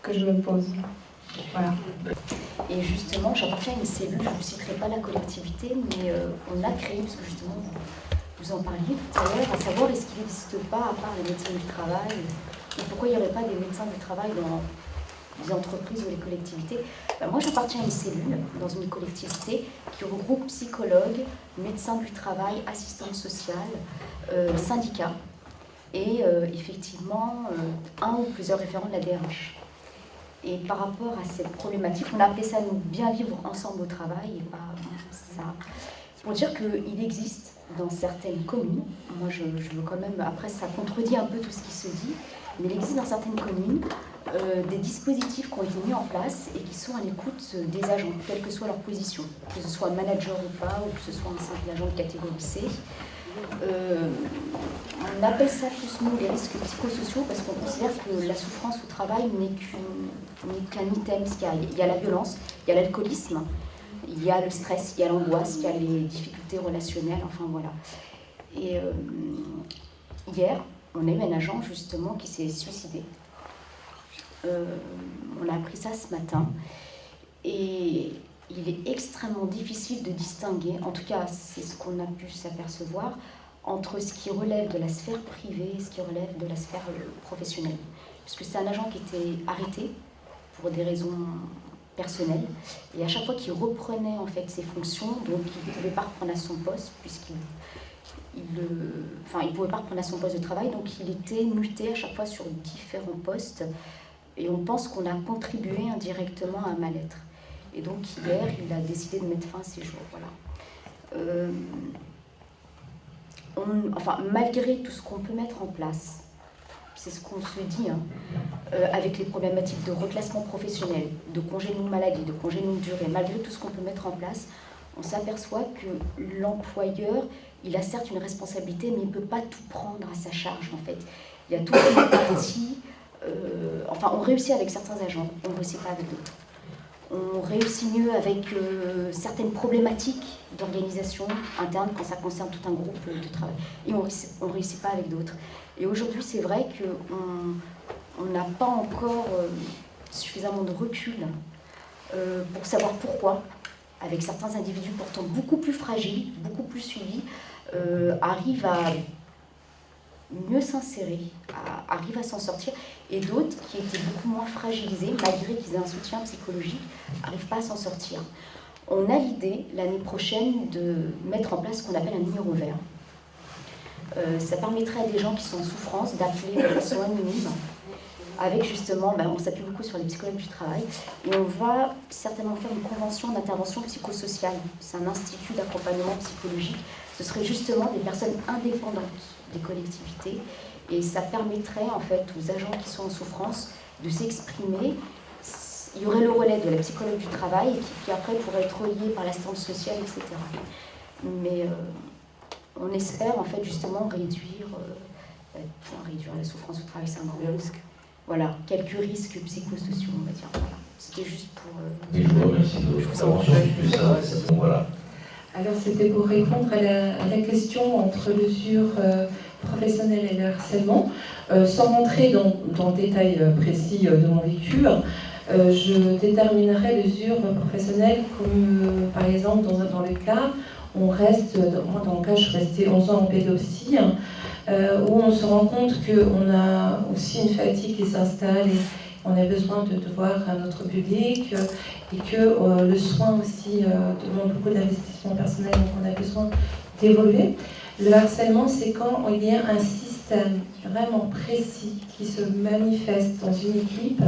que je me pose. Voilà. Et justement, j'appartiens à une cellule, je ne citerai pas la collectivité, mais on l'a créée, parce que justement, vous en parliez tout à l'heure, à savoir est-ce qu'il n'existe pas, à part les médecins du travail, et pourquoi il n'y aurait pas des médecins du travail dans les entreprises ou les collectivités. Moi, j'appartiens à une cellule, dans une collectivité, qui regroupe psychologues, médecins du travail, assistantes sociales, syndicats, et effectivement, un ou plusieurs référents de la DRH. Et par rapport à cette problématique, on a appelé ça nous bien vivre ensemble au travail, et pas ça. Pour dire qu'il existe dans certaines communes, moi je veux quand même, après ça contredit un peu tout ce qui se dit, mais il existe dans certaines communes des dispositifs qui ont été mis en place et qui sont à l'écoute des agents, quelle que soit leur position, que ce soit manager ou pas, ou que ce soit un simple agent de catégorie C. On appelle ça tous nous les risques psychosociaux parce qu'on considère que la souffrance au travail n'est qu'un item. Il y a la violence, il y a l'alcoolisme, il y a le stress, il y a l'angoisse, il y a les difficultés relationnelles, enfin voilà. Et hier, on a eu un agent justement qui s'est suicidé. On a appris ça ce matin. Et il est extrêmement difficile de distinguer, en tout cas c'est ce qu'on a pu s'apercevoir, entre ce qui relève de la sphère privée et ce qui relève de la sphère professionnelle. Puisque c'est un agent qui était arrêté pour des raisons personnelles, et à chaque fois qu'il reprenait en fait ses fonctions, donc il ne pouvait pas reprendre à son poste, puisqu'il il pouvait pas reprendre à son poste de travail, donc il était muté à chaque fois sur différents postes, et on pense qu'on a contribué indirectement à un mal-être. Et donc hier, il a décidé de mettre fin à ses jours. Voilà. Malgré tout ce qu'on peut mettre en place, c'est ce qu'on se dit, avec les problématiques de reclassement professionnel, de congé longue maladie, de congé longue durée, malgré tout ce qu'on peut mettre en place, on s'aperçoit que l'employeur, il a certes une responsabilité, mais il ne peut pas tout prendre à sa charge, en fait. Il y a toute une partie... on réussit avec certains agents, on ne réussit pas avec d'autres. On réussit mieux avec certaines problématiques d'organisation interne quand ça concerne tout un groupe de travail. Et on ne réussit pas avec d'autres. Et aujourd'hui, c'est vrai qu'on n'a pas encore suffisamment de recul pour savoir pourquoi, avec certains individus pourtant beaucoup plus fragiles, beaucoup plus suivis, arrivent à mieux s'insérer, arrivent à s'en sortir, et d'autres qui étaient beaucoup moins fragilisés, malgré qu'ils aient un soutien psychologique, n'arrivent pas à s'en sortir. On a l'idée, l'année prochaine, de mettre en place ce qu'on appelle un numéro vert. Ça permettrait à des gens qui sont en souffrance d'appeler de façon anonyme, avec justement, on s'appuie beaucoup sur les psychologues du travail, et on va certainement faire une convention d'intervention psychosociale. C'est un institut d'accompagnement psychologique. Ce serait justement des personnes indépendantes des collectivités, et ça permettrait en fait aux agents qui sont en souffrance de s'exprimer. Il y aurait le relais de la psychologue du travail qui après pourrait être relié par l'assistante sociale, etc. Mais on espère en fait justement réduire la souffrance au travail, c'est un grand risque. Voilà, quelques risques psychosociaux, on va dire. Voilà. C'était juste pour... Et je vous remercie de votre intervention. Voilà. Alors c'était pour répondre à la question entre l'usure professionnelle et le harcèlement. Sans rentrer dans le détail précis de mon vécu, je déterminerai l'usure professionnelle comme par exemple dans le cas, moi dans le cas je suis restée 11 ans en pédopsie, où on se rend compte qu'on a aussi une fatigue qui s'installe et on a besoin de voir notre public et que le soin aussi demande beaucoup d'investissement personnel, donc on a besoin d'évoluer. Le harcèlement, c'est quand il y a un système vraiment précis qui se manifeste dans une équipe,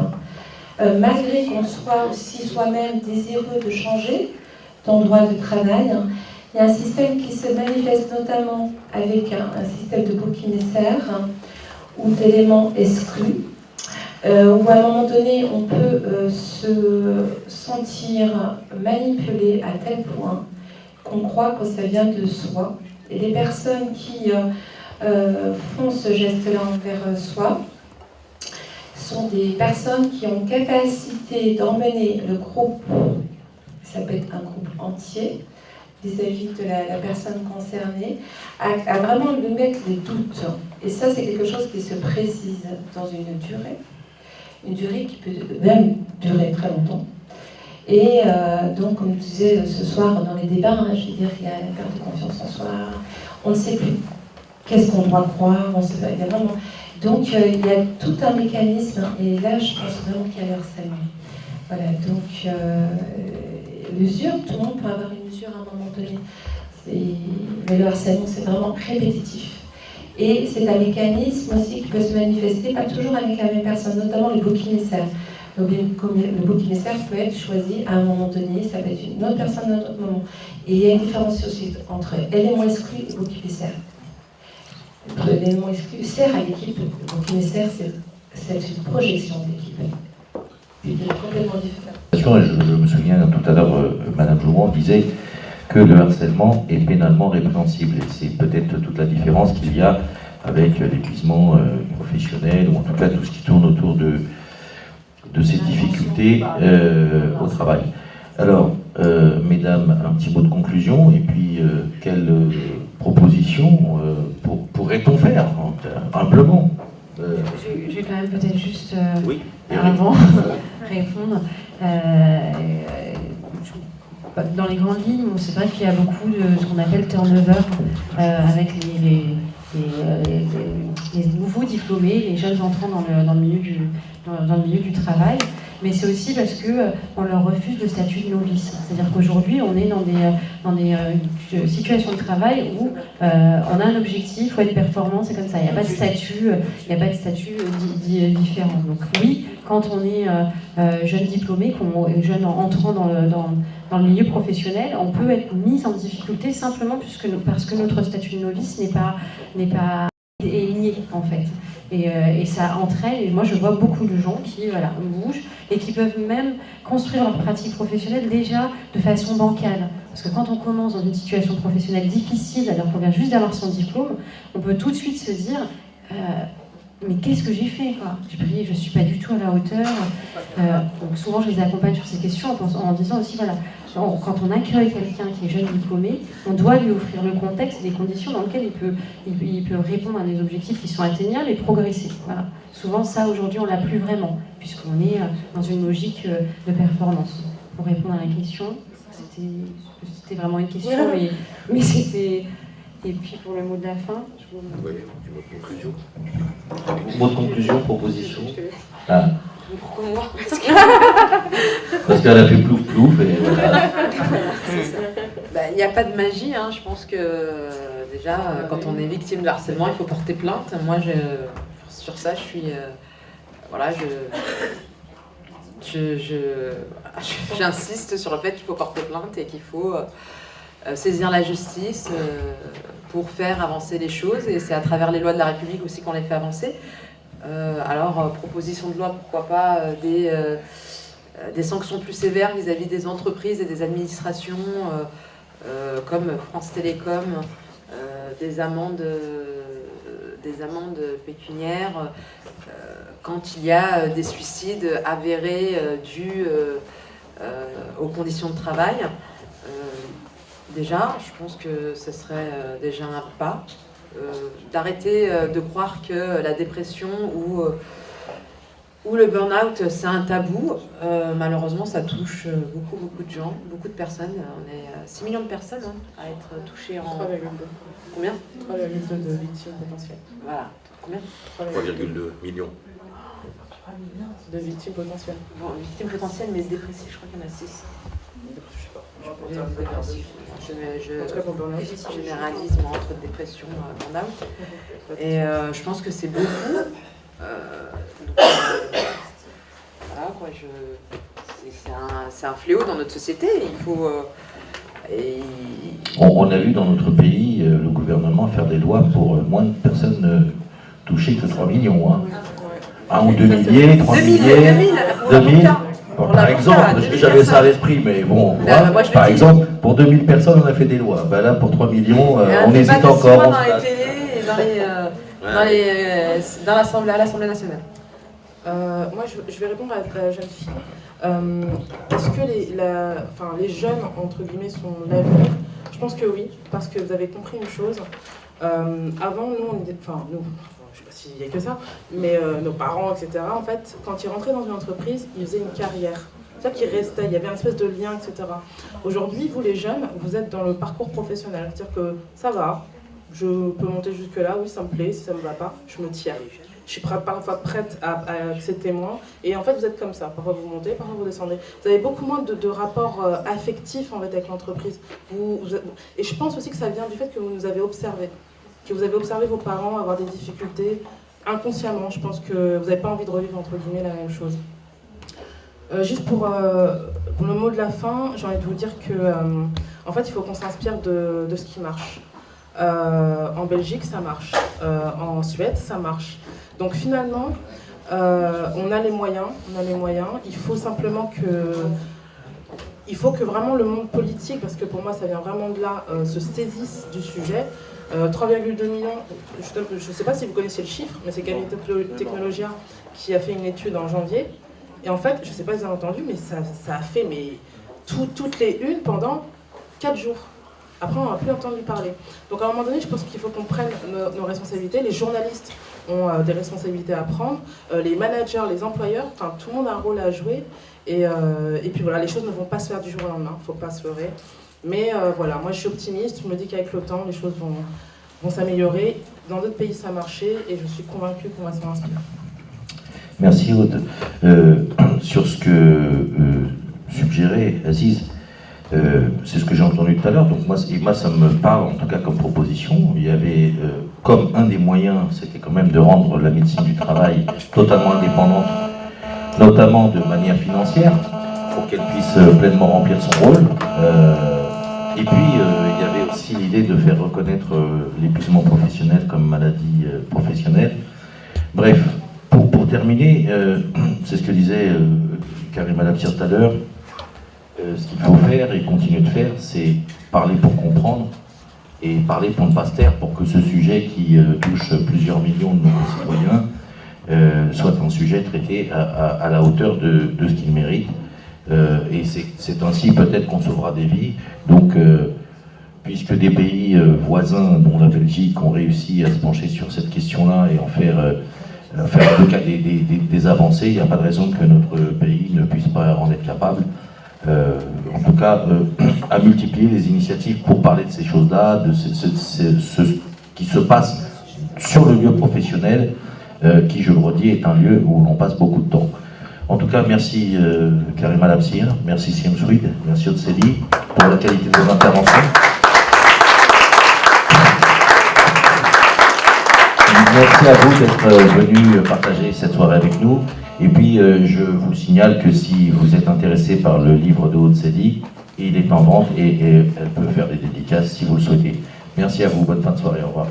malgré qu'on soit aussi soi-même désireux de changer d'endroit de travail. Il y a un système qui se manifeste notamment avec un système de bouc émissaire ou d'éléments exclus, où à un moment donné, on peut se sentir manipulé à tel point qu'on croit que ça vient de soi. Et les personnes qui font ce geste-là envers soi sont des personnes qui ont capacité d'emmener le groupe, ça peut être un groupe entier, vis-à-vis de la personne concernée, à vraiment lui mettre des doutes. Et ça, c'est quelque chose qui se précise dans une durée qui peut même durer très longtemps. Et donc, comme je disais ce soir dans les débats, je veux dire qu'il y a une perte de confiance en soi, on ne sait plus qu'est-ce qu'on doit croire, on sait pas, il y a vraiment... Donc, il y a tout un mécanisme, et là, je pense vraiment qu'il y a le harcèlement. Voilà, donc, l'usure, tout le monde peut avoir une usure à un moment donné. Mais le harcèlement, c'est vraiment répétitif. Et c'est un mécanisme aussi qui peut se manifester, pas toujours avec la même personne, notamment le bouc émissaire. Le bouc émissaire peut être choisi à un moment donné, ça peut être une autre personne à un autre moment. Et il y a une différence aussi entre élément exclu et bouc émissaire. L'élément exclu sert à l'équipe, le bouc émissaire, c'est une projection de l'équipe. Il est complètement différent. Je me souviens tout à l'heure, Madame Jouan disait que le harcèlement est pénalement répréhensible. Et c'est peut-être toute la différence qu'il y a avec l'épuisement professionnel, ou en tout cas tout ce qui tourne autour de ces difficultés au travail. Alors, mesdames, un petit mot de conclusion, et puis quelle proposition pourrait-on faire, humblement Je vais quand même peut-être juste oui, avant répondre. Dans les grandes lignes, c'est vrai qu'il y a beaucoup de ce qu'on appelle turnover avec les nouveaux diplômés, les jeunes entrants dans le milieu du travail. Mais c'est aussi parce qu'on leur refuse le statut de novice. C'est-à-dire qu'aujourd'hui, on est dans des situations de travail où on a un objectif, il faut être performant, c'est comme ça. Il n'y a pas de statut différent. Donc oui, quand on est jeune diplômé, jeune entrant dans le milieu professionnel, on peut être mis en difficulté simplement parce que notre statut de novice n'est pas nié en fait. Et ça entraîne, et moi je vois beaucoup de gens qui bougent et qui peuvent même construire leur pratique professionnelle déjà de façon bancale. Parce que quand on commence dans une situation professionnelle difficile, alors qu'on vient juste d'avoir son diplôme, on peut tout de suite se dire mais qu'est-ce que j'ai fait quoi ? Je ne suis pas du tout à la hauteur. Donc souvent je les accompagne sur ces questions en disant aussi quand on accueille quelqu'un qui est jeune diplômé, on doit lui offrir le contexte et les conditions dans lesquelles il peut répondre à des objectifs qui sont atteignables et progresser. Voilà. Souvent ça aujourd'hui on l'a plus vraiment, puisqu'on est dans une logique de performance. Pour répondre à la question, c'était vraiment une question, mais c'était... Et puis pour le mot de la fin, je vous... Oui, du mot de conclusion. Mot de conclusion, proposition. Ah. Pourquoi moi Parce qu'elle a fait plouf plouf et voilà. Il n'y a pas de magie, hein. Je pense que déjà quand on est victime de harcèlement, il faut porter plainte. Moi sur ça je suis j'insiste sur le fait qu'il faut porter plainte et qu'il faut saisir la justice pour faire avancer les choses, et c'est à travers les lois de la République aussi qu'on les fait avancer. Alors, proposition de loi, pourquoi pas des sanctions plus sévères vis-à-vis des entreprises et des administrations, comme France Télécom, des amendes pécuniaires quand il y a des suicides avérés dus aux conditions de travail. Déjà, je pense que ce serait déjà un pas. D'arrêter de croire que la dépression ou le burn-out, c'est un tabou. Malheureusement, ça touche beaucoup de gens, beaucoup de personnes. On est 6 millions de personnes à être touchées en... 3,2. Combien ? 3,2 de victimes potentielles. Voilà. Combien ? 3,2 millions. De victimes potentielles. Bon, victimes potentielles, mais dépressives, je crois qu'il y en a 6. Je généralise entre dépression et burn-out. Et je pense que c'est beaucoup. Voilà, quoi, c'est un fléau dans notre société. Il faut. On a vu dans notre pays le gouvernement faire des lois pour moins de personnes touchées que 3 millions. Hein. Un ou 2 milliers, 3 milliers, 2000. Par exemple, j'avais ça à l'esprit, mais bon, par exemple, pour 2000 personnes, on a fait des lois. Ben là, pour 3 millions, on hésite encore. Dans les télés et à l'Assemblée nationale. Moi, je vais répondre à la jeune fille. Est-ce que les jeunes, entre guillemets, sont l'avenir ? Je pense que oui, parce que vous avez compris une chose. Avant, nous, on était... nous, je sais pas s'il y a que ça, mais nos parents, etc., en fait, quand ils rentraient dans une entreprise, ils faisaient une carrière. C'est-à-dire qu'ils restaient, il y avait un espèce de lien, etc. Aujourd'hui, vous les jeunes, vous êtes dans le parcours professionnel. C'est-à-dire que ça va, je peux monter jusque-là, oui, ça me plaît, si ça me va pas, je me tire. Je suis parfois prête à accepter moins. Et en fait, vous êtes comme ça. Parfois, vous montez, parfois, vous descendez. Vous avez beaucoup moins de rapports affectifs en fait, avec l'entreprise. Et je pense aussi que ça vient du fait que vous nous avez observés. Que vous avez observé vos parents avoir des difficultés inconsciemment. Je pense que vous n'avez pas envie de revivre, entre guillemets, la même chose. Juste pour le mot de la fin, j'ai envie de vous dire que en fait, il faut qu'on s'inspire de ce qui marche. En Belgique, ça marche. En Suède, ça marche. Donc finalement, on a les moyens. Il faut simplement que vraiment le monde politique, parce que pour moi ça vient vraiment de là, se saisisse du sujet. 3,2 millions, je ne sais pas si vous connaissez le chiffre, mais c'est Galileo Technologia qui a fait une étude en janvier. Et en fait, je ne sais pas si vous avez entendu, mais ça a fait toutes les unes pendant 4 jours. Après, on n'a plus entendu parler. Donc à un moment donné, je pense qu'il faut qu'on prenne nos responsabilités. Les journalistes ont des responsabilités à prendre, les managers, les employeurs, enfin tout le monde a un rôle à jouer. Et puis voilà, les choses ne vont pas se faire du jour au lendemain, il ne faut pas se leurrer. Mais voilà, moi je suis optimiste, je me dis qu'avec le temps, les choses vont s'améliorer. Dans d'autres pays ça a marché et je suis convaincue qu'on va s'en inspirer. Merci Aude. Sur ce que suggérait Aziz, c'est ce que j'ai entendu tout à l'heure, donc moi ça me parle en tout cas comme proposition. Il y avait comme un des moyens, c'était quand même de rendre la médecine du travail totalement indépendante, notamment de manière financière, pour qu'elle puisse pleinement remplir son rôle. Et puis il y avait aussi l'idée de faire reconnaître l'épuisement professionnel comme maladie professionnelle. Bref, pour terminer, c'est ce que disait Karim Alabsir tout à l'heure. Ce qu'il faut faire et continuer de faire, c'est parler pour comprendre et parler pour ne pas se taire, pour que ce sujet qui touche plusieurs millions de nos concitoyens soit un sujet traité à la hauteur de ce qu'il mérite. Et c'est ainsi peut-être qu'on sauvera des vies. Donc, puisque des pays voisins, dont la Belgique, ont réussi à se pencher sur cette question-là et en faire en tout cas des avancées, il n'y a pas de raison que notre pays ne puisse pas en être capable. En tout cas, à multiplier les initiatives pour parler de ces choses-là, de ce qui se passe sur le lieu professionnel, qui, je le redis, est un lieu où l'on passe beaucoup de temps. En tout cas, merci Karim Alabsir, merci Siem Swid, merci Otseli pour la qualité de vos interventions. Merci à vous d'être venus partager cette soirée avec nous. Et puis, je vous signale que si vous êtes intéressé par le livre de Otseli, il est en vente et elle peut faire des dédicaces si vous le souhaitez. Merci à vous, bonne fin de soirée, au revoir.